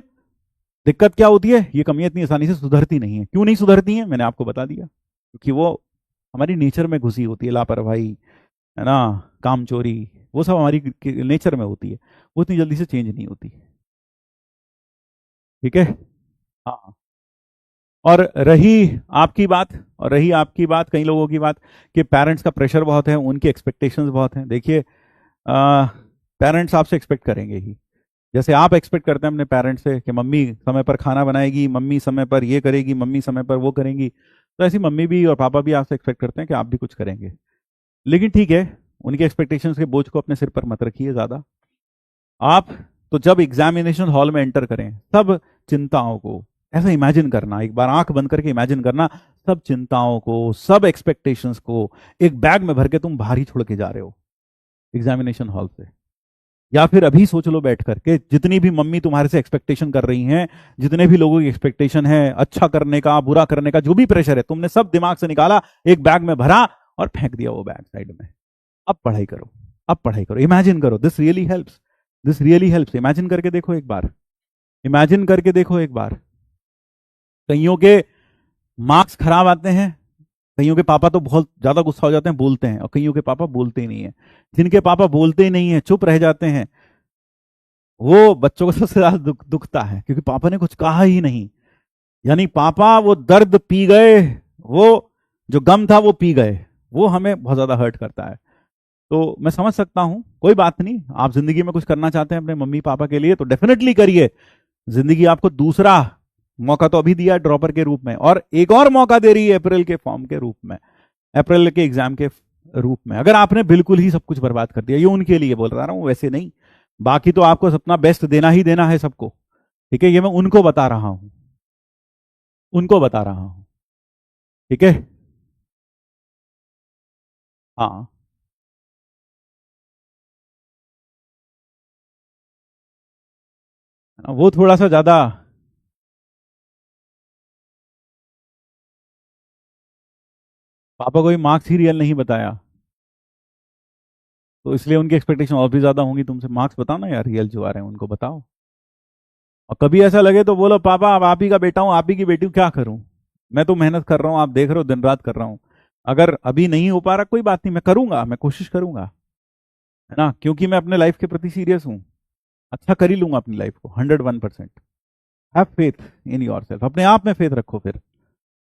दिक्कत क्या होती है, ये कमियां इतनी आसानी से सुधरती नहीं है। क्यों नहीं सुधरती हैं, मैंने आपको बता दिया, क्योंकि वो हमारी नेचर में घुसी होती है, लापरवाही, है ना, काम चोरी, वो सब हमारी नेचर में होती है, वो इतनी जल्दी से चेंज नहीं होती। ठीक है, हाँ। और रही आपकी बात, और रही आपकी बात, कई लोगों की बात कि पेरेंट्स का प्रेशर बहुत है, उनकी एक्सपेक्टेशंस बहुत हैं। देखिए, पेरेंट्स आपसे एक्सपेक्ट करेंगे ही, जैसे आप एक्सपेक्ट करते हैं अपने पेरेंट्स से कि मम्मी समय पर खाना बनाएगी, मम्मी समय पर ये करेगी, मम्मी समय पर वो करेंगी, तो ऐसी मम्मी भी और पापा भी आपसे एक्सपेक्ट करते हैं कि आप भी कुछ करेंगे। लेकिन ठीक है, उनके एक्सपेक्टेशंस के बोझ को अपने सिर पर मत रखिए ज़्यादा। आप तो जब एग्जामिनेशन हॉल में एंटर करें, सब चिंताओं को ऐसा इमेजिन करना, एक बार आंख बंद करके इमेजिन करना, सब चिंताओं को, सब एक्सपेक्टेशंस को एक बैग में भर के तुम बाहर ही छोड़ के जा रहे हो एग्जामिनेशन हॉल से। या फिर अभी सोच लो बैठ करके, जितनी भी मम्मी तुम्हारे से एक्सपेक्टेशन कर रही हैं, जितने भी लोगों की एक्सपेक्टेशन है, अच्छा करने का, बुरा करने का, जो भी प्रेशर है, तुमने सब दिमाग से निकाला, एक बैग में भरा और फेंक दिया वो बैग साइड में। अब पढ़ाई करो, अब पढ़ाई करो, इमेजिन करो, this really helps, this really helps. Imagine करके देखो एक बार, इमेजिन करके देखो एक बार। कईयों के मार्क्स खराब आते हैं, कईयों के पापा तो बहुत ज्यादा गुस्सा हो जाते हैं, बोलते हैं, और कईयों के पापा बोलते ही नहीं है। जिनके पापा बोलते ही नहीं है, चुप रह जाते हैं, वो बच्चों को सबसे ज्यादा दुखता है, क्योंकि पापा ने कुछ कहा ही नहीं। यानी पापा वो दर्द पी गए, वो जो गम था वो पी गए, वो हमें बहुत ज्यादा हर्ट करता है। तो मैं समझ सकता हूं, कोई बात नहीं, आप जिंदगी में कुछ करना चाहते हैं अपने मम्मी पापा के लिए तो डेफिनेटली करिए। जिंदगी आपको दूसरा मौका तो अभी दिया है ड्रॉपर के रूप में, और एक और मौका दे रही है अप्रैल के फॉर्म के रूप में, अप्रैल के एग्जाम के रूप में। अगर आपने बिल्कुल ही सब कुछ बर्बाद कर दिया, ये उनके लिए बोल रहा हूं, वैसे नहीं, बाकी तो आपको अपना बेस्ट देना ही देना है सबको। ठीक है, ये मैं उनको बता रहा हूं, उनको बता रहा हूं। ठीक है, हाँ, वो थोड़ा सा ज्यादा, पापा को भी मार्क्स ही रियल नहीं बताया, तो इसलिए उनकी एक्सपेक्टेशन और भी ज्यादा होंगी तुमसे। मार्क्स बताओ ना यार, रियल जो आ रहे हैं उनको बताओ। और कभी ऐसा लगे तो बोलो, पापा अब आप ही का बेटा हूं, आप ही की बेटी हूं, क्या करूं, मैं तो मेहनत कर रहा हूं, आप देख रहे हो दिन रात कर रहा हूं। अगर अभी नहीं हो पा रहा, कोई बात नहीं, मैं करूंगा, मैं कोशिश करूंगा, है ना, क्योंकि मैं अपने लाइफ के प्रति सीरियस हूं। अच्छा कर ही लूंगा अपनी लाइफ को 101%। Have faith in your self, अपने आप में फेथ रखो फिर,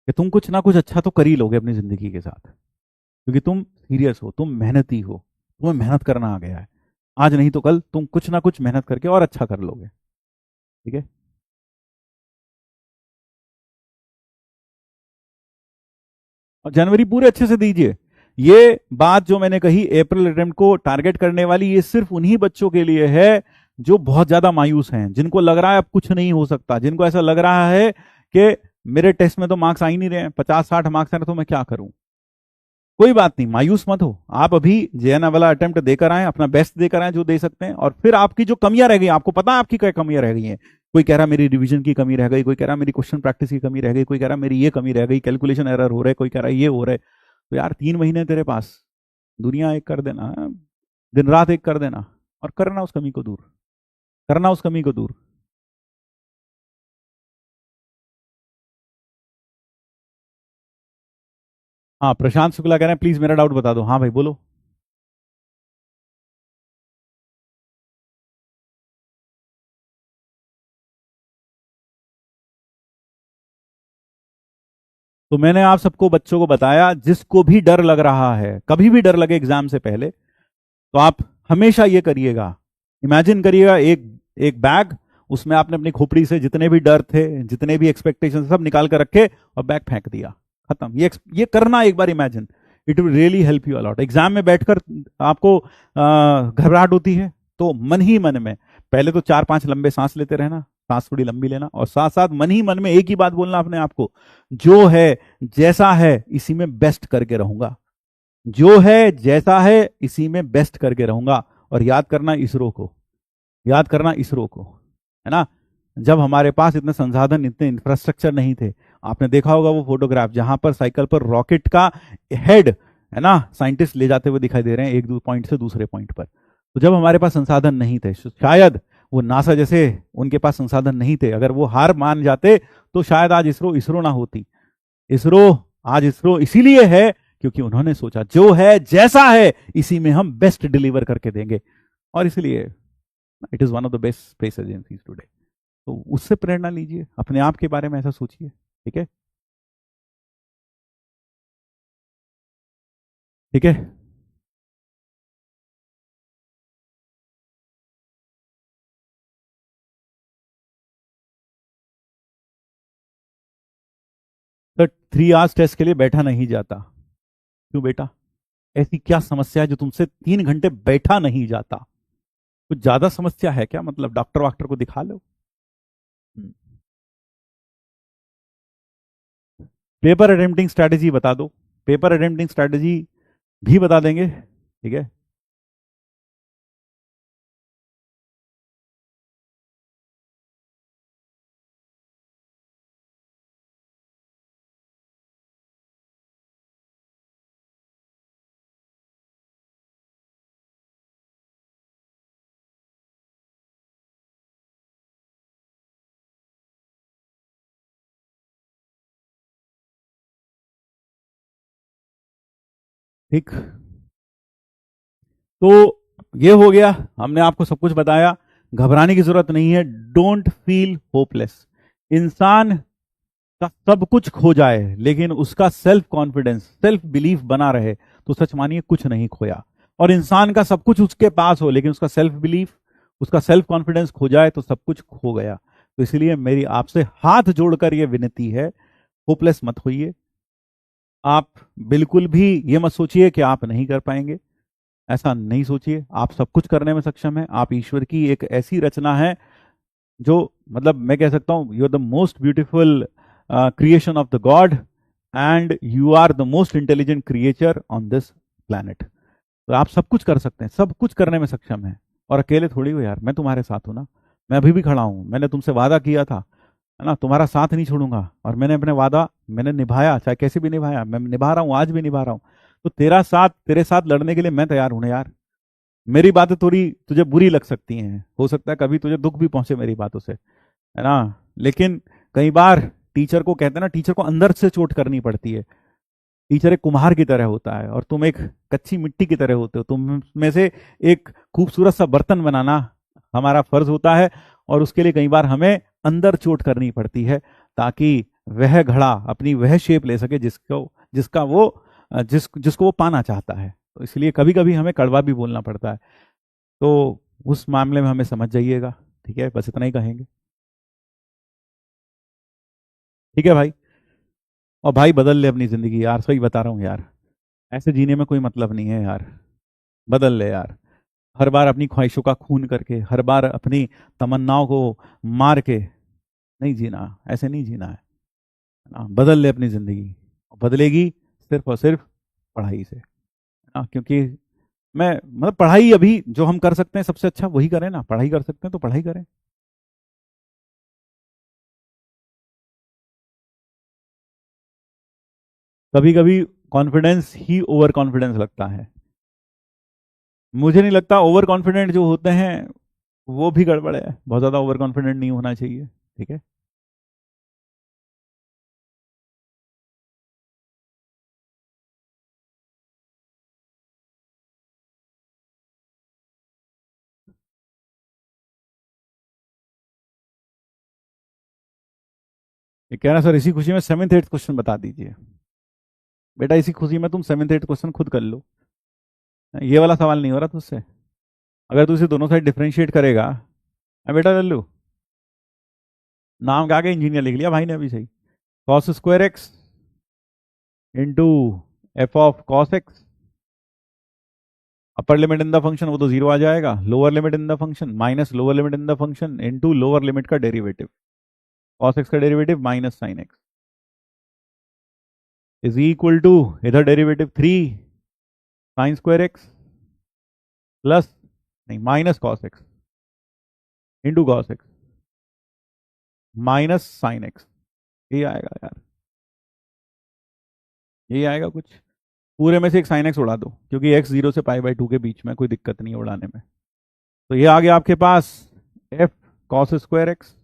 कि तुम कुछ ना कुछ अच्छा तो कर ही लोगे अपनी जिंदगी के साथ, क्योंकि तुम सीरियस हो, तुम मेहनती हो, तुम्हें मेहनत करना आ गया है। आज नहीं तो कल तुम कुछ ना कुछ मेहनत करके और अच्छा कर लोगे। ठीक है। और जनवरी पूरे अच्छे से दीजिए। ये बात जो मैंने कही अप्रैल अटेम्प्ट को टारगेट करने वाली, ये सिर्फ उन्हीं बच्चों के लिए है जो बहुत ज्यादा मायूस हैं, जिनको लग रहा है अब कुछ नहीं हो सकता, जिनको ऐसा लग रहा है कि मेरे टेस्ट में तो मार्क्स आ ही नहीं रहे हैं, 50-60 मार्क्स हैं तो मैं क्या करूं। कोई बात नहीं, मायूस मत हो। आप अभी जेएनए वाला अटेम्प्ट देकर आए, अपना बेस्ट देकर आए जो दे सकते हैं, और फिर आपकी जो कमियां रह गई, आपको पता है आपकी क्या कमियां रह गई हैं। कोई कह रहा मेरी रिवीजन की कमी रह गई, कोई कह रहा मेरी क्वेश्चन प्रैक्टिस की कमी रह गई, कोई कह रहा मेरी ये कमी रह गई, कैलकुलेशन एरर हो रहा है, कोई कह रहा ये हो रहा है। तो यार 3 महीने तेरे पास, दुनिया एक कर देना, दिन रात एक कर देना, और करना उस कमी को दूर, करना उस कमी को दूर। हाँ, प्रशांत शुक्ला कह रहे हैं प्लीज मेरा डाउट बता दो। हाँ भाई बोलो। तो मैंने आप सबको बच्चों को बताया, जिसको भी डर लग रहा है, कभी भी डर लगे एग्जाम से पहले, तो आप हमेशा ये करिएगा, इमेजिन करिएगा एक एक बैग, उसमें आपने अपनी खोपड़ी से जितने भी डर थे, जितने भी एक्सपेक्टेशन, सब निकाल कर रखे और बैग फेंक दिया, खत्म। ये करना एक बार imagine, it will really help you a lot. Exam में बैठकर आपको घबराहट होती है, तो मन ही मन में पहले तो 4-5 लंबे सांस लेते रहना, सांस थोड़ी लंबी लेना, और साथ साथ मन ही मन में एक ही बात बोलना अपने आप को, जो है जैसा है इसी में बेस्ट करके रहूंगा, जो है जैसा है इसी में बेस्ट करके रहूंगा। और याद करना इसरो को, याद करना इसरो को, है ना। जब हमारे पास इतने संसाधन, इतने इंफ्रास्ट्रक्चर नहीं थे, आपने देखा होगा वो फोटोग्राफ जहां पर साइकिल पर रॉकेट का हेड, है ना, साइंटिस्ट ले जाते हुए दिखाई दे रहे हैं एक दो पॉइंट से दूसरे पॉइंट पर। तो जब हमारे पास संसाधन नहीं थे, शायद वो नासा जैसे, उनके पास संसाधन नहीं थे, अगर वो हार मान जाते तो शायद आज इसरो इसरो ना होती। इसरो आज इसरो इसीलिए है क्योंकि उन्होंने सोचा जो है जैसा है इसी में हम बेस्ट डिलीवर करके देंगे, और इसलिए it is one of the best space agencies today. तो उससे प्रेरणा लीजिए, अपने आप के बारे में ऐसा सोचिए, ठीक है। ठीक है। तो 3 आवर्स टेस्ट के लिए बैठा नहीं जाता, क्यों बेटा? ऐसी क्या समस्या है जो तुमसे 3 घंटे बैठा नहीं जाता? कुछ ज्यादा समस्या है क्या? मतलब डॉक्टर वॉक्टर को दिखा लो। पेपर अटेम्प्टिंग स्ट्रैटेजी बता दो, पेपर अटेम्प्टिंग स्ट्रैटेजी भी बता देंगे, ठीक है। ठीक, तो ये हो गया, हमने आपको सब कुछ बताया, घबराने की जरूरत नहीं है, डोंट फील होपलेस। इंसान का सब कुछ खो जाए लेकिन उसका सेल्फ कॉन्फिडेंस, सेल्फ बिलीफ बना रहे, तो सच मानिए कुछ नहीं खोया। और इंसान का सब कुछ उसके पास हो लेकिन उसका सेल्फ बिलीफ, उसका सेल्फ कॉन्फिडेंस खो जाए तो सब कुछ खो गया। तो इसलिए मेरी आपसे हाथ जोड़कर यह विनती है, होपलेस मत होइए। आप बिल्कुल भी ये मत सोचिए कि आप नहीं कर पाएंगे, ऐसा नहीं सोचिए, आप सब कुछ करने में सक्षम है। आप ईश्वर की एक ऐसी रचना है जो, मतलब मैं कह सकता हूं, you are the most beautiful creation of the God, and you are the most intelligent creature on this planet. तो आप सब कुछ कर सकते हैं, सब कुछ करने में सक्षम है, और अकेले थोड़ी हो यार, मैं तुम्हारे साथ हूं ना। मैं अभी भी खड़ा हूं, मैंने तुमसे वादा किया था, है ना, तुम्हारा साथ नहीं छोड़ूंगा, और मैंने अपने वादा मैंने निभाया, चाहे कैसे भी निभाया, मैं निभा रहा हूं, आज भी निभा रहा हूं। तो तेरा साथ, तेरे साथ लड़ने के लिए मैं तैयार हूं ना यार। मेरी बातें थोड़ी तुझे बुरी लग सकती हैं, हो सकता है कभी तुझे दुख भी पहुंचे मेरी बातों से, है ना, लेकिन कई बार टीचर को, कहते हैं ना, टीचर को अंदर से चोट करनी पड़ती है। टीचर एक कुम्हार की तरह होता है और तुम एक कच्ची मिट्टी की तरह होते हो, तुम में से एक खूबसूरत सा बर्तन बनाना हमारा फर्ज होता है, और उसके लिए कई बार हमें अंदर चोट करनी पड़ती है, ताकि वह घड़ा अपनी वह शेप ले सके जिसको जिसका वो जिसको वो पाना चाहता है। तो इसलिए कभी कभी हमें कड़वा भी बोलना पड़ता है, तो उस मामले में हमें समझ जाइएगा, ठीक है, बस इतना ही कहेंगे। ठीक है भाई। और भाई बदल ले अपनी जिंदगी यार, सही बता रहा हूँ यार, ऐसे जीने में कोई मतलब नहीं है यार। बदल ले यार। हर बार अपनी ख्वाहिशों का खून करके, हर बार अपनी तमन्नाओं को मार के नहीं जीना, ऐसे नहीं जीना है ना। बदल ले अपनी जिंदगी, बदलेगी सिर्फ और सिर्फ पढ़ाई से, है ना। क्योंकि मैं मतलब पढ़ाई अभी जो हम कर सकते हैं सबसे अच्छा वही करें ना, पढ़ाई कर सकते हैं तो पढ़ाई करें। कभी कभी कॉन्फिडेंस ही ओवर कॉन्फिडेंस लगता है। मुझे नहीं लगता, ओवर कॉन्फिडेंट जो होते हैं वो भी गड़बड़ है, बहुत ज्यादा ओवर कॉन्फिडेंट नहीं होना चाहिए। ठीक है। ये कह रहा सर इसी खुशी में सेवेंथ एट्थ क्वेश्चन बता दीजिए। बेटा इसी खुशी में तुम सेवेंथ एट्थ क्वेश्चन खुद कर लो, ये वाला सवाल नहीं हो रहा तुझसे। अगर तू इसे दोनों साइड डिफरेंशिएट करेगा, बेटा लल्लू, नाम के आगे इंजीनियर लिख लिया भाई ने अभी सही। Cos square x into f of cos x, upper limit in the function वो तो जीरो आ जाएगा, lower limit in the function minus lower limit in the function into lower limit का डेरिवेटिव, कॉस एक्स का derivative minus sine x is equal to, इधर derivative three sine square x plus, नहीं minus cos x into cos x minus sine x. यही आएगा यार, यही आएगा कुछ। पूरे में से एक साइन एक्स उड़ा दो, क्योंकि एक्स जीरो से पाई बाई टू के बीच में, कोई दिक्कत नहीं है उड़ाने में। तो ये आ गया आपके पास f cos square x,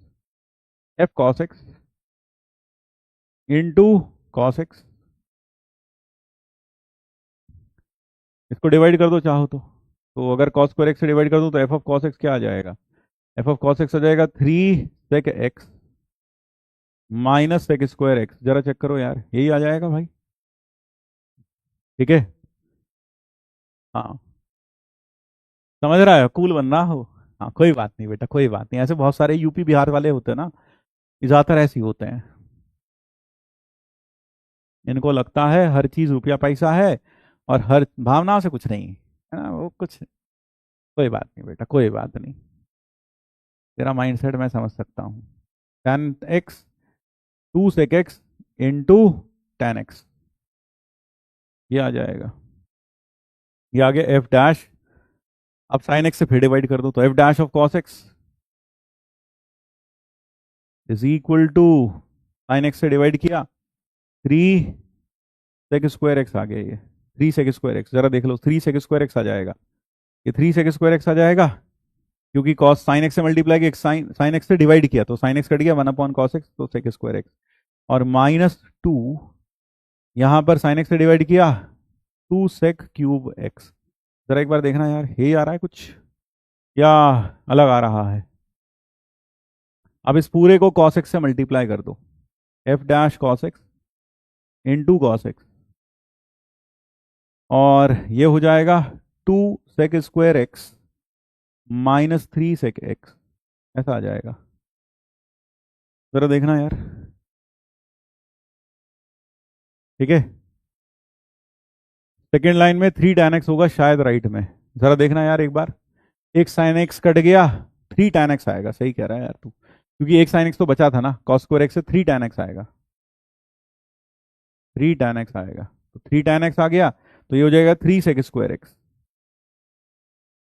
f cos x into cos x. इसको डिवाइड कर दो चाहो तो अगर कॉस स्क्वायर एक्स से डिवाइड कर दो तो एफ ऑफ कॉस एक्स क्या आ जाएगा, एफ ऑफ कॉस एक्स आ जाएगा three sec X minus sec square X. जरा चेक करो यार, यही आ जाएगा भाई। ठीक है। हाँ समझ रहा है, कूल बनना हो। हाँ कोई बात नहीं बेटा, कोई बात नहीं, ऐसे बहुत सारे यूपी बिहार वाले होते हैं ना, ये ज्यादातर ऐसे ही होते हैं। इनको लगता है हर चीज रुपया पैसा है, और हर भावनाओं से कुछ नहीं है ना, वो कुछ। कोई बात नहीं बेटा, कोई बात नहीं, तेरा माइंडसेट मैं समझ सकता हूँ। Tan X two sec X into tan X, ये आ जाएगा। ये आ गया एफ डैश। अब साइन एक्स से फिर डिवाइड कर दो, तो F dash of cos X is equal to, sine X से डिवाइड किया थ्री सेक स्क्वायर एक्स आ गया, ये थ्री सेक स्क्वायर एक्स, जरा देख लो, थ्री सेक स्क्वायर एक्स आ जाएगा, ये थ्री सेक स्क्वायर एक्स आ जाएगा। क्योंकि कॉस साइन एक्स से मल्टीप्लाई किया, साइन साइन एक्स से डिवाइड किया तो साइन एक्स कट गया, वन अपॉन कॉस एक्स, तो सेक स्क्वायर एक्स। और माइनस टू, यहां पर साइन एक्स से डिवाइड किया, टू सेक क्यूब एक्स। जरा एक बार देखना यार, यही आ रहा है कुछ या अलग आ रहा है। अब इस पूरे को कॉस एक्स से मल्टीप्लाई कर दो, F dash cos x into cos X, और ये हो जाएगा two sec square X minus three sec X, ऐसा आ जाएगा। जरा देखना यार। ठीक है। सेकेंड लाइन में थ्री tan एक्स होगा शायद राइट में, जरा देखना यार एक बार। एक साइन एक्स कट गया, थ्री tan एक्स आएगा, सही कह रहा है यार तू, क्योंकि एक साइन एक्स तो बचा था ना, कॉस स्क्वायर एक्स से थ्री tan एक्स आएगा, थ्री tan एक्स आएगा। तो थ्री tan एक्स आ गया, तो ये हो जाएगा three sec square X,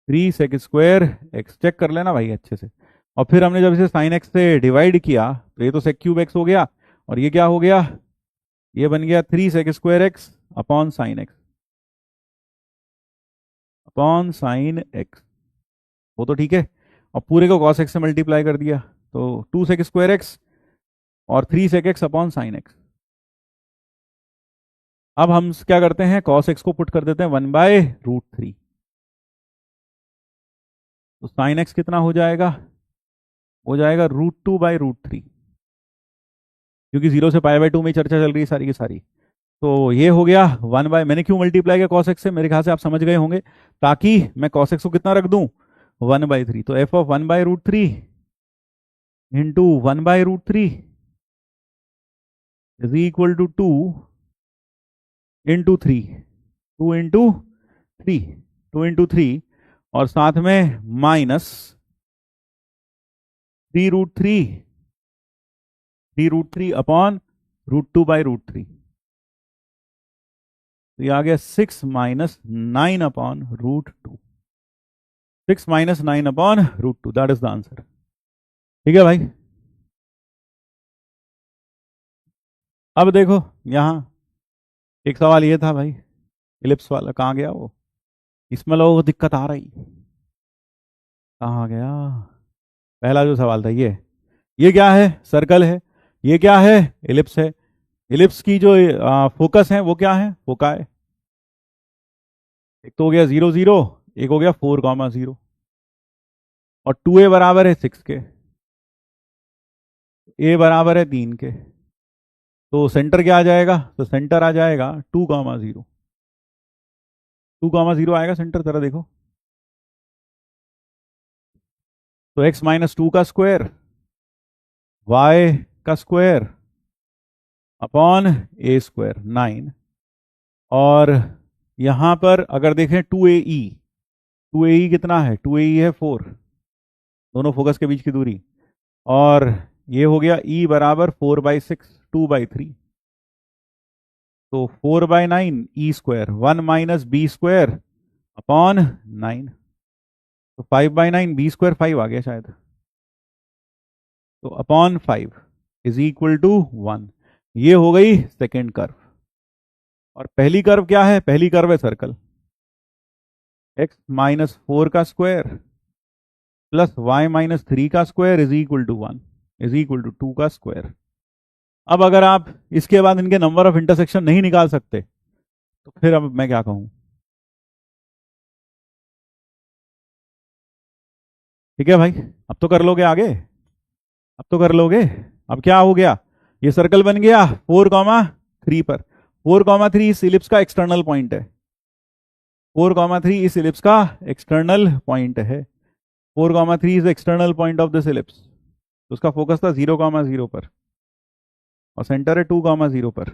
three sec square X, check कर लेना भाई अच्छे से। और फिर हमने जब इसे साइन एक्स से डिवाइड किया तो ये तो सेक क्यूब एक्स हो गया, और ये क्या हो गया, ये बन गया three sec square X upon sine X, upon sine X, वो तो ठीक है। और पूरे को कॉस एक्स से मल्टीप्लाई कर दिया, तो टू सेक स्क्वायर एक्स और three sec x upon sine x. अब हम क्या करते हैं, कॉस एक्स को पुट कर देते हैं वन बाय रूट थ्री, तो साइन एक्स कितना हो जाएगा, हो जाएगा root two by root three, क्योंकि जीरो से पाई बाई टू में चर्चा चल रही है सारी की सारी। तो ये हो गया वन बाय, मैंने क्यों मल्टीप्लाई किया कॉस एक्स से, मेरे ख्याल से आप समझ गए होंगे, ताकि मैं कॉस एक्स को कितना रख दूं, वन बाई थ्री, तो F of one by root three into one by root three is equal to 2 into 3, 2 into 3, 2 into 3, और साथ में माइनस 3√3, 3√3 अपॉन √2/√3। तो ये आ गया 6 minus 9 upon √2, 6 minus 9 upon √2, that is the answer. ठीक है भाई। अब देखो यहां एक सवाल ये था भाई, इलिप्स वाला कहाँ गया वो, इसमें लोगों को दिक्कत आ रही, कहाँ गया। पहला जो सवाल था ये क्या है, सर्कल है, ये क्या है, इलिप्स है। इलिप्स की जो फोकस है वो क्या है, फोका है। एक तो हो गया 0 0, एक हो गया 4,0, और 2a बराबर है 6 के, a बराबर है 3 के, तो सेंटर क्या आ जाएगा, तो सेंटर आ जाएगा 2,0, 2,0 आएगा सेंटर, जरा देखो। तो x माइनस 2 का स्क्वायर, y का स्क्वायर अपॉन a स्क्वायर 9, और यहां पर अगर देखें 2ae, 2ae कितना है, 2ae है 4, दोनों फोकस के बीच की दूरी, और ये हो गया e बराबर 4/6, 2/3, तो 4/9 e square, 1 minus b square upon 9, तो 5/9 बी स्क्वायर 5 आ गया शायद, तो अपॉन 5 इज इक्वल टू 1। ये हो गई सेकेंड कर्व। और पहली कर्व क्या है, पहली कर्व है सर्कल, x माइनस 4 का स्क्वायर प्लस y माइनस 3 का square is equal to 1, is equal to 2 का स्क्वायर। अब अगर आप इसके बाद इनके नंबर ऑफ इंटरसेक्शन नहीं निकाल सकते तो फिर अब मैं क्या कहूं। ठीक है भाई, अब तो कर लोगे आगे, अब तो कर लोगे। अब क्या हो गया, ये सर्कल बन गया 4,3 पर, 4,3 इस इलिप्स का एक्सटर्नल पॉइंट है, 4,3 इस इलिप्स का एक्सटर्नल पॉइंट है, 4,3 is external point of this ellipse. तो उसका फोकस था 0,0 पर, और सेंटर है 2,0 पर,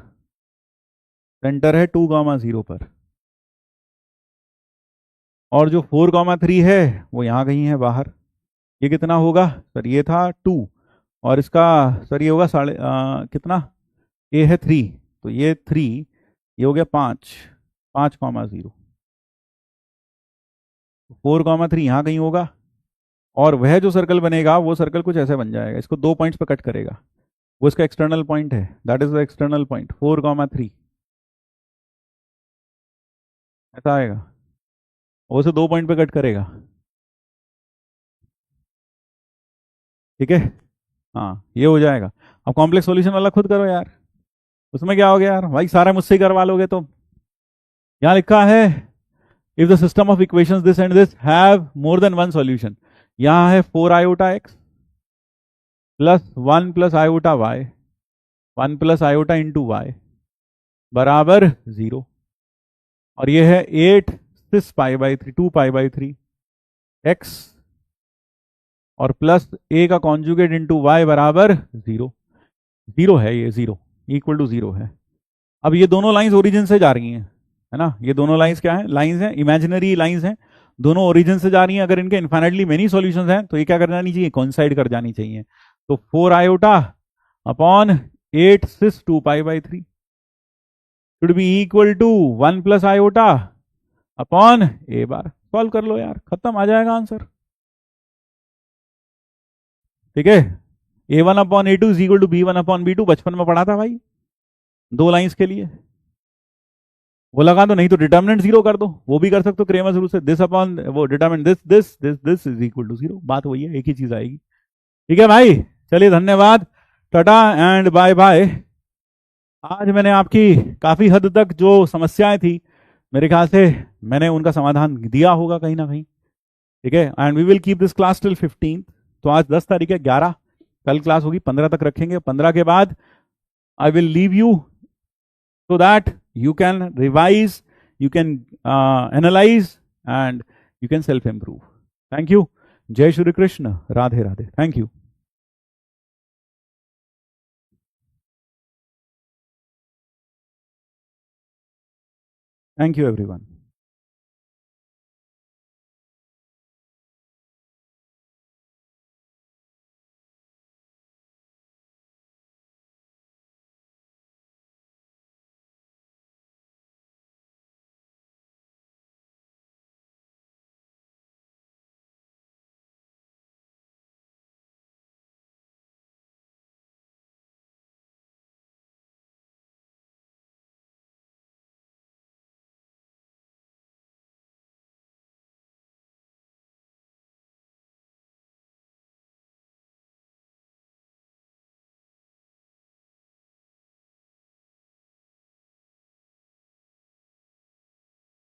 सेंटर है 2,0 पर, और जो 4,3 है वो यहां कहीं है बाहर। ये कितना होगा सर, ये था 2, और इसका सर ये होगा कितना, ए है 3, तो ये 3, ये हो गया 5, 5,0, 4,3 यहाँ कहीं होगा, और वह जो सर्कल बनेगा वो सर्कल कुछ ऐसे बन जाएगा, इसको 2 पॉइंट्स पर कट करेगा, वो इसका एक्सटर्नल पॉइंट है, that is the external point 4,3, ऐसा आएगा, वो से 2 पॉइंट पे कट करेगा। ठीक है, हाँ ये हो जाएगा। अब कॉम्प्लेक्स सॉल्यूशन वाला खुद करो यार, उसमें क्या हो गया यार भाई, सारा मुझसे ही करवा लोगे तो। यहां लिखा है if the system of equations this and this have more than one solution, यहां है 4 iota x plus 1 plus iota y, 1 plus iota into y बराबर 0, और ये है 8 6 पाई/3, 2 पाई/3 एक्स, और प्लस ए का कॉन्जुगेट इंटू वाई बराबर 0, 0 है ये, 0 इक्वल टू 0 है। अब ये दोनों लाइंस ओरिजिन से जा रही हैं, है ना, ये दोनों लाइंस क्या है, लाइंस हैं, इमेजिनरी लाइंस हैं, दोनों ओरिजिन से जा रही हैं। अगर इनके इन्फाइनाइटली मेनी सॉल्यूशंस हैं तो ये क्या कर जानी चाहिए, कोइंसाइड कर जानी चाहिए। तो 4 आयोटा अपॉन 8 6 2 पाई/3 should be equal to 1 plus iota upon a bar. Solve कर लो यार, खत्म, आ जाएगा आंसर। ठीक है, A1/A2 is equal to B1/B2 बचपन में पढ़ा था भाई, दो लाइंस के लिए, वो लगा दो, नहीं तो डिटर्मिनेंट 0 कर दो, वो भी कर सकते हो क्रेमर्स रूल से, दिस अपॉन वो determinant this this this this is equal to 0, बात वही है, एक ही चीज आएगी। ठीक है भाई, चलिए धन्यवाद, टाटा एंड बाय बाय। आज मैंने आपकी काफी हद तक जो समस्याएं थी, मेरे ख्याल से मैंने उनका समाधान दिया होगा कहीं ना कहीं। ठीक है, and we will keep this class till 15। तो आज 10 तारीख है, 11, कल क्लास होगी 15 तक रखेंगे, 15 के बाद I will leave you so that you can revise, you can analyze, and you can self improve. Thank you. Jai Shri Krishna. Radhe Radhe. Thank you. Thank you everyone.